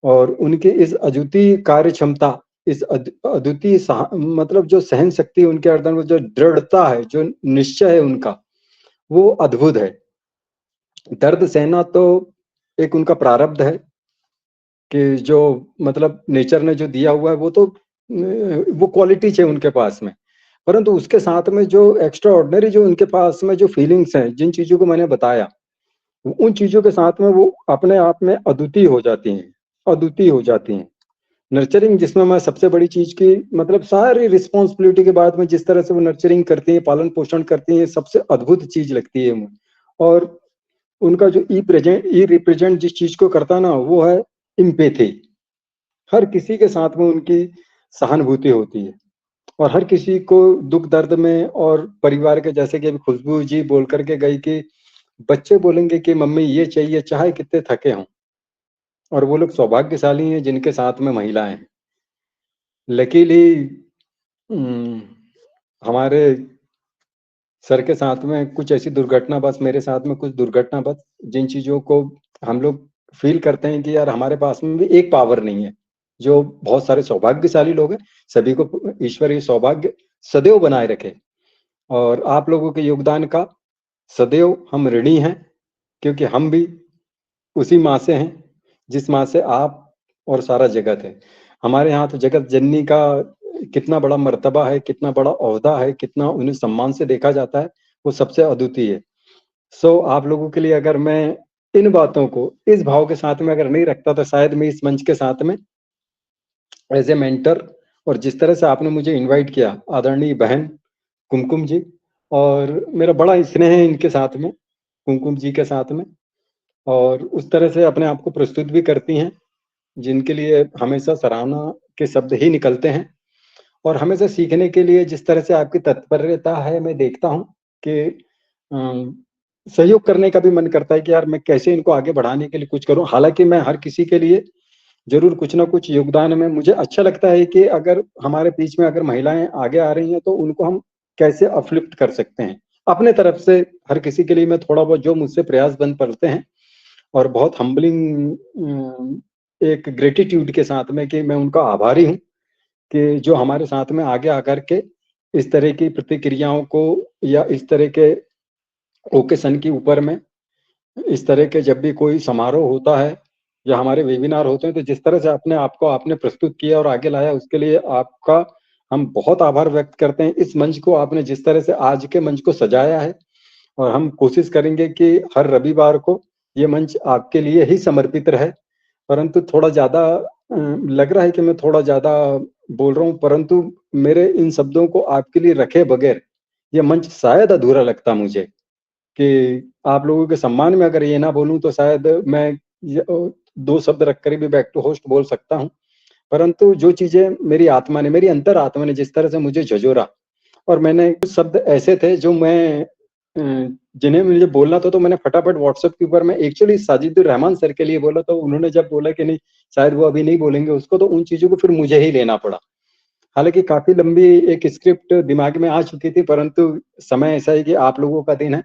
और उनकी इस अद्वितीय कार्य क्षमता, इस अद्वितीय मतलब जो सहन शक्ति उनके अंदर में, जो दृढ़ता है, जो निश्चय है उनका, वो अद्भुत है। दर्द सहना तो एक उनका प्रारब्ध है कि जो मतलब नेचर ने जो दिया हुआ है, वो तो वो क्वालिटीज है उनके पास में, परंतु उसके साथ में जो एक्स्ट्रा ऑर्डिनरी जो उनके पास में जो फीलिंग्स हैं, जिन चीजों को मैंने बताया, उन चीजों के साथ में वो अपने आप में अद्वितीय हो जाती हैं, अद्वितीय हो जाती हैं। नर्चरिंग, जिसमें मैं सबसे बड़ी चीज की मतलब सारी रिस्पॉन्सिबिलिटी के बाद में जिस तरह से वो नर्चरिंग करती है, पालन पोषण करती है, सबसे अद्भुत चीज लगती है मुझे। और उनका जो ई रिप्रेजेंट जिस चीज को करता ना, वो है इम्पैथी। हर किसी के साथ में उनकी सहानुभूति होती है, और हर किसी को दुख दर्द में, और परिवार के, जैसे कि अभी खुशबू जी बोल करके गई कि बच्चे बोलेंगे कि मम्मी ये चाहिए, चाहे कितने थके हों, और वो लोग सौभाग्यशाली हैं जिनके साथ में महिलाएं हैं। लकीली हमारे सर के साथ में कुछ ऐसी दुर्घटना, बस मेरे साथ में कुछ दुर्घटना, बस जिन चीजों को हम लोग फील करते हैं कि यार हमारे पास में भी एक पावर नहीं है। जो बहुत सारे सौभाग्यशाली लोग हैं, सभी को ईश्वर ये सौभाग्य सदैव बनाए रखे, और आप लोगों के योगदान का सदैव हम ऋणी हैं, क्योंकि हम भी उसी माँ से हैं जिस माँ से आप और सारा जगत है। हमारे यहाँ तो जगत जननी का कितना बड़ा मर्तबा है, कितना बड़ा ओहदा है, कितना उन्हें सम्मान से देखा जाता है, वो सबसे अद्वितीय है। सो आप लोगों के लिए अगर मैं इन बातों को इस भाव के साथ में अगर नहीं रखता, तो शायद मैं इस मंच के साथ में एज ए मेंटर, और जिस तरह से आपने मुझे इनवाइट किया, आदरणीय बहन कुमकुम जी, और मेरा बड़ा स्नेह है इनके साथ में, कुमकुम जी के साथ में, और उस तरह से अपने आप को प्रस्तुत भी करती हैं, जिनके लिए हमेशा सराहना के शब्द ही निकलते हैं। और हमेशा सीखने के लिए जिस तरह से आपकी तत्परता है, मैं देखता हूँ कि सहयोग करने का भी मन करता है कि यार मैं कैसे इनको आगे बढ़ाने के लिए कुछ करूं। हालांकि मैं हर किसी के लिए जरूर कुछ ना कुछ योगदान में, मुझे अच्छा लगता है कि अगर हमारे बीच में अगर महिलाएं आगे आ रही हैं, तो उनको हम कैसे अपलिफ्ट कर सकते हैं अपने तरफ से। हर किसी के लिए मैं थोड़ा बहुत जो मुझसे प्रयास बन पड़ते हैं, और बहुत हम्बलिंग एक ग्रेटिट्यूड के साथ में कि मैं उनका आभारी हूँ कि जो हमारे साथ में आगे आकर के इस तरह की प्रतिक्रियाओं को, या इस तरह के ओकेशन के ऊपर में, इस तरह के जब भी कोई समारोह होता है या हमारे वेबिनार होते हैं, तो जिस तरह से अपने आप को आपने प्रस्तुत किया और आगे लाया, उसके लिए आपका हम बहुत आभार व्यक्त करते हैं। इस मंच को आपने जिस तरह से आज के मंच को सजाया है, और हम कोशिश करेंगे कि हर रविवार को ये मंच आपके लिए ही समर्पित रहे। परंतु थोड़ा ज़्यादा लग रहा है कि मैं थोड़ा ज़्यादा बोल रहा हूँ, परंतु मेरे इन शब्दों को आपके लिए रखे बगैर ये मंच शायद अधूरा लगता मुझे, कि आप लोगों के सम्मान में अगर ये ना बोलूँ तो शायद मैं 2 शब्द रखकर भी बैक टू होस्ट बोल सकता हूँ। परंतु जो चीज़ें मेरी आत्मा ने, मेरी अंतरात्मा ने जिस तरह से मुझे झंझोरा, और मैंने कुछ शब्द ऐसे थे जो मैं जिन्हें मुझे बोलना था, तो मैंने फटाफट व्हाट्सएप के ऊपर मैं एक्चुअली साजिदुर रहमान सर के लिए बोला, तो उन्होंने जब बोला कि नहीं शायद वो अभी नहीं बोलेंगे उसको, तो उन चीज़ों को फिर मुझे ही लेना पड़ा। हालाँकि काफ़ी लंबी एक स्क्रिप्ट दिमाग में आ चुकी थी, परंतु समय ऐसा है कि आप लोगों का दिन है,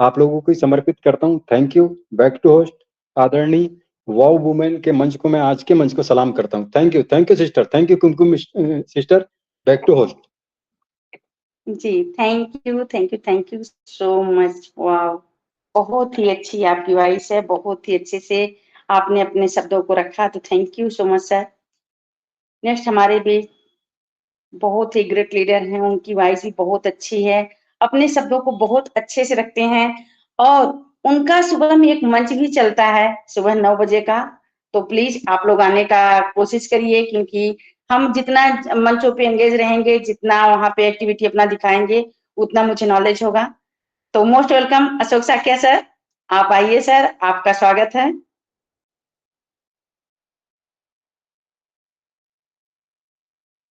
आप लोगों को ही समर्पित करता हूँ। Thank you. Back to host आदरणीय वाओ वुमेन के मंच को, मैं आज के मंच को सलाम करता हूँ। Thank you sister, thank you Kumkum sister. Back to host. जी, thank you so much. Wow! बहुत ही अच्छी आपकी वॉइस है, बहुत ही अच्छे से आपने अपने शब्दों को रखा, तो thank you so much sir. Next हमारे बीच बहुत ही ग्रेट लीडर हैं, उनकी वॉइस भी बहुत अच्छी है, अपने शब्दों को बहुत अच्छे से रखते हैं और उनका सुबह में एक मंच भी चलता है, सुबह 9 बजे का, तो प्लीज़ आप लोग आने का कोशिश करिए क्योंकि हम जितना मंचों पे एंगेज रहेंगे, जितना वहाँ पे एक्टिविटी अपना दिखाएँगे, उतना मुझे नॉलेज होगा। तो most welcome Ashok Saikia sir, आप आइए सर, आपका स्वागत है।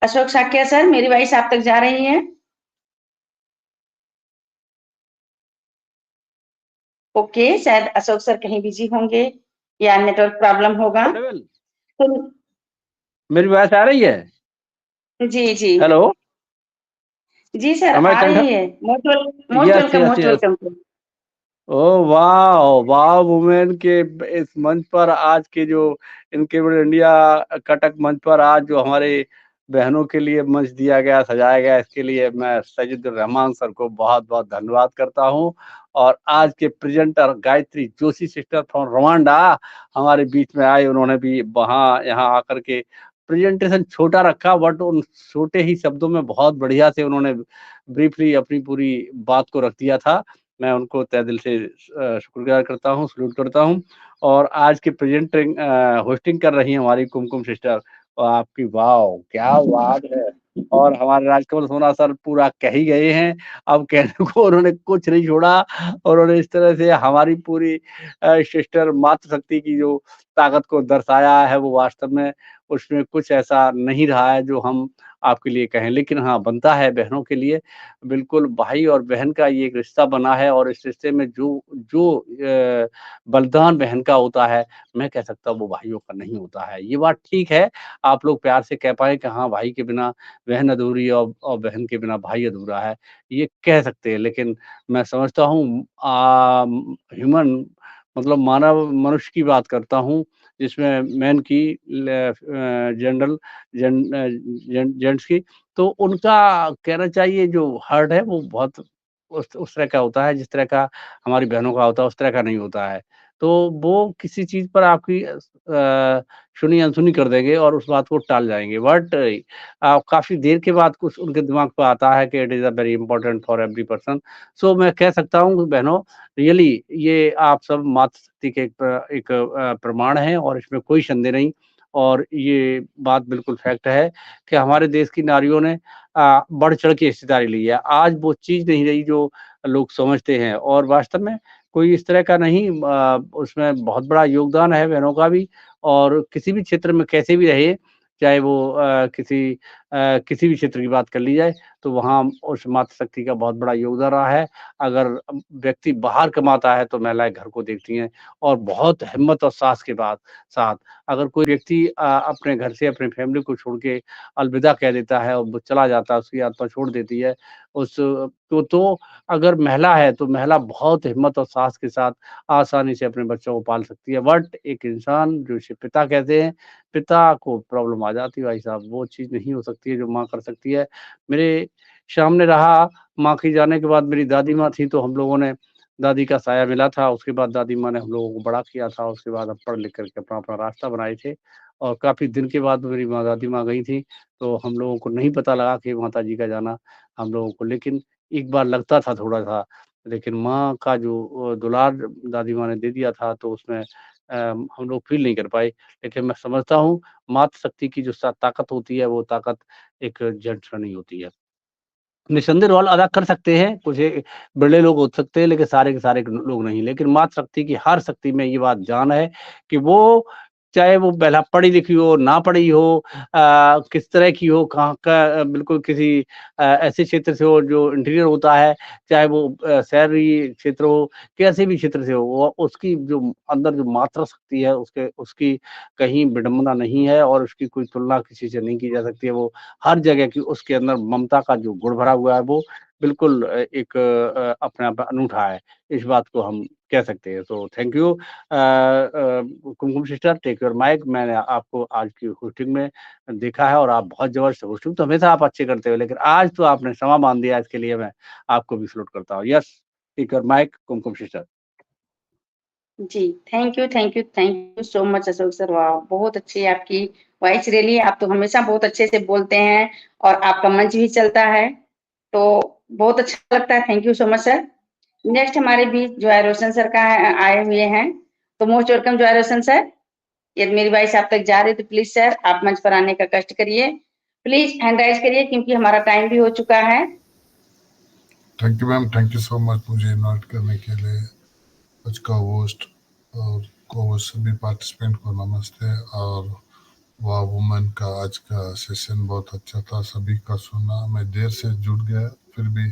अशोक साकिया सर, मेरी वॉइस आप तक जा रही है? ओके, शायद अशोक सर कहीं बिजी होंगे या नेटवर्क प्रॉब्लम होगा। तो मेरी वॉइस आ रही है? जी, जी। हेलो? जी सर, Am I आ contra- रही है। Yes, yes, most yes. Welcome sir. Oh वाह! वाह वुमेन के इस मंच पर आज के जो इनकेबल इंडिया कटक मंच पर आज जो हमारे बहनों के लिए मंच दिया गया, सजाया गया, इसके लिए मैं सैयदुर रहमान सर को बहुत-बहुत धन्यवाद करता हूँ। और आज के presenter Gayatri Joshi sister from Rwanda हमारे बीच में आए, उन्होंने भी वहाँ यहाँ आकर के प्रेजेंटेशन छोटा रखा बट उन छोटे ही शब्दों में बहुत बढ़िया से उन्होंने ब्रीफली अपनी पूरी बात को रख दिया था। मैं उनको तहे दिल से शुक्रगुज़ार करता हूँ, सैल्यूट करता हूँ। और आज की होस्टिंग कर रही हैं हमारी कुमकुम सिस्टर, आपकी वाओ! क्या बात है! और हमारे राजकमल सोना सर पूरा कह ही गए हैं, अब कहने को उन्होंने कुछ नहीं छोड़ा। और उन्होंने इस तरह से हमारी पूरी सिस्टर मातृशक्ति की जो ताकत को दर्शाया है, वो वास्तव में उसमें कुछ ऐसा नहीं रहा है जो हम आपके लिए कहें। लेकिन हाँ, बनता है बहनों के लिए, बिल्कुल भाई और बहन का ये एक रिश्ता बना है और इस रिश्ते में जो जो बलिदान बहन का होता है, मैं कह सकता हूँ वो भाइयों का नहीं होता है। ये बात ठीक है, आप लोग प्यार से कह पाएँ कि हाँ, भाई के बिना बहन अधूरी और बहन के बिना भाई अधूरा है, ये कह सकते हैं। लेकिन मैं समझता हूँ ह्यूमन मतलब मानव मनुष्य की बात करता हूँ, जिसमें मैन की जनरल जेंट्स की, तो उनका कहना चाहिए जो हार्ट है वो बहुत उस तरह का होता है, जिस तरह का हमारी बहनों का होता है, उस तरह का नहीं होता है। तो वो किसी चीज़ पर आपकी सुनी-अनसुनी कर देंगे और उस बात को टाल जाएँगे। बट काफ़ी देर के बाद कुछ उनके दिमाग पे आता है कि it is a very important for every person. सो मैं कह सकता हूँ कि बहनों, रियली ये आप सब मातृशक्ति के एक प्रमाण हैं और इसमें कोई संदेह नहीं। और ये बात बिल्कुल फैक्ट है कि हमारे देश की नारियों ने बढ़-चढ़ के हिस्सेदारी ली है। आज वो चीज़ नहीं रही जो लोग समझते हैं और वास्तव में कोई इस तरह का नहीं, उसमें बहुत बड़ा योगदान है बहनों का भी। और किसी भी क्षेत्र में कैसे भी रहे, चाहे वो किसी भी क्षेत्र की बात कर ली जाए, तो वहाँ उस मातृशक्ति का बहुत बड़ा योगदान रहा है। अगर व्यक्ति बाहर कमाता है, तो महिलाएँ घर को देखती हैं और बहुत हिम्मत और साहस के साथ अगर कोई व्यक्ति अपने घर से अपनी फैमिली को छोड़ के अलविदा कह देता है और वो चला जाता है, उसकी आत्मा छोड़ देती है, उस तो अगर महिला है, तो महिला बहुत हिम्मत और साहस के साथ आसानी से अपने बच्चों को पाल सकती है। बट एक इंसान जो इसे पिता कहते हैं, पिता को प्रॉब्लम आ जाती है भाई साहब, वो चीज़ नहीं हो सकती है जो माँ कर सकती है। मेरे सामने रहा, माँ के जाने के बाद मेरी दादी माँ थी, तो हम लोगों ने दादी का साया मिला था, उसके बाद दादी माँ ने हम लोगों को बड़ा किया था, उसके बाद हम पढ़ लिख कर के अपना-अपना रास्ता बनाए थे। और काफ़ी दिन के बाद मेरी दादी माँ गई थी, तो हम लोगों को नहीं पता लगा कि माताजी का जाना हम लोगों को, लेकिन एक बार लगता था थोड़ा-सा लेकिन माँ का जो दुलार दादी माँ ने दे दिया था तो उसमें हम लोग फ़ील नहीं कर पाए। लेकिन मैं समझता हूँ मातृशक्ति की जो ताकत होती है वो ताकत एक जेंट्स में नहीं होती है। निस्संदेह रोल अदा कर सकते हैं, कुछ बड़े लोग हो सकते हैं लेकिन सारे के सारे लोग नहीं। लेकिन मातृशक्ति की हर शक्ति में ये बात जान है कि वो चाहे वो पहला पढ़ी-लिखी हो, ना पढ़ी हो, किस तरह की हो, कहाँ का बिल्कुल किसी ऐसे क्षेत्र से हो जो इंटीरियर होता है, चाहे वो शहरी क्षेत्र हो, कैसे भी क्षेत्र से हो, वो उसकी जो अंदर जो मातृशक्ति है उसकी कहीं विडंबना नहीं है और उसकी कोई तुलना किसी से नहीं की जा सकती है। वो हर जगह की उसके अंदर ममता का जो गुण भरा हुआ है वो बिल्कुल एक अपने आप में अनूठा है। इस बात को हम कह सकते हैं। तो thank you Kumkum sister take your mic. मैंने आपको आज की होस्टिंग में देखा है और आप बहुत ज़बरदस्त होस्टिंग तो हमेशा आप अच्छे करते हो, लेकिन आज तो आपने समा बाँध दिया, इसके लिए मैं आपको भी सैल्यूट करता हूँ। Yes, take your mic Kumkum sister. जी, thank you so much Ashok sir, वाह! बहुत अच्छी आपकी वॉइस रियली, आप तो हमेशा बहुत अच्छे से बोलते हैं और आपका मंच भी चलता है, तो बहुत अच्छा लगता है। Thank you so much sir. Next हमारे बीच जॉय रोशन सर का आए हुए हैं, तो मोस्ट वेलकम जॉय रोशन सर। यदि मेरी वॉइस आप तक जा रही है तो प्लीज़ सर आप मंच पर आने का कष्ट करिए। प्लीज़ हैंड राइज़ करिए क्योंकि हमारा टाइम भी हो चुका है। Thank you ma'am, thank you so much मुझे इनवाइट करने के लिए। आज का होस्ट और को-होस्ट सभी पार्टिसिपेंट को नमस्ते। और वाह वुमेन का आज का सेशन बहुत अच्छा था, सभी का सुना। मैं देर से जुड़ गया, फिर भी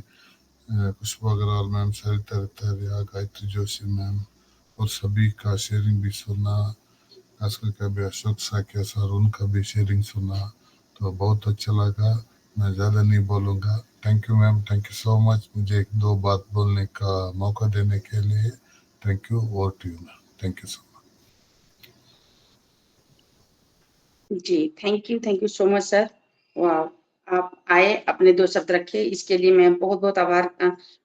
खुशबू अग्रवाल मैम, सरिता रतरिया, गायत्री जोशी मैम और सभी का शेयरिंग भी सुना। खास करके अभी अशोक साकिया सर, उनका भी शेयरिंग सुना, तो बहुत अच्छा लगा। मैं ज़्यादा नहीं बोलूँगा। Thank you ma'am, thank you so much मुझे एक दो बात बोलने का मौका देने के लिए। Thank you, over to you ma'am. Thank you so much. जी, thank you so much sir. वाह! आप आए, अपने 2 शब्द रखे, इसके लिए मैं बहुत-बहुत आभार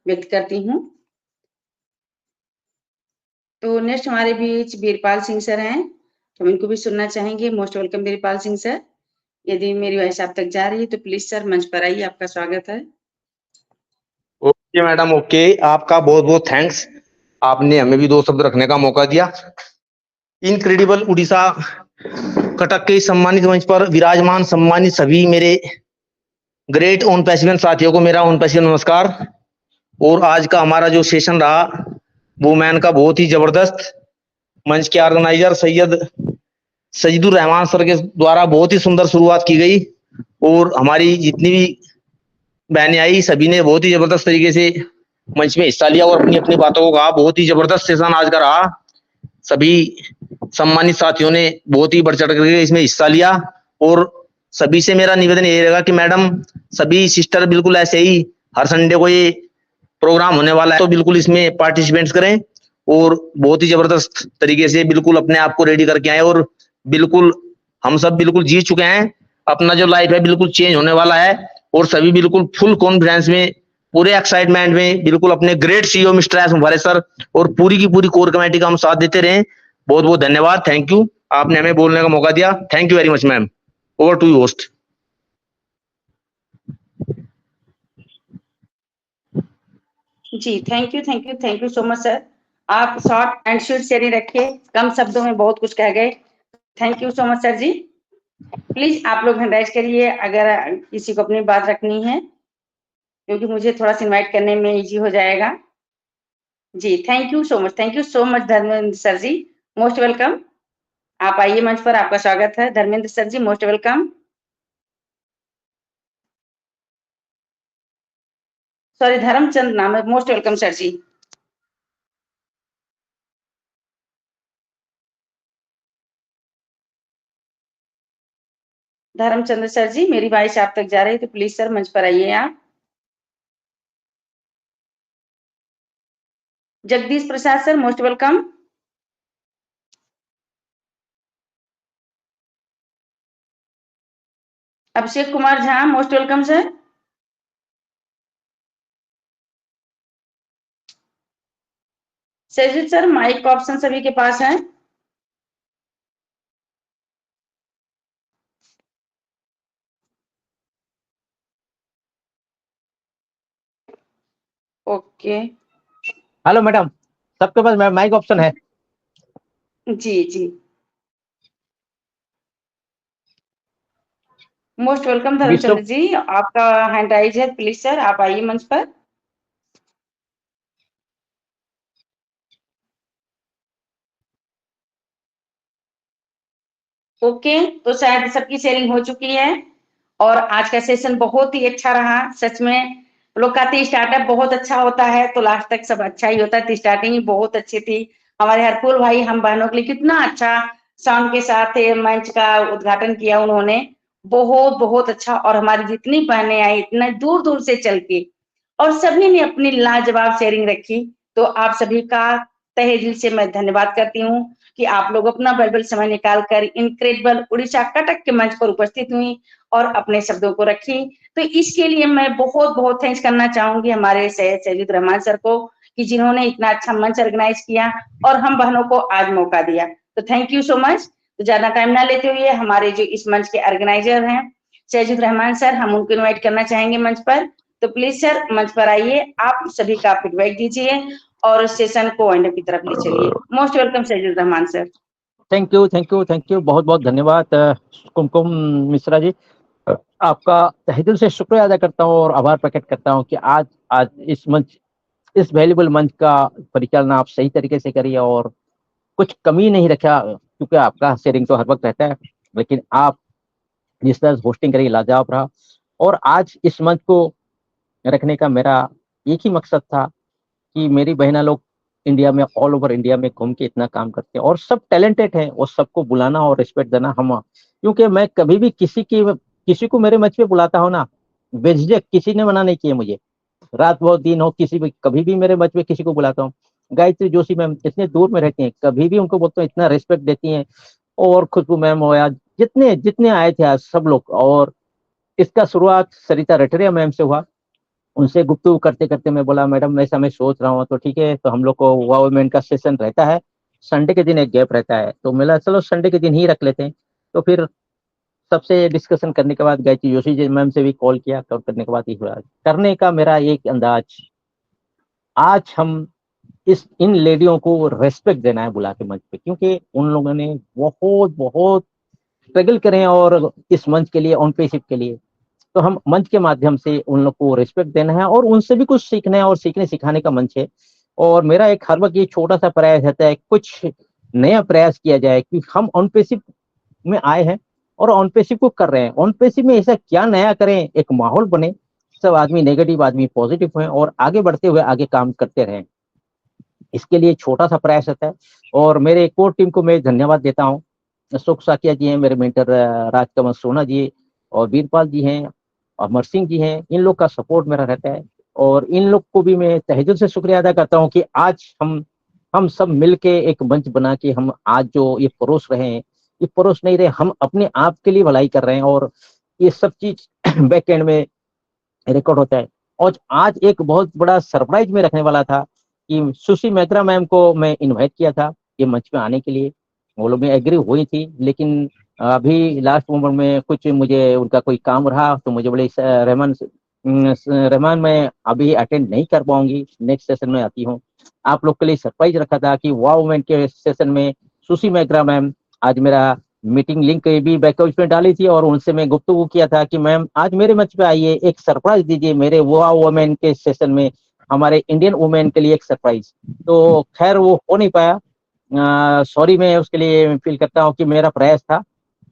व्यक्त करती हूँ। तो नेक्स्ट हमारे बीच वीरपाल सिंह सर हैं, तो हम इनको भी सुनना चाहेंगे। Most welcome Veerpal Singh sir. यदि मेरी वॉइस आप तक जा रही है तो प्लीज़ सर मंच पर आइए, आपका स्वागत है। Okay madam, okay. आपका बहुत बहुत थैंक्स, आपने हमें भी 2 शब्द रखने का मौका दिया। इनक्रेडिबल उड़ीसा कटक के इस सम्मानित मंच पर विराजमान सम्मानित सभी मेरे ग्रेट ओन पैसिवन साथियों को मेरा ओन पैसिवन नमस्कार। और आज का हमारा जो सेशन रहा वुमेन का बहुत ही जबरदस्त, मंच के ऑर्गेनाइजर सैयद सजीदुर रहमान सर के द्वारा बहुत ही सुंदर शुरुआत की गई और हमारी जितनी भी बहनें आई सभी ने बहुत ही जबरदस्त तरीके से मंच में हिस्सा लिया और अपनी अपनी बातों को कहा। बहुत ही जबरदस्त सेशन आज का रहा। सभी सम्मानित साथियों ने बहुत ही बढ़ चढ़ करके इसमें हिस्सा लिया और सभी से मेरा निवेदन यही रहेगा कि मैडम सभी सिस्टर बिल्कुल ऐसे ही हर संडे को ये प्रोग्राम होने वाला है तो बिल्कुल इसमें पार्टिसिपेट्स करें और बहुत ही जबरदस्त तरीके से बिल्कुल अपने आप को रेडी करके आए। और बिल्कुल हम सब बिल्कुल जीत चुके हैं, अपना जो लाइफ है बिल्कुल चेंज होने वाला है और सभी बिल्कुल फुल कॉन्फिडेंस में, पूरे एक्साइटमेंट में बिल्कुल अपने ग्रेट सीईओ मिस्टर एस मुबारक सर और पूरी की पूरी कोर कमेटी का हम साथ देते रहे। बहुत बहुत धन्यवाद, थैंक यू, आपने हमें बोलने का मौका दिया। Thank you very much ma'am. Over to you host. जी, thank you so much sir. आप शॉर्ट एंड स्वीट शेयरिंग रखिए, कम शब्दों में बहुत कुछ कह गए। Thank you so much sir जी। प्लीज़ आप लोग हैंड राइज़ करिए अगर किसी को अपनी बात रखनी है, क्योंकि मुझे थोड़ा-सा इनवाइट करने में ईज़ी हो जाएगा। जी, thank you so much Dharmendra sir ji, most welcome. आप आइए मंच पर, आपका स्वागत है। Dharmendra sir ji, most welcome. Sorry, Dharmchand नाम है, most welcome sir ji. Dharmchandra sir ji, मेरी वॉइस आप तक जा रही है तो प्लीज़ सर मंच पर आइए आप। Jagdish Prasad sir, most welcome. Abhishek Kumar Jha, most welcome sir. Sajid sir, mike का ऑप्शन सभी के पास है। ओके, हेलो मैडम, सबके पास माइक ऑप्शन है। जी जी, मोस्ट वेलकम धर्मचंद्र विश्व जी, आपका हैंड राइज है, प्लीज सर आप आइए मंच पर। ओके, तो शायद सबकी शेयरिंग हो चुकी है और आज का सेशन बहुत ही अच्छा रहा। सच में लोग कहते हैं स्टार्टअप बहुत अच्छा होता है तो लास्ट तक सब अच्छा ही होता है, तो स्टार्टिंग ही बहुत अच्छी थी। हमारे हरपुल भाई हम बहनों के लिए कितना अच्छा साउंड के साथ मंच का उद्घाटन किया उन्होंने, बहुत बहुत अच्छा। और हमारी जितनी बहनें आई इतने दूर दूर से चल के और सभी ने अपनी लाजवाब शेयरिंग रखी, तो आप सभी का तहे दिल से मैं धन्यवाद करती हूँ कि आप लोग अपना वैल्यूएबल समय निकालकर इनक्रेडिबल उड़ीसा कटक के मंच पर उपस्थित हुई और अपने शब्दों को रखी। तो इसके लिए मैं बहुत बहुत थैंक्स करना चाहूंगी हमारे सैयद सैजुद रहमान सर को कि जिन्होंने इतना अच्छा मंच ऑर्गेनाइज किया और हम बहनों को आज मौका दिया। तो थैंक यू सो मच। तो ज्यादा टाइम ना लेते हुए हमारे जो इस मंच के ऑर्गेनाइजर हैं सैजुद रहमान सर, हम उनको इनवाइट करना चाहेंगे मंच पर। तो प्लीज सर मंच पर आइए, आप सभी का फीडबैक दीजिए और सेशन को एंड की तरफ ले चलिए। Most welcome Saijud Rahman sir. Thank you, thank you, thank you, बहुत बहुत धन्यवाद कुमकुम मिश्रा जी। आपका तहे दिल से शुक्रिया अदा करता हूँ और आभार प्रकट करता हूँ कि आज आज इस वैल्यूबल मंच का परिचालना आप सही तरीके से करिए और कुछ कमी नहीं रखा, क्योंकि आपका शेयरिंग तो हर वक्त रहता है, लेकिन आप जिस तरह होस्टिंग करिए लाजवाब रहा। और आज इस मंच को रखने का मेरा एक ही मकसद था कि मेरी बहना लोग इंडिया में, ऑल ओवर इंडिया में घूम के इतना काम करते हैं और सब टैलेंटेड हैं और सबको बुलाना और रिस्पेक्ट देना हम, क्योंकि मैं कभी भी किसी को मेरे मंच पे बुलाता हूँ ना, बेझिझक किसी ने मना नहीं किया मुझे, रात हो दिन हो किसी भी कभी भी मेरे मंच पे किसी को बुलाता हूँ। गायत्री जोशी मैम इतने दूर में रहती हैं, कभी भी उनको बोलता हूँ इतना रिस्पेक्ट देती हैं। और खुशबू मैम हो या जितने जितने आए थे आज सब लोग। और इसका शुरुआत सरिता रटरिया मैम से हुआ, उनसे गुफ्तगू करते करते मैं बोला मैडम ऐसा मैं सोच रहा हूँ, तो ठीक है, तो हम लोग को वाओ वुमेन का सेशन रहता है, संडे के दिन एक गैप रहता है, तो मिला चलो संडे के दिन ही रख लेते हैं। तो फिर सबसे डिस्कशन करने के बाद गायत्री जोशी जी मैम से भी कॉल किया, कॉल करने के बाद ही हुआ। करने का मेरा एक अंदाज, आज हम इन लेडियों को रेस्पेक्ट देना है बुला के मंच पे, क्योंकि उन लोगों ने बहुत बहुत स्ट्रगल करे हैं और इस मंच के लिए, ऑन पेशिप के लिए, तो हम मंच के माध्यम से उन लोग को रिस्पेक्ट देना है और उनसे भी कुछ सीखना है और सीखने सिखाने का मंच है। और मेरा एक हर वक्त ये छोटा सा प्रयास रहता है, कुछ नया प्रयास किया जाए कि हम ऑन पेशिप में आए हैं और ऑन पेशिप को कर रहे हैं, ऑन पेशिप में ऐसा क्या नया करें, एक माहौल बने, सब आदमी नेगेटिव आदमी पॉजिटिव हुए और आगे बढ़ते हुए आगे काम करते रहें। इसके लिए छोटा सा प्रयास रहता है। और मेरे कोर टीम को मैं धन्यवाद देता हूँ। सुख साकिया जी हैं, मेरे मेंटर राजकमल सोना जी और वीरपाल जी हैं, अमर सिंह जी हैं, इन लोग का सपोर्ट मेरा रहता है। और इन लोग को भी मैं तहे दिल से शुक्रिया अदा करता हूँ कि आज हम सब मिलके एक मंच बना के हम आज जो ये परोस रहे हैं, ये परोस नहीं रहे, हम अपने आप के लिए भलाई कर रहे हैं और ये सब चीज बैक एंड में रिकॉर्ड होता है। और आज एक बहुत बड़ा सरप्राइज में रखने वाला था कि सुश्री मैत्रा मैम को मैं इनवाइट किया था ये मंच में आने के लिए, वो लोग में एग्री हुई थी, लेकिन अभी लास्ट मोमेंट में कुछ मुझे उनका कोई काम रहा तो मुझे बोले रहमान मैं अभी अटेंड नहीं कर पाऊंगी, नेक्स्ट सेशन में आती हूँ। आप लोग के लिए सरप्राइज रखा था कि वाओ वुमेन के सेशन में सुश्री मैत्रा मैम, आज मेरा मीटिंग लिंक भी बैकअप में डाली थी और उनसे मैं गुफ्तगू किया था कि मैम आज मेरे मंच पे आइए, एक सरप्राइज दीजिए मेरे वाओ वुमेन के सेशन में, हमारे इंडियन वुमेन के लिए एक सरप्राइज। तो खैर वो हो नहीं पाया, सॉरी मैं उसके लिए फील करता हूँ कि मेरा प्रयास था।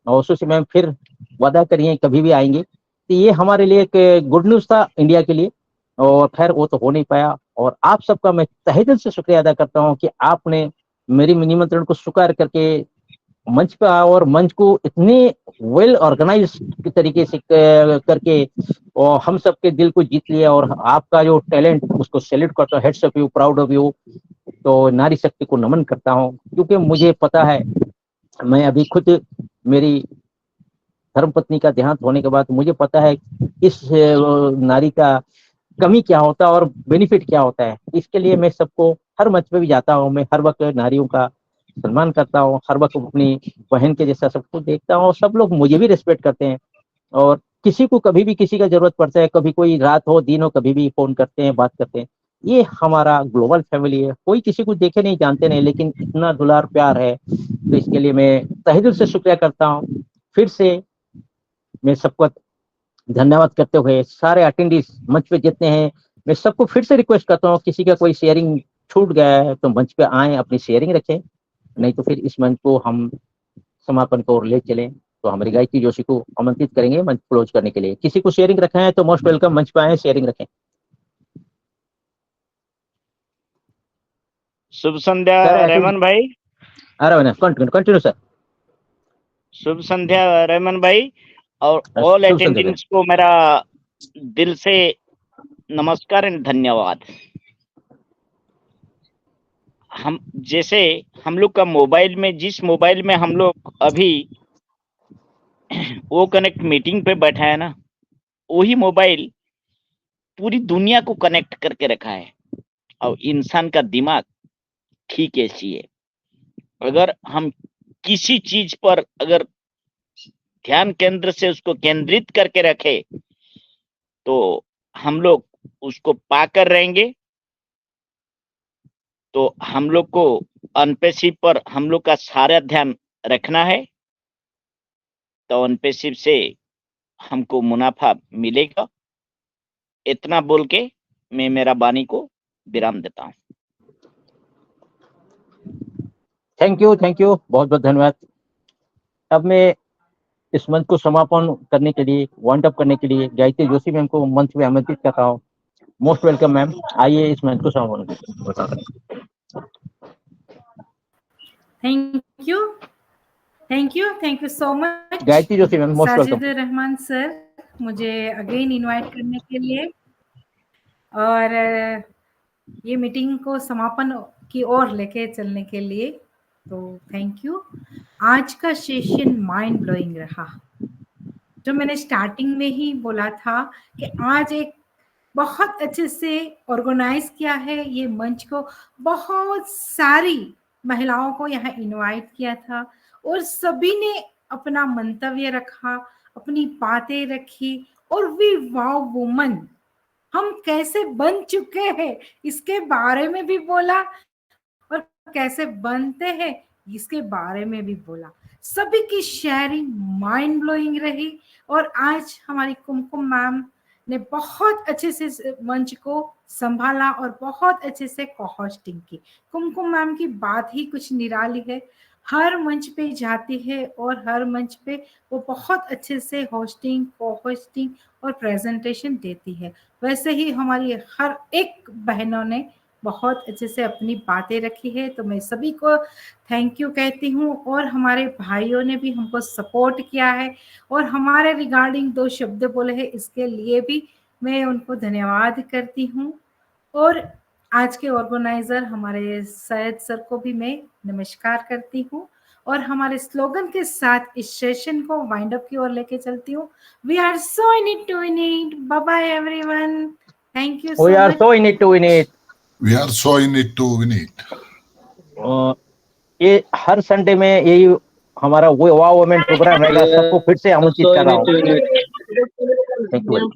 और सुश्री मैम फिर वादा करिए कभी भी आएंगे, तो ये हमारे लिए एक गुड न्यूज था इंडिया के लिए। और खैर वो तो हो नहीं पाया और आप सबका मैं तहे दिल से शुक्रिया अदा करता हूँ कि आपने मेरी निमंत्रण को स्वीकार करके मंच पे आया और मंच को इतने वेल ऑर्गेनाइज तरीके से करके और हम सबके दिल को जीत लिया। और आपका जो टैलेंट उसको सैल्यूट करता हूँ, heads of you, proud of you. तो नारी शक्ति को नमन करता हूँ, क्योंकि मुझे पता है, मैं अभी खुद मेरी धर्मपत्नी का देहांत होने के बाद मुझे पता है इस नारी का कमी क्या होता है और बेनिफिट क्या होता है। इसके लिए मैं सबको हर मंच पे भी जाता हूँ, मैं हर वक्त नारियों का सम्मान करता हूँ, हर वक्त अपनी बहन के जैसा सबको देखता हूँ और सब लोग मुझे भी रिस्पेक्ट करते हैं। और किसी को कभी भी किसी का जरूरत पड़ता है, कभी कोई रात हो दिन हो, कभी भी फोन करते हैं, बात करते हैं। ये हमारा ग्लोबल फैमिली है, कोई किसी को देखे नहीं जानते नहीं, लेकिन इतना दुलार प्यार है, तो इसके लिए मैं तहे दिल से शुक्रिया करता हूँ। फिर से मैं सबको धन्यवाद करते हुए सारे अटेंडीज मंच पे जितने हैं, मैं सबको फिर से रिक्वेस्ट करता हूँ, किसी का कोई शेयरिंग छूट गया है तो मंच पे आए, अपनी शेयरिंग रखें, नहीं तो फिर इस मंच को हम समापन को ले चलें। तो हमारी गायत्री जोशी को आमंत्रित करेंगे मंच क्लोज करने के लिए। किसी को शेयरिंग रखना है तो मोस्ट वेलकम, मंच पे आए, शेयरिंग रखें। शुभ संध्या रेमन भाई। Continue sir. शुभ संध्या रेमन भाई और ऑल शुभ संध्या अटेंडेंट्स को मेरा दिल से नमस्कार एंड धन्यवाद। हम लोग का मोबाइल में, जिस मोबाइल में हम लोग अभी वो कनेक्ट मीटिंग पे बैठा है ना, वही मोबाइल पूरी दुनिया को कनेक्ट करके रखा है। और इंसान का दिमाग ठीक ऐसी है, अगर हम किसी चीज पर अगर ध्यान केंद्र से उसको केंद्रित करके रखे तो हम लोग उसको पाकर रहेंगे। तो हम लोग को अनपेसिव पर हम लोग का सारा ध्यान रखना है, तो अनपेसिव से हमको मुनाफा मिलेगा। इतना बोल के मैं मेरा वाणी को विराम देता हूँ। थैंक यू, बहुत बहुत धन्यवाद। अब मैं इस मंच को समापन करने के लिए, वाइंड अप करने के लिए गायत्री जोशी मैम को मंच में आमंत्रित करता हूँ। मोस्ट वेलकम मैम, आइए इस मंच को समापन करें। Thank you so much Gayatri Joshi ma'am, most welcome. Sajid Rahman sir, मुझे अगेन इनवाइट करने के लिए और ये मीटिंग को समापन की ओर लेके चलने के लिए, तो थैंक यू। आज का सेशन माइंड ब्लोइंग रहा। जो मैंने स्टार्टिंग में ही बोला था कि आज एक बहुत अच्छे से ऑर्गेनाइज किया है ये मंच को, बहुत सारी महिलाओं को यहाँ इनवाइट किया था और सभी ने अपना मंतव्य रखा, अपनी बातें रखी और वी वाओ वुमन हम कैसे बन चुके हैं इसके बारे में भी बोला और कैसे बनते हैं इसके बारे में भी बोला। सभी की शेयरिंग माइंड ब्लोइंग रही और आज हमारी कुमकुम मैम ने बहुत अच्छे से मंच को संभाला और बहुत अच्छे से को-होस्टिंग की। कुमकुम मैम की बात ही कुछ निराली है, हर मंच पे जाती है और हर मंच पे वो बहुत अच्छे से होस्टिंग, को-होस्टिंग और प्रेजेंटेशन देती है। वैसे ही हमारी हर एक बहनों ने बहुत अच्छे से अपनी बातें रखी है, तो मैं सभी को थैंक यू कहती हूँ। और हमारे भाइयों ने भी हमको सपोर्ट किया है और हमारे रिगार्डिंग 2 शब्द बोले हैं, इसके लिए भी मैं उनको धन्यवाद करती हूँ। और आज के ऑर्गेनाइजर हमारे सैयद सर को भी मैं नमस्कार करती हूँ और हमारे स्लोगन के साथ इस सेशन को वाइंड अप की ओर लेके चलती हूँ। We are so in it to win it. Bye bye everyone, thank you so much. We are so in it to win it. We are so in it to win it. ये हर Sunday में यही हमारा वो वाव women programme रहेगा, सबको फिर से आमंत्रित कर रहा हूँ। Thank you.